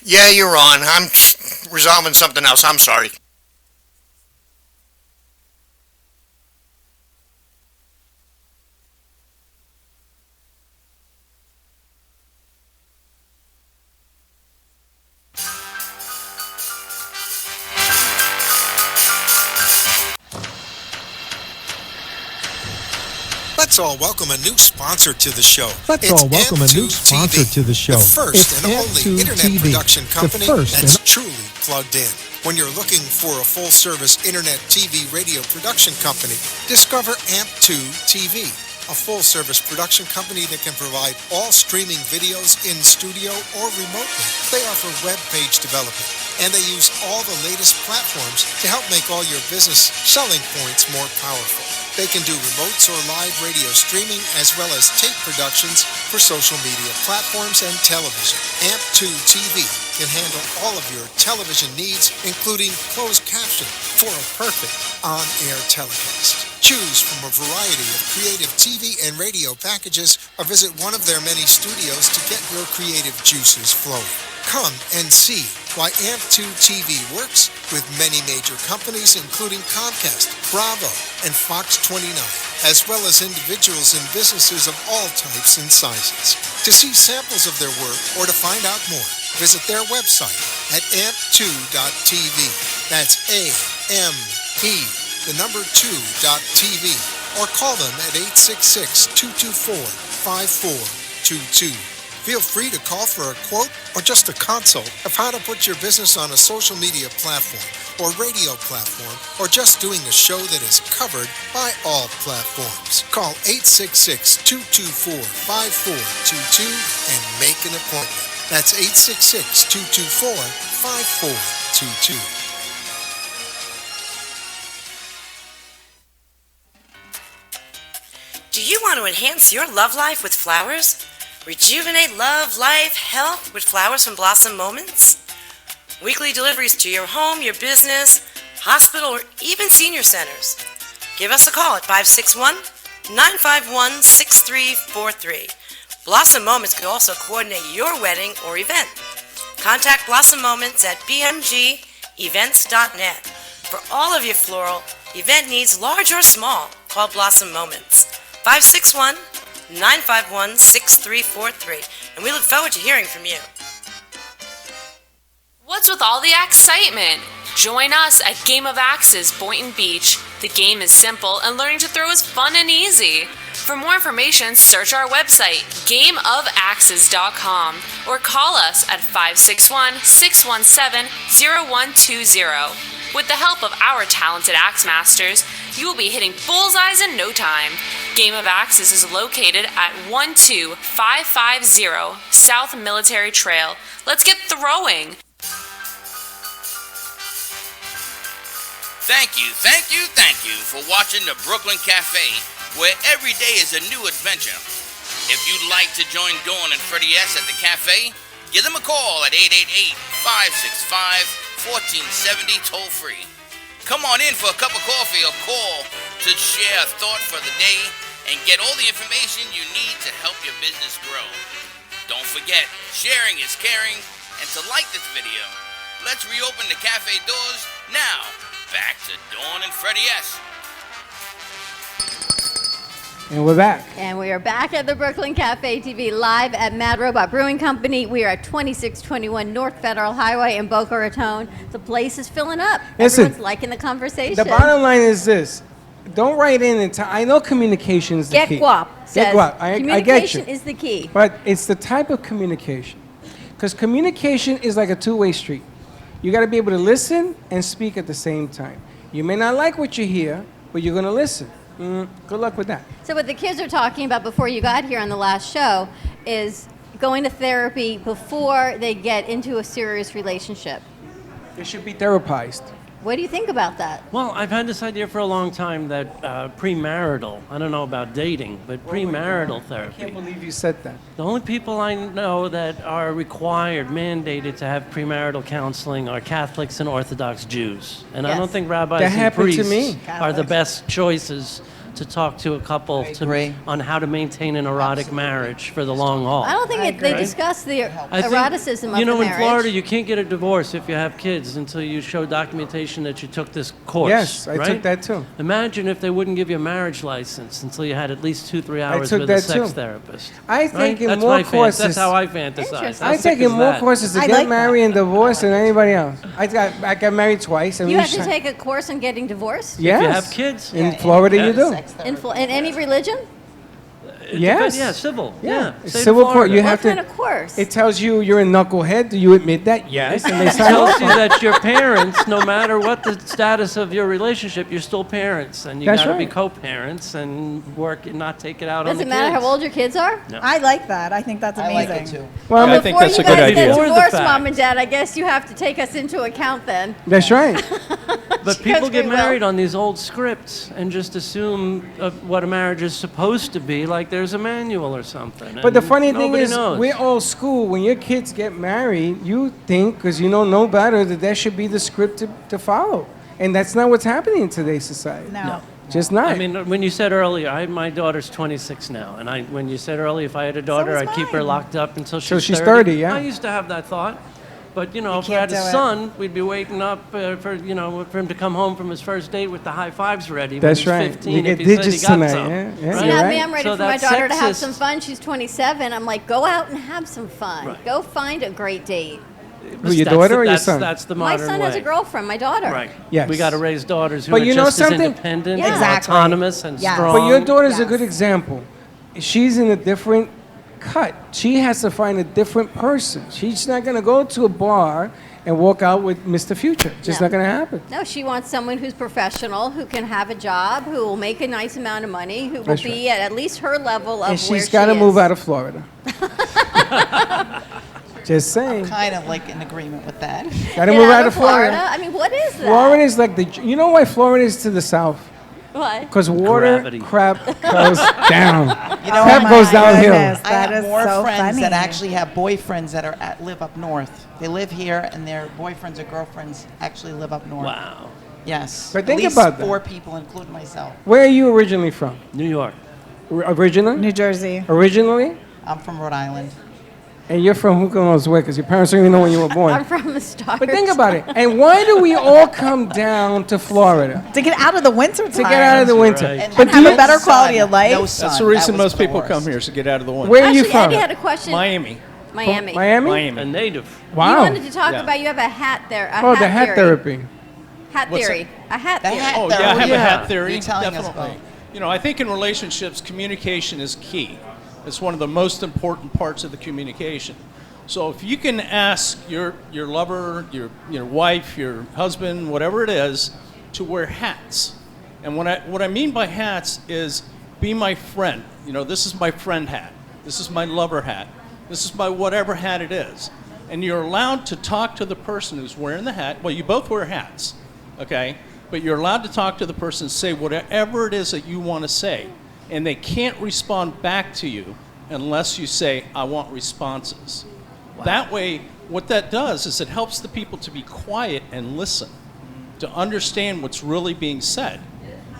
Yeah, you're on. I'm resolving something else. I'm sorry. Let's all welcome a new sponsor to the show. Let's It's all welcome a new AMP2 sponsor TV, to the show. The first It's and only AMP2 internet TV, production the company first that's and- truly plugged in. When you're looking for a full-service internet TV radio production company, discover AMP2 TV, a full-service production company that can provide all streaming videos in studio or remotely. They offer web page development, and they use all the latest platforms to help make all your business selling points more powerful. They can do remotes or live radio streaming as well as tape productions for social media platforms and television. AMP2 TV can handle all of your television needs, including closed caption for a perfect on-air telecast. Choose from a variety of creative TV and radio packages or visit one of their many studios to get your creative juices flowing. Come and see why AMP2 TV works with many major companies including Comcast, Bravo, and Fox 29, as well as individuals and businesses of all types and sizes. To see samples of their work or to find out more, visit their website at amp2.tv. That's AMP2.tv, or call them at 866-224-5422. Feel free to call for a quote or just a consult of how to put your business on a social media platform or radio platform, or just doing a show that is covered by all platforms. Call 866-224-5422 and make an appointment. That's 866-224-5422. Do you want to enhance your love life with flowers? Rejuvenate love, life, health with flowers from Blossom Moments? Weekly deliveries to your home, your business, hospital, or even senior centers. Give us a call at 561-951-6343. Blossom Moments can also coordinate your wedding or event. Contact Blossom Moments at bmgevents.net. For all of your floral event needs, large or small, call Blossom Moments. 561-951-6343. And we look forward to hearing from you. What's with all the excitement? Join us at Game of Axes, Boynton Beach. The game is simple and learning to throw is fun and easy. For more information, search our website, gameofaxes.com, or call us at 561-617-0120. With the help of our talented axe masters, you will be hitting bullseyes in no time. Game of Axes is located at 12550 South Military Trail. Let's get throwing! Thank you for watching the Brooklyn Cafe, where every day is a new adventure. If you'd like to join Dawn and Freddie S. at the cafe, give them a call at 888-565-1470 toll-free. Come on in for a cup of coffee or call to share a thought for the day and get all the information you need to help your business grow. Don't forget, sharing is caring, and to like this video. Let's reopen the cafe doors now. Back to Dawn and Freddie S. And we're back. And we are back at the Brooklyn Cafe TV live at Mad Robot Brewing Company. We are at 2621 North Federal Highway in Boca Raton. The place is filling up. Listen, Everyone's liking the conversation. The bottom line is this. Don't write in and I know communication is the Get key. guap. Get guap. I get you. Communication is the key. But it's the type of communication. Because communication is like a two-way street. You got to be able to listen and speak at the same time. You may not like what you hear, but you're going to listen. Good luck with that. So what the kids are talking about before you got here on the last show is going to therapy before they get into a serious relationship. They should be therapized. What do you think about that? Well, I've had this idea for a long time that premarital, I don't know about dating, but premarital therapy. I can't believe you said that. The only people I know that are required, mandated to have premarital counseling are Catholics and Orthodox Jews. And I don't think rabbis That and happened to priests me. are the best choices to talk to a couple on how to maintain an erotic marriage for the long haul. I don't think they discuss the I think, eroticism of you know, the in marriage. Florida, you can't get a divorce if you have kids until you show documentation that you took this course. Yes, I right? took that too. Imagine if they wouldn't give you a marriage license until you had at least 2-3 hours took with a that sex too. therapist. I think in That's more my courses. That's how I fantasize. I take in more courses to get married and divorced than anybody else. I got married twice. And You we have to take a course on getting divorced? Yes. If you have kids. In Florida, you do. In any religion? Yes. Yeah, civil. Yeah. State of Civil court. Florida. You have to. What kind of course? It tells you you're a knucklehead. Do you admit that? Yes. And they It sign tells off you on it. that your parents, no matter what the status of your relationship, you're still parents, and you That's got to be right. co-parents and work and not take it out on Does the it matter kids. how old your kids are? No. I like that. I think that's amazing. I like it too. Well, I think that's a Before good you guys idea. get Before the divorced, fact. Mom and Dad, I guess you have to take us into account then. That's right. But She people goes get pretty well. married on these old scripts and just assume what a marriage is supposed to be, like there's a manual or something. But the and funny thing nobody is, knows. we're old school. When your kids get married, you think, because you know no better, that should be the script to follow. And that's not what's happening in today's society. No. Just not. I mean, when you said earlier, my daughter's 26 now, and when you said earlier, if I had a daughter, is I'd keep her mine. locked up until Till she's she's 30, yeah. I used to have that thought. But, you know, if we can't had a do it. son, we'd be waiting up for him to come home from his first date with the high fives ready That's when he's right. 15 You if get he said he digits got tonight, some. yeah, yeah. Right? See, You're now right. me, I'm ready So for my that's daughter to have sexist. some fun. She's 27. I'm like, go out and have some fun. Right. Go find a great date. Who, your That's daughter the- or your that's- son? That's the My modern son way. has a girlfriend, my daughter. Right. Yes. We got to raise daughters who But are you know just as something? independent, Yeah. and Exactly. autonomous, and Yes. strong. But your daughter's a Yes. good example. She's in a different cut. She has to find a different person. She's not going to go to a bar and walk out with Mr. Future. Just No. not going to happen. No, she wants someone who's professional, who can have a job, who will make a nice amount of money, who will That's be at least her level of And where she's she got to is. move out of Florida. Just saying. Kind of like in agreement with that. Got to Get move out out of Florida. I mean, what is that? Florida is like the. You know why Florida is to the south? What? Because water Gravity. crap goes down. You know, Crap my goes downhill. goodness. I That have is more so friends funny. that actually have boyfriends that live up north. They live here, and their boyfriends or girlfriends actually live up north. Wow. Yes. But think At least about that. 4 people, including myself. Where are you originally from? New York. Originally? New Jersey. Originally? I'm from Rhode Island. And you're from who knows where, because your parents don't even know when you were born. I'm from the start. But think about it. And why do we all come down to Florida? To get out of the winter time. To get out of the winter. Right. And, But have do a you- better quality of life. No sun. That's the reason That was most people come worst. here is to get out of the winter. Where are you Actually, from? Eddie had a question. Miami. Miami. Miami? Miami. A native. You Wow. wanted to talk Yeah. about, you have a hat there. A Oh, the hat theory. therapy. Hat What's theory. A hat The theory. hat Oh, yeah, I theory. have a Yeah. hat theory. You're telling us Definitely. about. You know, I think in relationships, communication is key. It's one of the most important parts of the communication. So if you can ask your lover, your wife, your husband, whatever it is, to wear hats. And what I mean by hats is be my friend. You know, this is my friend hat. This is my lover hat. This is my whatever hat it is. And you're allowed to talk to the person who's wearing the hat. Well, you both wear hats, okay? But you're allowed to talk to the person and say whatever it is that you want to say. And they can't respond back to you unless you say, I want responses. Wow. That way, what that does is it helps the people to be quiet and listen, to understand what's really being said.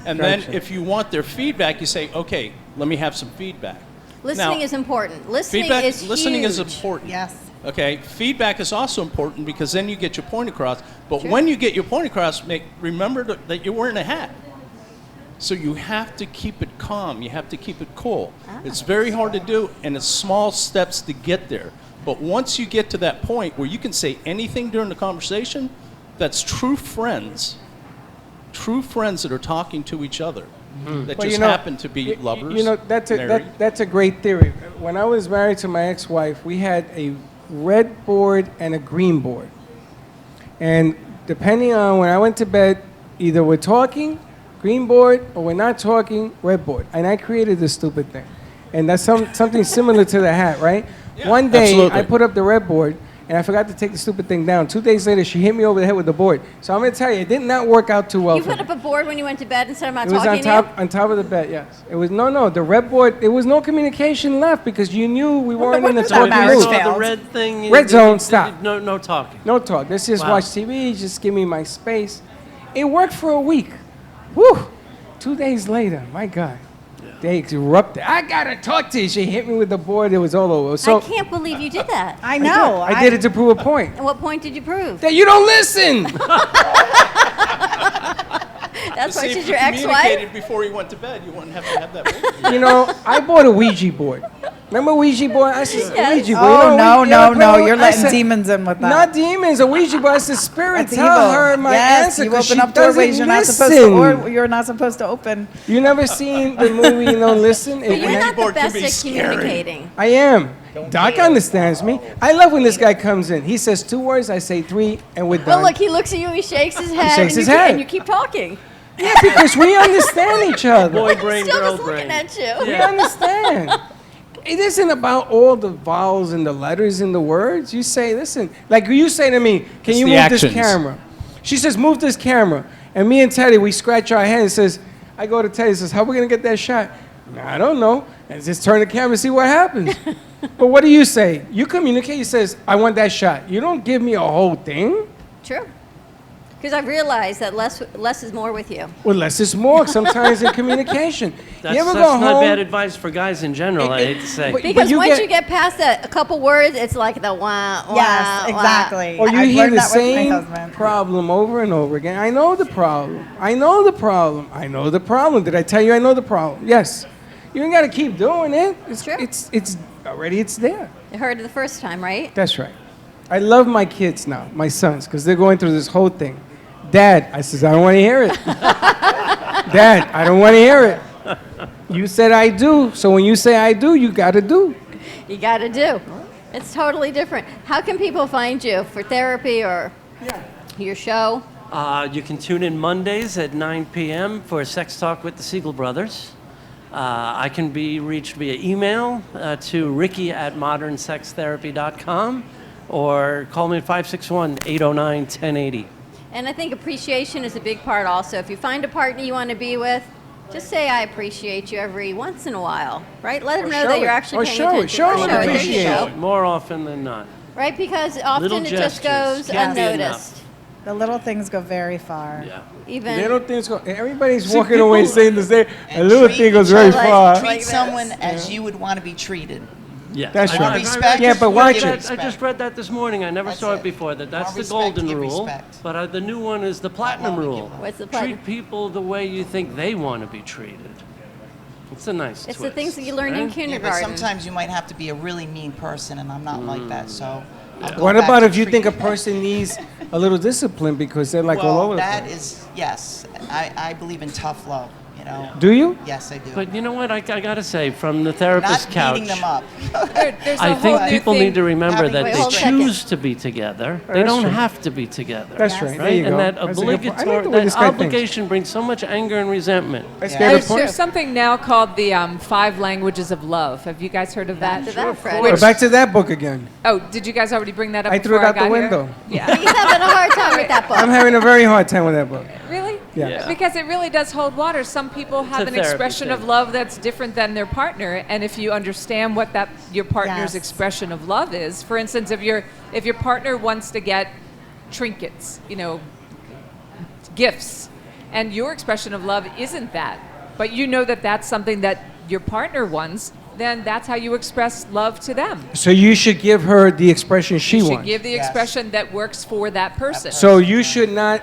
And then if you want their feedback, you say, okay, let me have some feedback. Listening is important. Listening is huge. Listening is important. Yes. Okay, feedback is also important because then you get your point across. But when you get your point across, remember that you're wearing a hat. So you have to keep it calm. You have to keep it cool. It's very hard to do, and it's small steps to get there. But once you get to that point where you can say anything during the conversation, that's true friends that are talking to each other. That just happen to be lovers. You know, that's a great theory. When I was married to my ex-wife, we had a red board and a green board. And depending on when I went to bed, either we're talking, green board, or we're not talking, red board. And I created this stupid thing. And that's something similar to the hat, right? Yeah, one day, absolutely. I put up the red board, and I forgot to take the stupid thing down. 2 days later, she hit me over the head with the board. So I'm going to tell you, it did not work out too well You for put me. up a board when you went to bed instead of not It was talking on top of the bed, yes. It was, no, the red board, there was no communication left because you knew we weren't in the talking mood. The red thing. Red zone, stop. No talking. No talk. Let's just Wow. watch TV, just give me my space. It worked for a week. Whew. 2 days later, my God. They erupted. I gotta talk to you. She hit me with the board. It was all over. So I can't believe you did that. I know. I did it to prove a point. And what point did you prove? That you don't listen. That's why See, she's if your you ex-wife? communicated before you went to bed, you wouldn't have to have that board. You know, I bought a Ouija board. Remember Ouija board? I said, Yes. Ouija board. Oh, no, you know, no, you're I letting said, demons in with that. Not demons, a Ouija board. I said, Spirit, That's tell evil. her my yes, answer. you 'Cause open she up doorways doesn't you're not supposed listen. to, or you're not supposed to open. You never seen the movie You Don't Listen? But you're not the board can best be at scary. communicating. I am. Doc understands me. I love when this guy comes in. He says 2 words, I say 3, and we're done. Well, look, he looks at you, he shakes his head, shakes and, his you head. and you keep talking. Yeah, because we understand each other. Boy brain, Still girl just looking brain. at you. We understand. It isn't about all the vowels and the letters and the words. You say, listen, like you say to me, can It's you the move actions. this camera? She says, move this camera. And me and Teddy, we scratch our head and says, I go to Teddy and says, how are we going to get that shot? I don't know. And just turn the camera and see what happens. But what do you say? You communicate. You says, I want that shot. You don't give me a whole thing. True. Because I've realized that less is more with you. Well, less is more sometimes in communication. That's, you ever that's go not home? bad advice for guys in general, I hate to say. Because you once get- you get past a couple words, it's like the wah, wah, Yes, wah. exactly. Or you I've hear learned the that with my same husband. problem over and over again. I know the problem. I know the problem. I know the problem. Did I tell you I know the problem? Yes. You ain't got to keep doing it. It's True. It's already. It's there. You heard it the first time, right? That's right. I love my kids now, my sons, because they're going through this whole thing. Dad, I says I don't want to hear it. Dad, I don't want to hear it. You said I do, so when you say I do, you got to do. You got to do. It's totally different. How can people find you for therapy or your show? You can tune in Mondays at 9 p.m. for Sex Talk with the Siegel Brothers. I can be reached via email to ricky@modernsextherapy.com or call me at 561-809-1080. And I think appreciation is a big part also. If you find a partner you want to be with, just say I appreciate you every once in a while, right? Let them Or know show that you're it. actually Or paying show it. attention. Show Or it there you appreciation. go. More often than not. Right? Because often Little it just gestures. goes Can't be unnoticed. The little things go very far. Yeah. Even Little things go. Everybody's See, walking away people- saying the same. A And little treat thing goes each very other- far. Treat Like someone this. as you would want to be treated. Yeah, That's I- right. I- I Respect. Yeah, but watch Give it. respect. I just read that this morning. I never That's saw it it. before. That's Want the respect, golden give rule. respect. But the new one is the platinum want to rule. give What's the platinum? Treat people the way you think they want to be treated. It's a nice it's the twist, things that you learned in right? Yeah, but kindergarten. sometimes you might have to be a really mean person, and I'm not like that. So, I'll go What back about to if you think a treating- person needs a little discipline because they're like all well, over the that place? is yes. I believe in tough love. You know. Do you? Yes, I do. But you know what? I gotta say, from the therapist Not couch, beating them up. I think people need to remember that Wait, they hold a second. choose to be together. They That's don't true. have to be together. That's right. There Right? you And go. that That's a good point. I like the way that this guy thinks. obligation brings so much anger and resentment. There's something now called the 5 languages of love. Have you guys heard of that? We're back to that book again. Oh, did you guys already bring that up? I threw it before out the got here? window. Yeah. He's having a hard time with that book. I'm having a very hard time with that book. Really? Yeah. Because it really does hold water. Some people have a an therapy expression of thing. love that's different than their partner, and if you understand what that your partner's Yes. expression of love is, for instance, if your partner wants to get trinkets, gifts, and your expression of love isn't that, but you know that that's something that your partner wants, then that's how you express love to them. So you should give her the expression she You should wants. give the expression that works for that person. So you should not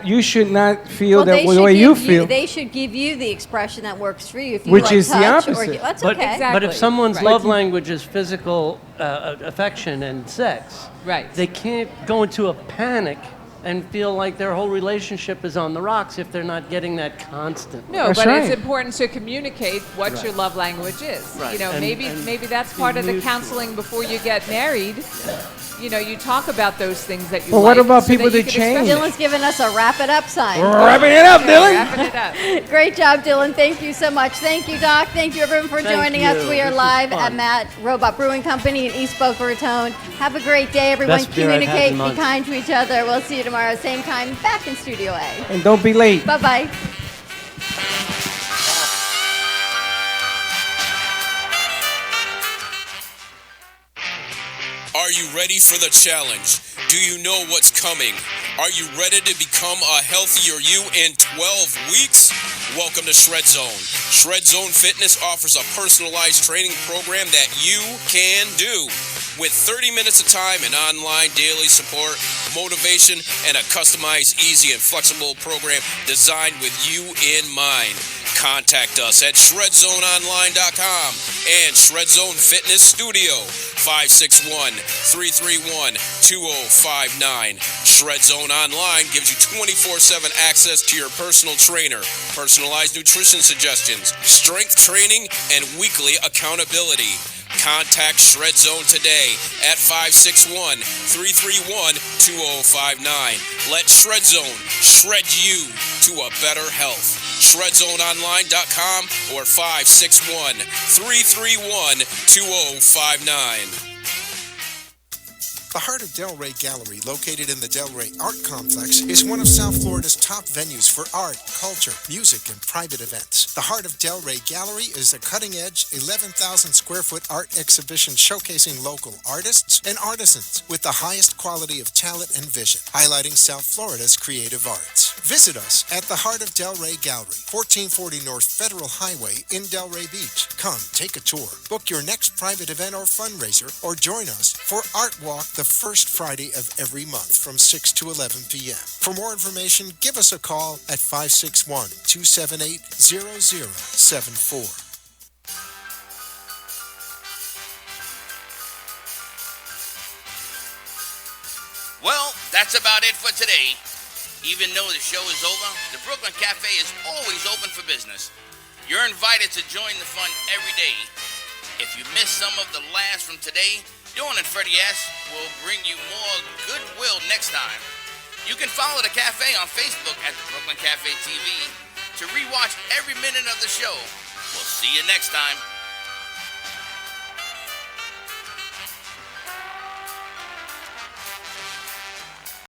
feel that they the should way you give feel. They should give you the expression that works for you. If you Which like is the touch opposite. That's But, okay. but if someone's Right. love language is physical affection and sex, Right. they can't go into a panic and feel like their whole relationship is on the rocks if they're not getting that constant. No, That's but right. it's important to communicate what Right. your love language is. Right. And Maybe that's be part of the mutual. counseling before you get married. You talk about those things that you But like. what about so people you that can change? express Dylan's giving us a wrap it up sign. Wrapping it up, Dylan. Wrapping it up. Great job, Dylan. Thank you so much. Thank you, Doc. Thank you, everyone, for Thank joining us. you. We are This was live fun. at Mad Robot Brewing Company in East Boca Raton. Have a great day, everyone. Best beer I've had in Communicate, be months. kind to each other. We'll see you tomorrow, same time, back in Studio A. And don't be late. Bye-bye. Are you ready for the challenge? Do you know what's coming? Are you ready to become a healthier you in 12 weeks? Welcome to Shred Zone. Shred Zone Fitness offers a personalized training program that you can do. With 30 minutes of time and online daily support, motivation, and a customized, easy, and flexible program designed with you in mind. Contact us at ShredZoneOnline.com and Shred Zone Fitness Studio, 561-331-2059. Shred Zone Online gives you 24/7 access to your personal trainer, personalized nutrition suggestions, strength training, and weekly accountability. Contact Shred Zone today at 561-331-2059. Let Shred Zone shred you to a better health. ShredZoneOnline.com or 561-331-2059. The Heart of Delray Gallery, located in the Delray Art Complex, is one of South Florida's top venues for art, culture, music, and private events. The Heart of Delray Gallery is a cutting-edge, 11,000 square foot art exhibition showcasing local artists and artisans with the highest quality of talent and vision, highlighting South Florida's creative arts. Visit us at the Heart of Delray Gallery, 1440 North Federal Highway in Delray Beach. Come, take a tour, book your next private event or fundraiser, or join us for Art Walk the first Friday of every month from 6 to 11 p.m. For more information, give us a call at 561-278-0074. Well, that's about it for today. Even though the show is over, the Brooklyn Cafe is always open for business. You're invited to join the fun every day. If you missed some of the laughs from today, Dawn and Freddie S. will bring you more goodwill next time. You can follow the cafe on Facebook at the Brooklyn Cafe TV to rewatch every minute of the show. We'll see you next time.